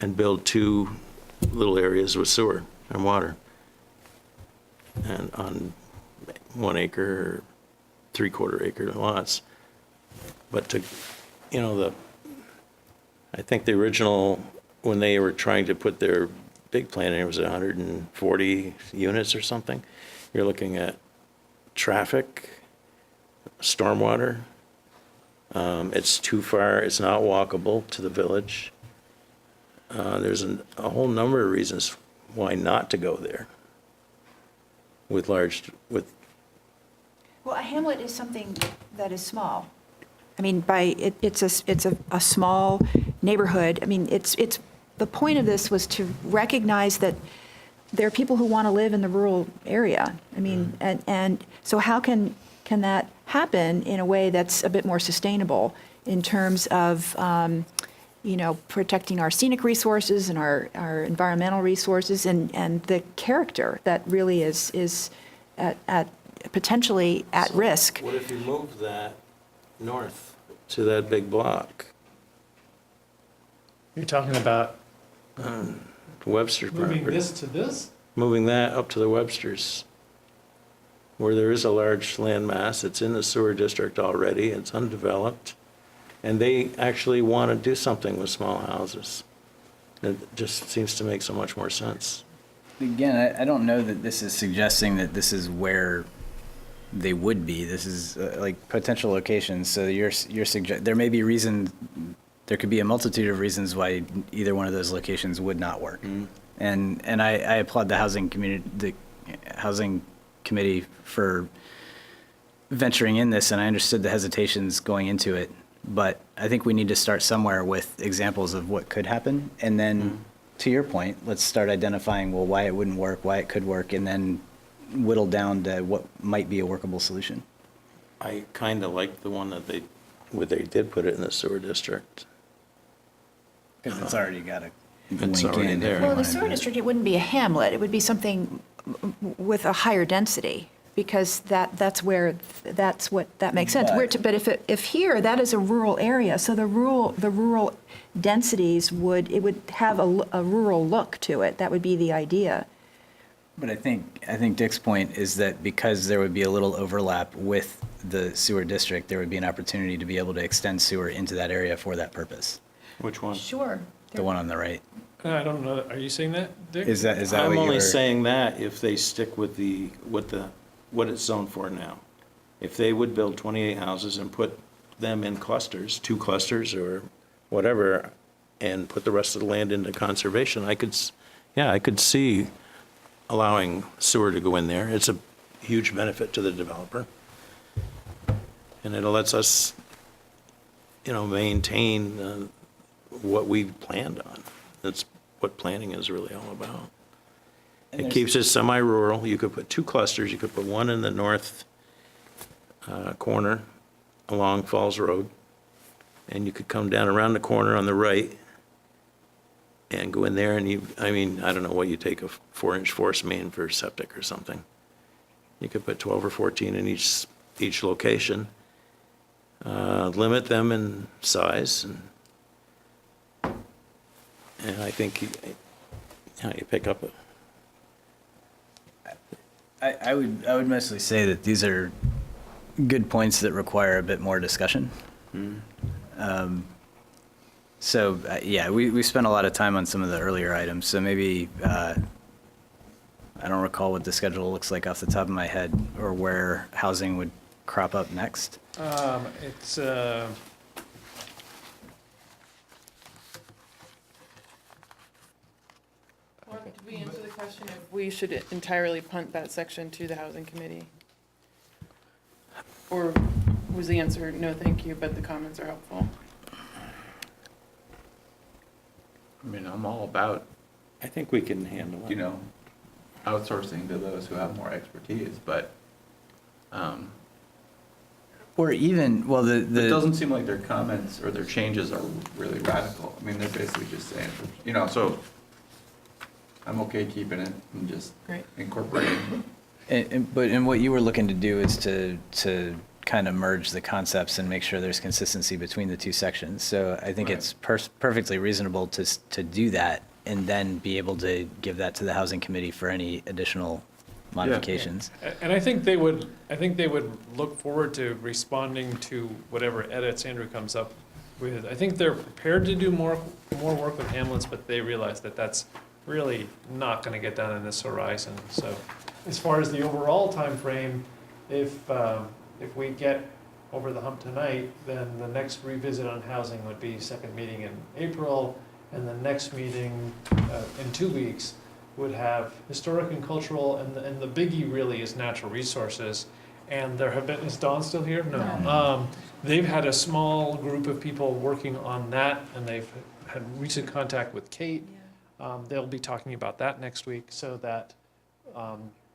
and build 2 little areas with sewer and water. And on 1 acre or 3/4 acre lots. But I think the original, when they were trying to put their big plan in, it was 140 units or something. You're looking at traffic, stormwater. It's too far, it's not walkable to the village. There's a whole number of reasons why not to go there with Well, a hamlet is something that is small. I mean, it's a small neighborhood. I mean, it's the point of this was to recognize that there are people who want to live in the rural area. I mean, and so how can that happen in a way that's a bit more sustainable in terms of, protecting our scenic resources and our environmental resources and the character that really is at potentially at risk. What if you move that north to that big block? You're talking about Webster property. moving this to this? Moving that up to the Websters, where there is a large land mass. It's in the sewer district already, it's undeveloped, and they actually want to do something with small houses. It just seems to make so much more sense. Again, I don't know that this is suggesting that this is where they would be. This is like potential locations. So there may be there could be a multitude of reasons why either one of those locations would not work. And I applaud the housing committee for venturing in this, and I understood the hesitations going into it. But I think we need to start somewhere with examples of what could happen. And then, to your point, let's start identifying, well, why it wouldn't work, why it could work, and then whittle down to what might be a workable solution. I kind of like the one that they did put it in the sewer district. Because it's already got a It's link already in. there. Well, the sewer district, it wouldn't be a hamlet. It would be something with a higher density, because that makes sense. But if here, that is a rural area, so the rural densities would have a rural look to it. That would be the idea. But I think Dick's point is that because there would be a little overlap with the sewer district, there would be an opportunity to be able to extend sewer into that area for that purpose. Which one? Sure. The one on the right. I don't know. Are you saying that, Dick? Is that what I'm you only were? saying that if they stick with what it's zoned for now. If they would build 28 houses and put them in clusters, 2 clusters or whatever, and put the rest of the land into conservation, I could see allowing sewer to go in there. It's a huge benefit to the developer. And it lets us, maintain what we planned on. That's what planning is really all about. And It there's- keeps it semi-rural. You could put 2 clusters. You could put one in the north corner along Falls Road, and you could come down around the corner on the right and go in there, and I don't know what you take, a 4-inch force main for septic or something. You could put 12 or 14 in each location, limit them in size, and I think you pick up I would mostly say that these are good points that require a bit more discussion. So, yeah, we spent a lot of time on some of the earlier items, so maybe, I don't recall what the schedule looks like off the top of my head, or where housing would crop up next. It's, Did we answer the question if we should entirely punt that section to the Housing Committee? Or was the answer, no, thank you, but the comments are helpful? I mean, I'm all about, I think we can handle it. outsourcing to those who have more expertise, but, Or even, well, it doesn't seem like their comments or their changes are really radical. I mean, they're basically just saying, so I'm okay keeping it and just Great. incorporating. But what you were looking to do is to kind of merge the concepts and make sure there's consistency between the two sections. So I think Right. it's perfectly reasonable to do that and then be able to give that to the Housing Committee for any additional modifications. and I think they would look forward to responding to whatever edits Andrew comes up with. I think they're prepared to do more work with hamlets, but they realize that that's really not going to get done in this horizon. So as far as the overall timeframe, if we get over the hump tonight, then the next revisit on housing would be second meeting in April, and the next meeting in 2 weeks would have historic and cultural, and the biggie really is natural resources. And there have been, is Dawn still here? No. They've had a small group of people working on that, and they've had recent contact with Kate. They'll be talking about that next week, so that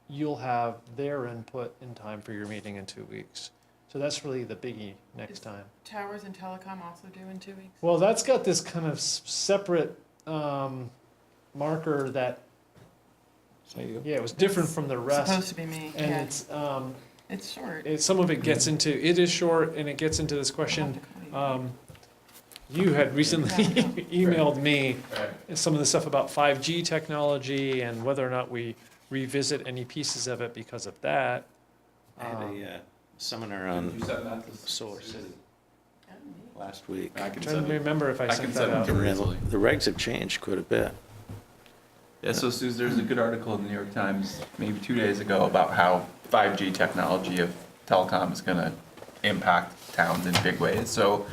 you'll have their input in time for your meeting in 2 weeks. So that's really the biggie next time. Towers and telecom also due in 2 weeks? Well, that's got this kind of separate marker that, yeah, it was different from the rest. Supposed to be me, And yeah. it's, It's short. some of it gets into, it is short, and it gets into this question. You had recently emailed me some of the stuff about 5G technology and whether or not we revisit any pieces of it because of that. I had a seminar on You sent that to Solar City last week. I can I'm trying send to it. remember if I I sent can that send it out. to her easily. The regs have changed quite a bit. Yeah, so Suze, there's a good article in the New York Times maybe 2 days ago about how 5G technology of telecom is gonna impact towns in big ways. So,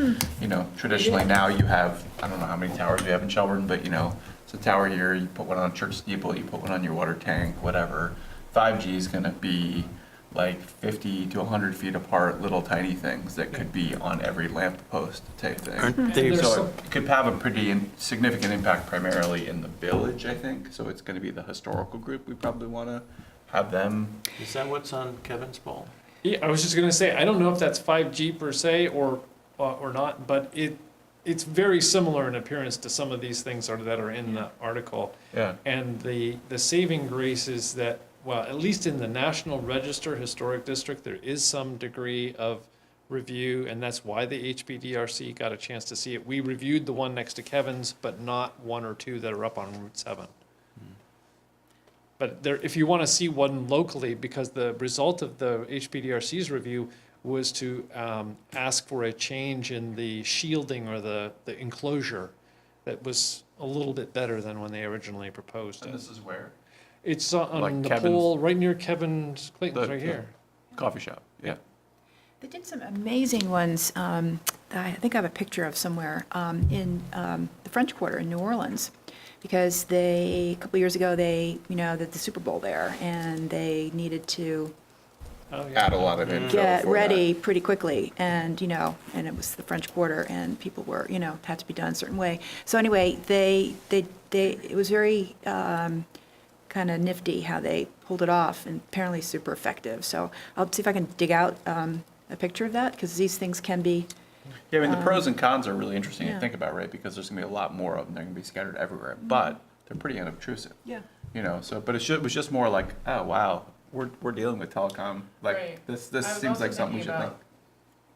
traditionally now you have, I don't know how many towers we have in Shelburne, but it's a tower here, you put one on a church steeple, you put one on your water tank, whatever. 5G is gonna be like 50 to 100 feet apart, little tiny things that could be on every lamp post type thing. Aren't they, There's So some- it could have a pretty significant impact primarily in the village, I think. So it's gonna be the historical group. We probably wanna have them. is that what's on Kevin's poll? Yeah, I was just gonna say, I don't know if that's 5G per se or not, but it's very similar in appearance to some of these things that are in the article. Yeah. And the saving grace is that, well, at least in the National Register Historic District, there is some degree of review, and that's why the HPDRC got a chance to see it. We reviewed the one next to Kevin's, but not one or two that are up on Route 7. But there, if you want to see one locally, because the result of the HPDRC's review was to ask for a change in the shielding or the enclosure that was a little bit better than when they originally proposed And it. this is where? It's Like on the Kevin's- pole right near Kevin's, Clayton's The- right here. Coffee shop, yeah. They did some amazing ones, that I think I have a picture of somewhere, in the French Quarter in New Orleans, because a couple years ago, they, did the Super Bowl there, and they needed to Add a lot of info get for ready pretty quickly, and, and it was the French Quarter, and people were, had to be done a certain way. So anyway, it was very kind of nifty how they pulled it off, and apparently super effective. So I'll see if I can dig out a picture of that, because these things can be, Yeah, I mean, the pros and cons are really interesting yeah. to think about, right? Because there's gonna be a lot more of them. They're gonna be scattered everywhere, but they're pretty unobtrusive. yeah. So, but it was just more like, oh, wow, we're dealing with telecom. Like, Right. this I was seems like also something we thinking should think. about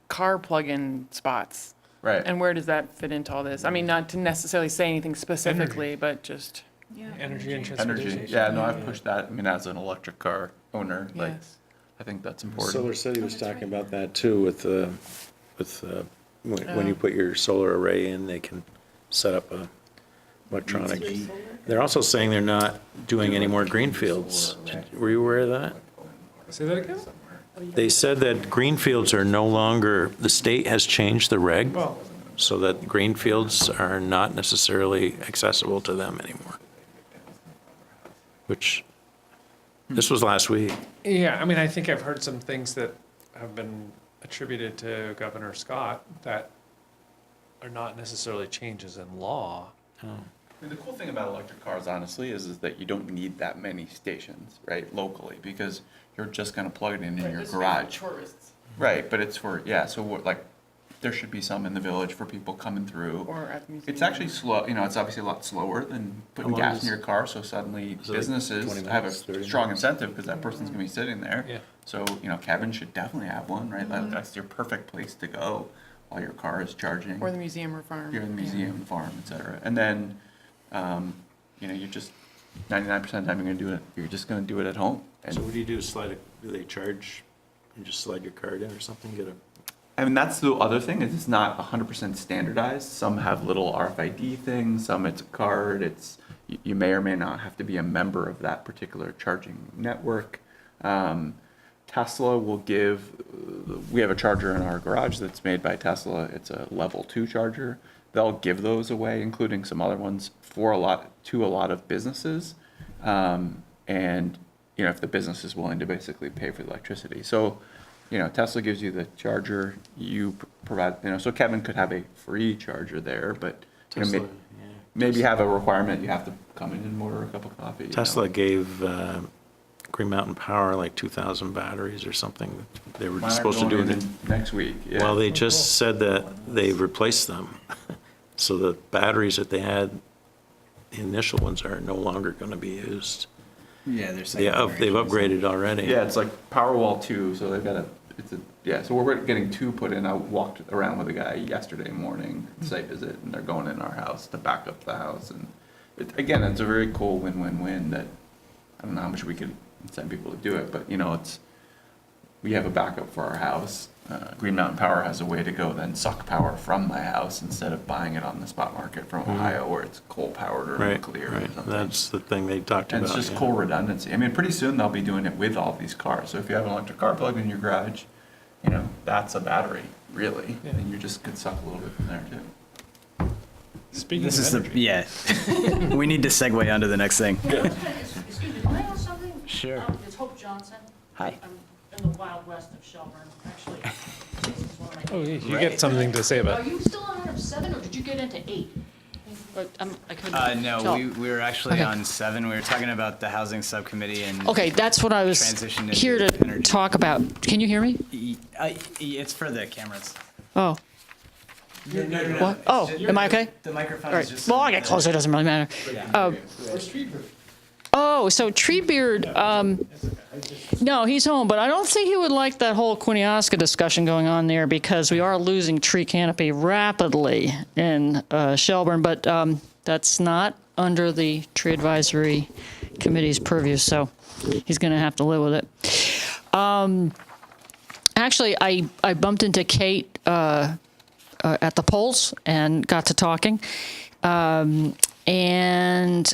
car plug-in spots. Right. And where does that fit into all this? I mean, not to necessarily say anything specifically, but just, Energy and Energy, transportation. yeah, no, I've pushed that. I mean, as an electric car owner, like, yes. I think that's important. Solar City was talking about that too with when you put your solar array in, they can set up a electronic. They're also saying they're not doing any more greenfields. Were you aware of that? Say that again? They said that greenfields are no longer, the state has changed the reg so that greenfields are not necessarily accessible to them anymore. Which, this was last week. Yeah, I mean, I think I've heard some things that have been attributed to Governor Scott that are not necessarily changes in law. I mean, the cool thing about electric cars, honestly, is that you don't need that many stations, right, locally, because you're just gonna plug it in your garage. Tourists. Right, but it's for, yeah, so like, there should be some in the village for people coming through. Or at the museum. It's actually slow, it's obviously a lot slower than putting How long gas is- in your car, so suddenly Is it like businesses 20 have minutes, 30 a strong minutes? incentive, because that person's gonna be sitting there. Yeah. So, Kevin should definitely have one, right? That's your perfect place to go while your car is charging. Or the museum or farm. You're in the yeah. museum, farm, et cetera. And then, you're just, 99% of the time you're just gonna do it at home. And So what do you do, do they charge, you just slide your card in or something, get a? I mean, that's the other thing, is it's not 100% standardized. Some have little RFID things, some it's a card, you may or may not have to be a member of that particular charging network. Tesla will we have a charger in our garage that's made by Tesla. It's a level 2 charger. They'll give those away, including some other ones, to a lot of businesses. And, if the business is willing to basically pay for the electricity. So, Tesla gives you the charger, you provide, so Kevin could have a free charger there, but, Tesla, maybe have a requirement, you have to come in and order a cup of coffee. Tesla gave Green Mountain Power like 2,000 batteries or something. They were Mine are supposed to do going it. in next week, yeah. Well, they just said that they've replaced them. So the batteries that they had, the initial ones are no longer going to be used. Yeah, there's. They've upgraded already. Yeah, it's like Powerwall 2, so they've got so we're getting 2 put in. I walked around with a guy yesterday morning, site visit, and they're going in our house to back up the house. And again, it's a very cool win-win-win that, I don't know how much we could send people to do it, but we have a backup for our house. Green Mountain Power has a way to go then suck power from my house instead of buying it on the spot market from Ohio where it's coal powered or Right, nuclear or right. something. That's the thing they talked And about. it's just yeah. cool redundancy. I mean, pretty soon they'll be doing it with all these cars. So if you have an electric car plugged in your garage, that's a battery, really. Yeah. And you just could suck a little bit from there too. Speaking This of is energy. we need to segue onto the next thing. Excuse me, can I ask something? Sure. It's Hope Johnson. Hi. I'm in the wild west of Shelburne, actually. This is one of my Oh, neighbors. you get something to say about Are you still on item 7, or did you get into 8? But I couldn't No, tell. we were actually Okay. on 7. We were talking about the Housing Subcommittee and. Okay, that's what I was Transition into here to energy. talk about. Can you hear me? It's for the cameras. Oh, No. what? Oh, am I okay? The microphone All is right. just. Well, I get closer, it doesn't really matter. Oh, so Treebeard, no, he's home, but I don't think he would like that whole Quiniosca discussion going on there because we are losing tree canopy rapidly in Shelburne, but that's not under the Tree Advisory Committee's purview, so he's going to have to live with it. Actually, I bumped into Kate at the polls and got to talking. And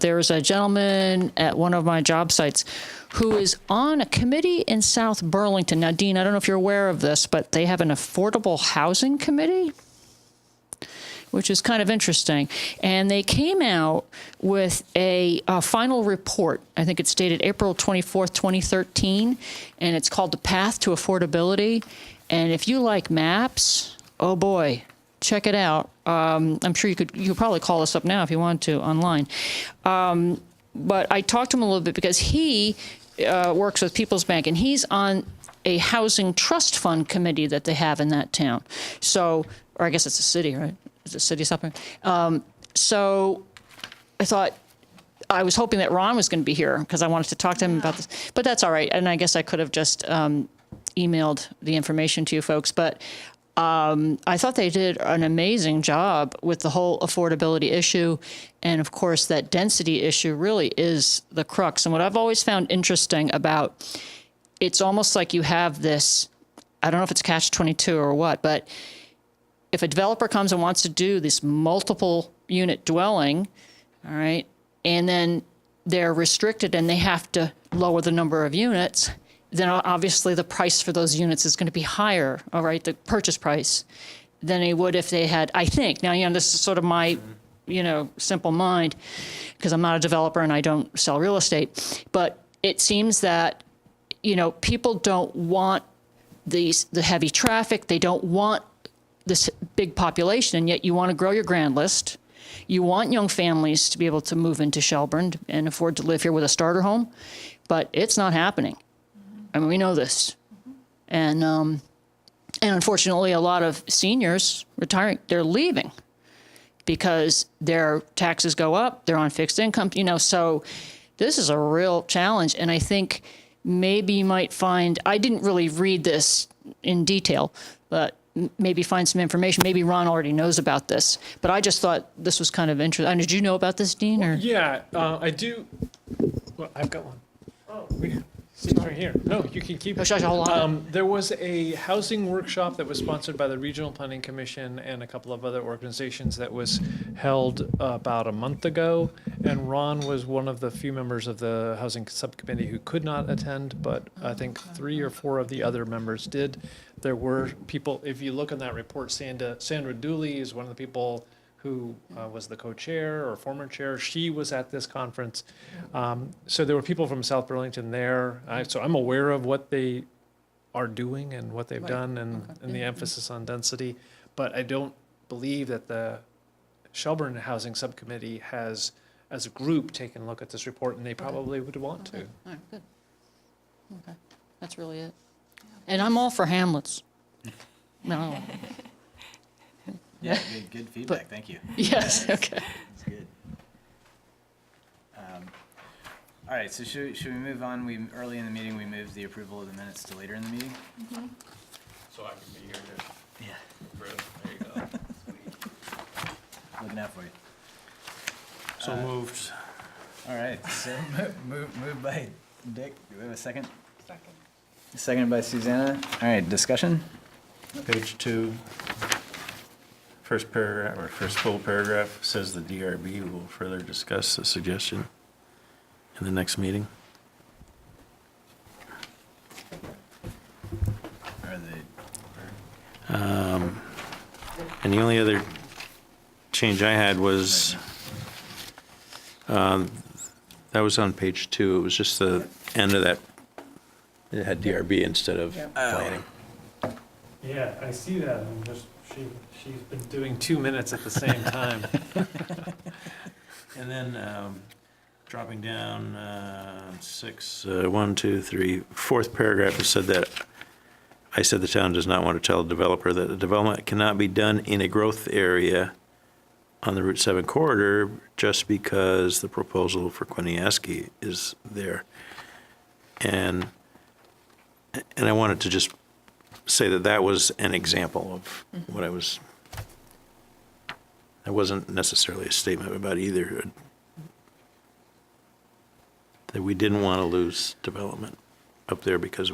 there's a gentleman at one of my job sites who is on a committee in South Burlington. Now, Dean, I don't know if you're aware of this, but they have an affordable housing committee, which is kind of interesting. And they came out with a final report. I think it's dated April 24th, 2013, and it's called The Path to Affordability. And if you like maps, oh boy, check it out. I'm sure you could probably call us up now if you want to online. But I talked to him a little bit because he works with People's Bank, and he's on a housing trust fund committee that they have in that town. So, or I guess it's a city, right? Is it a city something? So I thought, I was hoping that Ron was going to be here because I wanted to talk to him about this, but that's all right. And I guess I could have just emailed the information to you folks, but I thought they did an amazing job with the whole affordability issue. And of course, that density issue really is the crux. And what I've always found interesting about, it's almost like you have this, I don't know if it's catch-22 or what, but if a developer comes and wants to do this multiple unit dwelling, all right, and then they're restricted and they have to lower the number of units, then obviously the price for those units is going to be higher, all right, the purchase price, than it would if they had, I think. Now, this is sort of my, simple mind, because I'm not a developer and I don't sell real estate. But it seems that, people don't want the heavy traffic. They don't want this big population, and yet you want to grow your grand list. You want young families to be able to move into Shelburne and afford to live here with a starter home, but it's not happening. I mean, we know this. And unfortunately, a lot of seniors retiring, they're leaving because their taxes go up, they're on fixed income, so this is a real challenge. And I think maybe you might find, I didn't really read this in detail, but maybe find some information. Maybe Ron already knows about this, but I just thought this was kind of interesting. Did you know about this, Dean? Or? Yeah, I do. Well, I've got one. Oh, it's right here. No, you can keep it. Hold on. There was a housing workshop that was sponsored by the Regional Planning Commission and a couple of other organizations that was held about a month ago. And Ron was one of the few members of the Housing Subcommittee who could not attend, but I think 3 or 4 of the other members did. There were people, if you look in that report, Sandra Dooley is one of the people who was the co-chair or former chair. She was at this conference. So there were people from South Burlington there. So I'm aware of what they are doing and what they've done and the emphasis on density. But I don't believe that the Shelburne Housing Subcommittee has, as a group, taken a look at this report, and they probably would want to. All right, good. Okay, that's really it. And I'm all for hamlets. No. Yeah, good feedback. Thank you. Yes, okay. That's good. All right, so should we move on? Early in the meeting, we moved the approval of the minutes to later in the meeting. So I can be here to Yeah. approve. There you go. Looking out for you. So moved. All right, so moved by Dick. Do we have a second? Seconded by Susanna. All right, discussion? Page 2, first paragraph, or first full paragraph, says the DRB will further discuss the suggestion in the next meeting. Are they? And the only other change I had was, that was on page 2. It was just the end of that. It had DRB instead of planning. Yeah, I see that. She's been doing 2 minutes at the same time. And then dropping down 6, 1, 2, 3, fourth paragraph, it said that, I said the town does not want to tell the developer that the development cannot be done in a growth area on the Route 7 corridor just because the proposal for Quiniesky is there. And I wanted to just say that that was an example of what I was, that wasn't necessarily a statement about either, that we didn't want to lose development up there because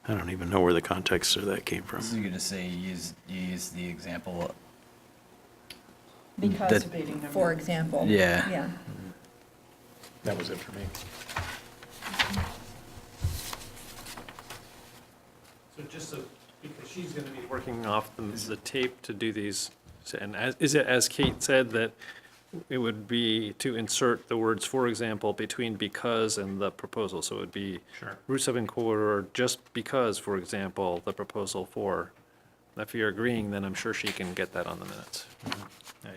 I don't even know where the context of that came from. So you're gonna say you use the example Because, That- for example. Yeah. Yeah. That was it for me. So just so, because she's going to be working off the tape to do these, and is it as Kate said, that it would be to insert the words, for example, between because and the proposal? So it would be Route 7 corridor, just because, for example, the proposal for. If you're agreeing, then I'm sure she can get that on the minutes. I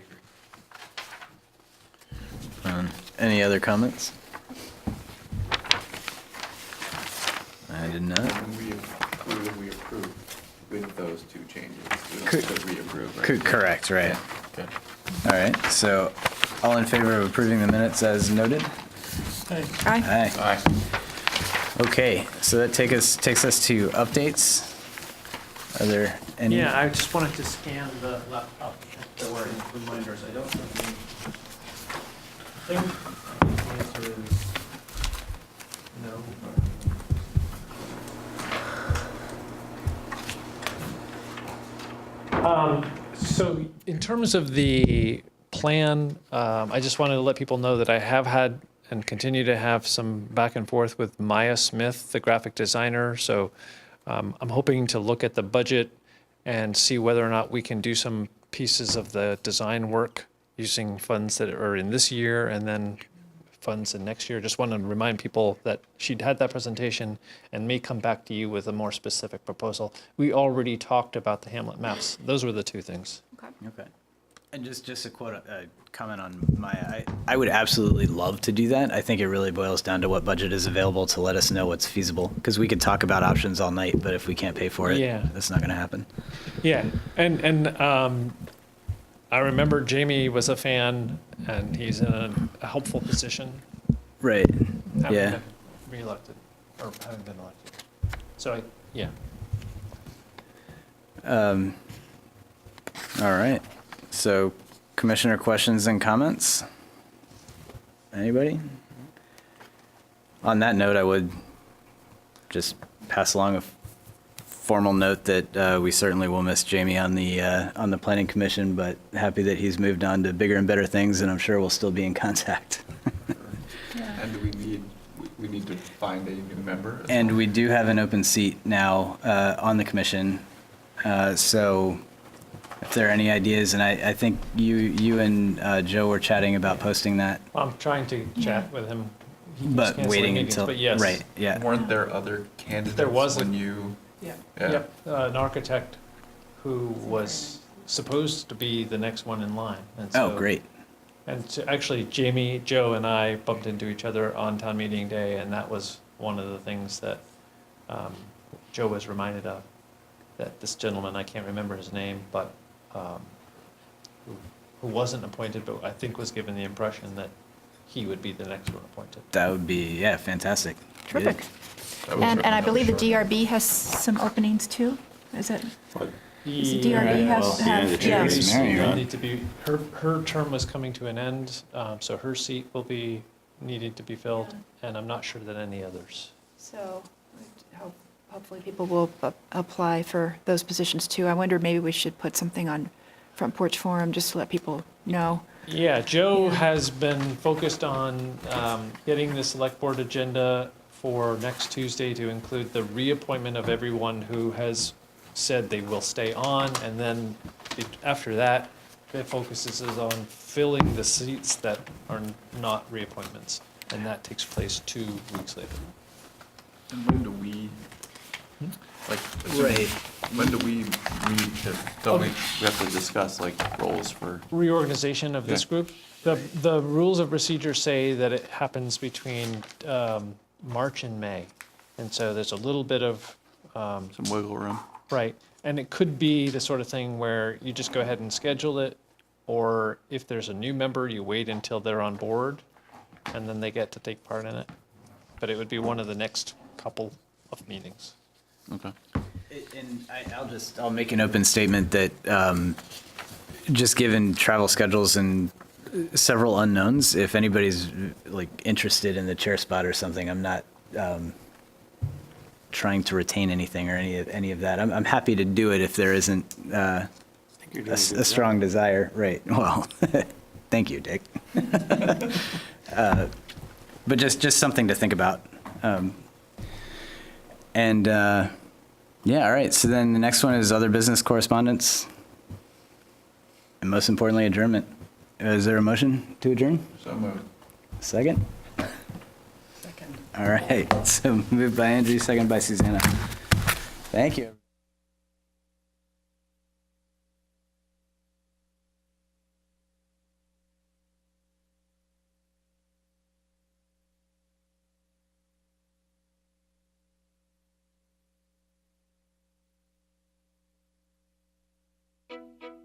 agree. Any other comments? I did not. We approve with those two changes. We Could- don't have to reapprove, right? Correct, right. Okay. All right, so all in favor of approving the minutes as noted? Aye. Aye. Aye. Okay, so that takes us to updates. Are there any? Yeah, I just wanted to scan the laptop if there were any reminders. I don't have any. I think the answer is no. So in terms of the plan, I just wanted to let people know that I have had and continue to have some back and forth with Maya Smith, the graphic designer. So I'm hoping to look at the budget and see whether or not we can do some pieces of the design work using funds that are in this year and then funds in next year. Just want to remind people that she'd had that presentation and may come back to you with a more specific proposal. We already talked about the Hamlet maps. Those were the two things. Okay. And just a quote, comment on Maya. I would absolutely love to do that. I think it really boils down to what budget is available to let us know what's feasible. Because we could talk about options all night, but if we can't pay for it, Yeah. that's not going to happen. Yeah, and I remember Jamie was a fan, and he's in a helpful position, Right. having Yeah. been reelected, or having been elected. So, yeah. All right. So, commissioner questions and comments? Anybody? On that note, I would just pass along a formal note that we certainly will miss Jamie on the planning commission, but happy that he's moved on to bigger and better things, and I'm sure we'll still be in contact. And do we need to find a new member? as And well? we do have an open seat now on the commission. So if there are any ideas, and I think you and Joe were chatting about posting that, I'm trying to chat with him. He keeps but canceling waiting meetings, until, but yes. right, yeah. Weren't there other candidates There was a- when you? Yeah. Yeah. Yep, an architect who was supposed to be the next one in line. And Oh, so- great. And so actually, Jamie, Joe, and I bumped into each other on town meeting day, and that was one of the things that Joe was reminded of, that this gentleman, I can't remember his name, but who wasn't appointed, but I think was given the impression that he would be the next one appointed. That would be, yeah, fantastic. Terrific. That was And I believe the short. DRB has some openings too? Is it? Does the Yeah. DRB have? well, yeah, the yeah. DRB 's Mary, Will right? need to be, her term was coming to an end, so her seat will be needed to be filled, and I'm not sure that any others. So hopefully people will apply for those positions too. I wonder maybe we should put something on Front Porch Forum just to let people know. Yeah, Joe Yeah. has been focused on getting the select board agenda for next Tuesday to include the reappointment of everyone who has said they will stay on, and then after that, it focuses on filling the seats that are not reappointments, and that takes place 2 weeks later. And when do we, like, Right. when do we need to, don't we have to discuss like roles for? Reorganization of this Yeah. group. The rules of procedure say that it happens between March and May, and so there's a little bit of Some wiggle room? right, and it could be the sort of thing where you just go ahead and schedule it, or if there's a new member, you wait until they're on board, and then they get to take part in it. But it would be one of the next couple of meetings. Okay. And I'll make an open statement that just given travel schedules and several unknowns, if anybody's like interested in the chair spot or something, I'm not trying to retain anything or any of that. I'm happy to do it if there isn't a strong desire, right? Well, thank you, Dick. But just something to think about. Yeah, all right. So then the next one is other business correspondence, and most importantly, adjournment. Is there a motion to adjourn? So moved. Second? Second. All right. So moved by Andrew, second by Susanna. Thank you. Thank you.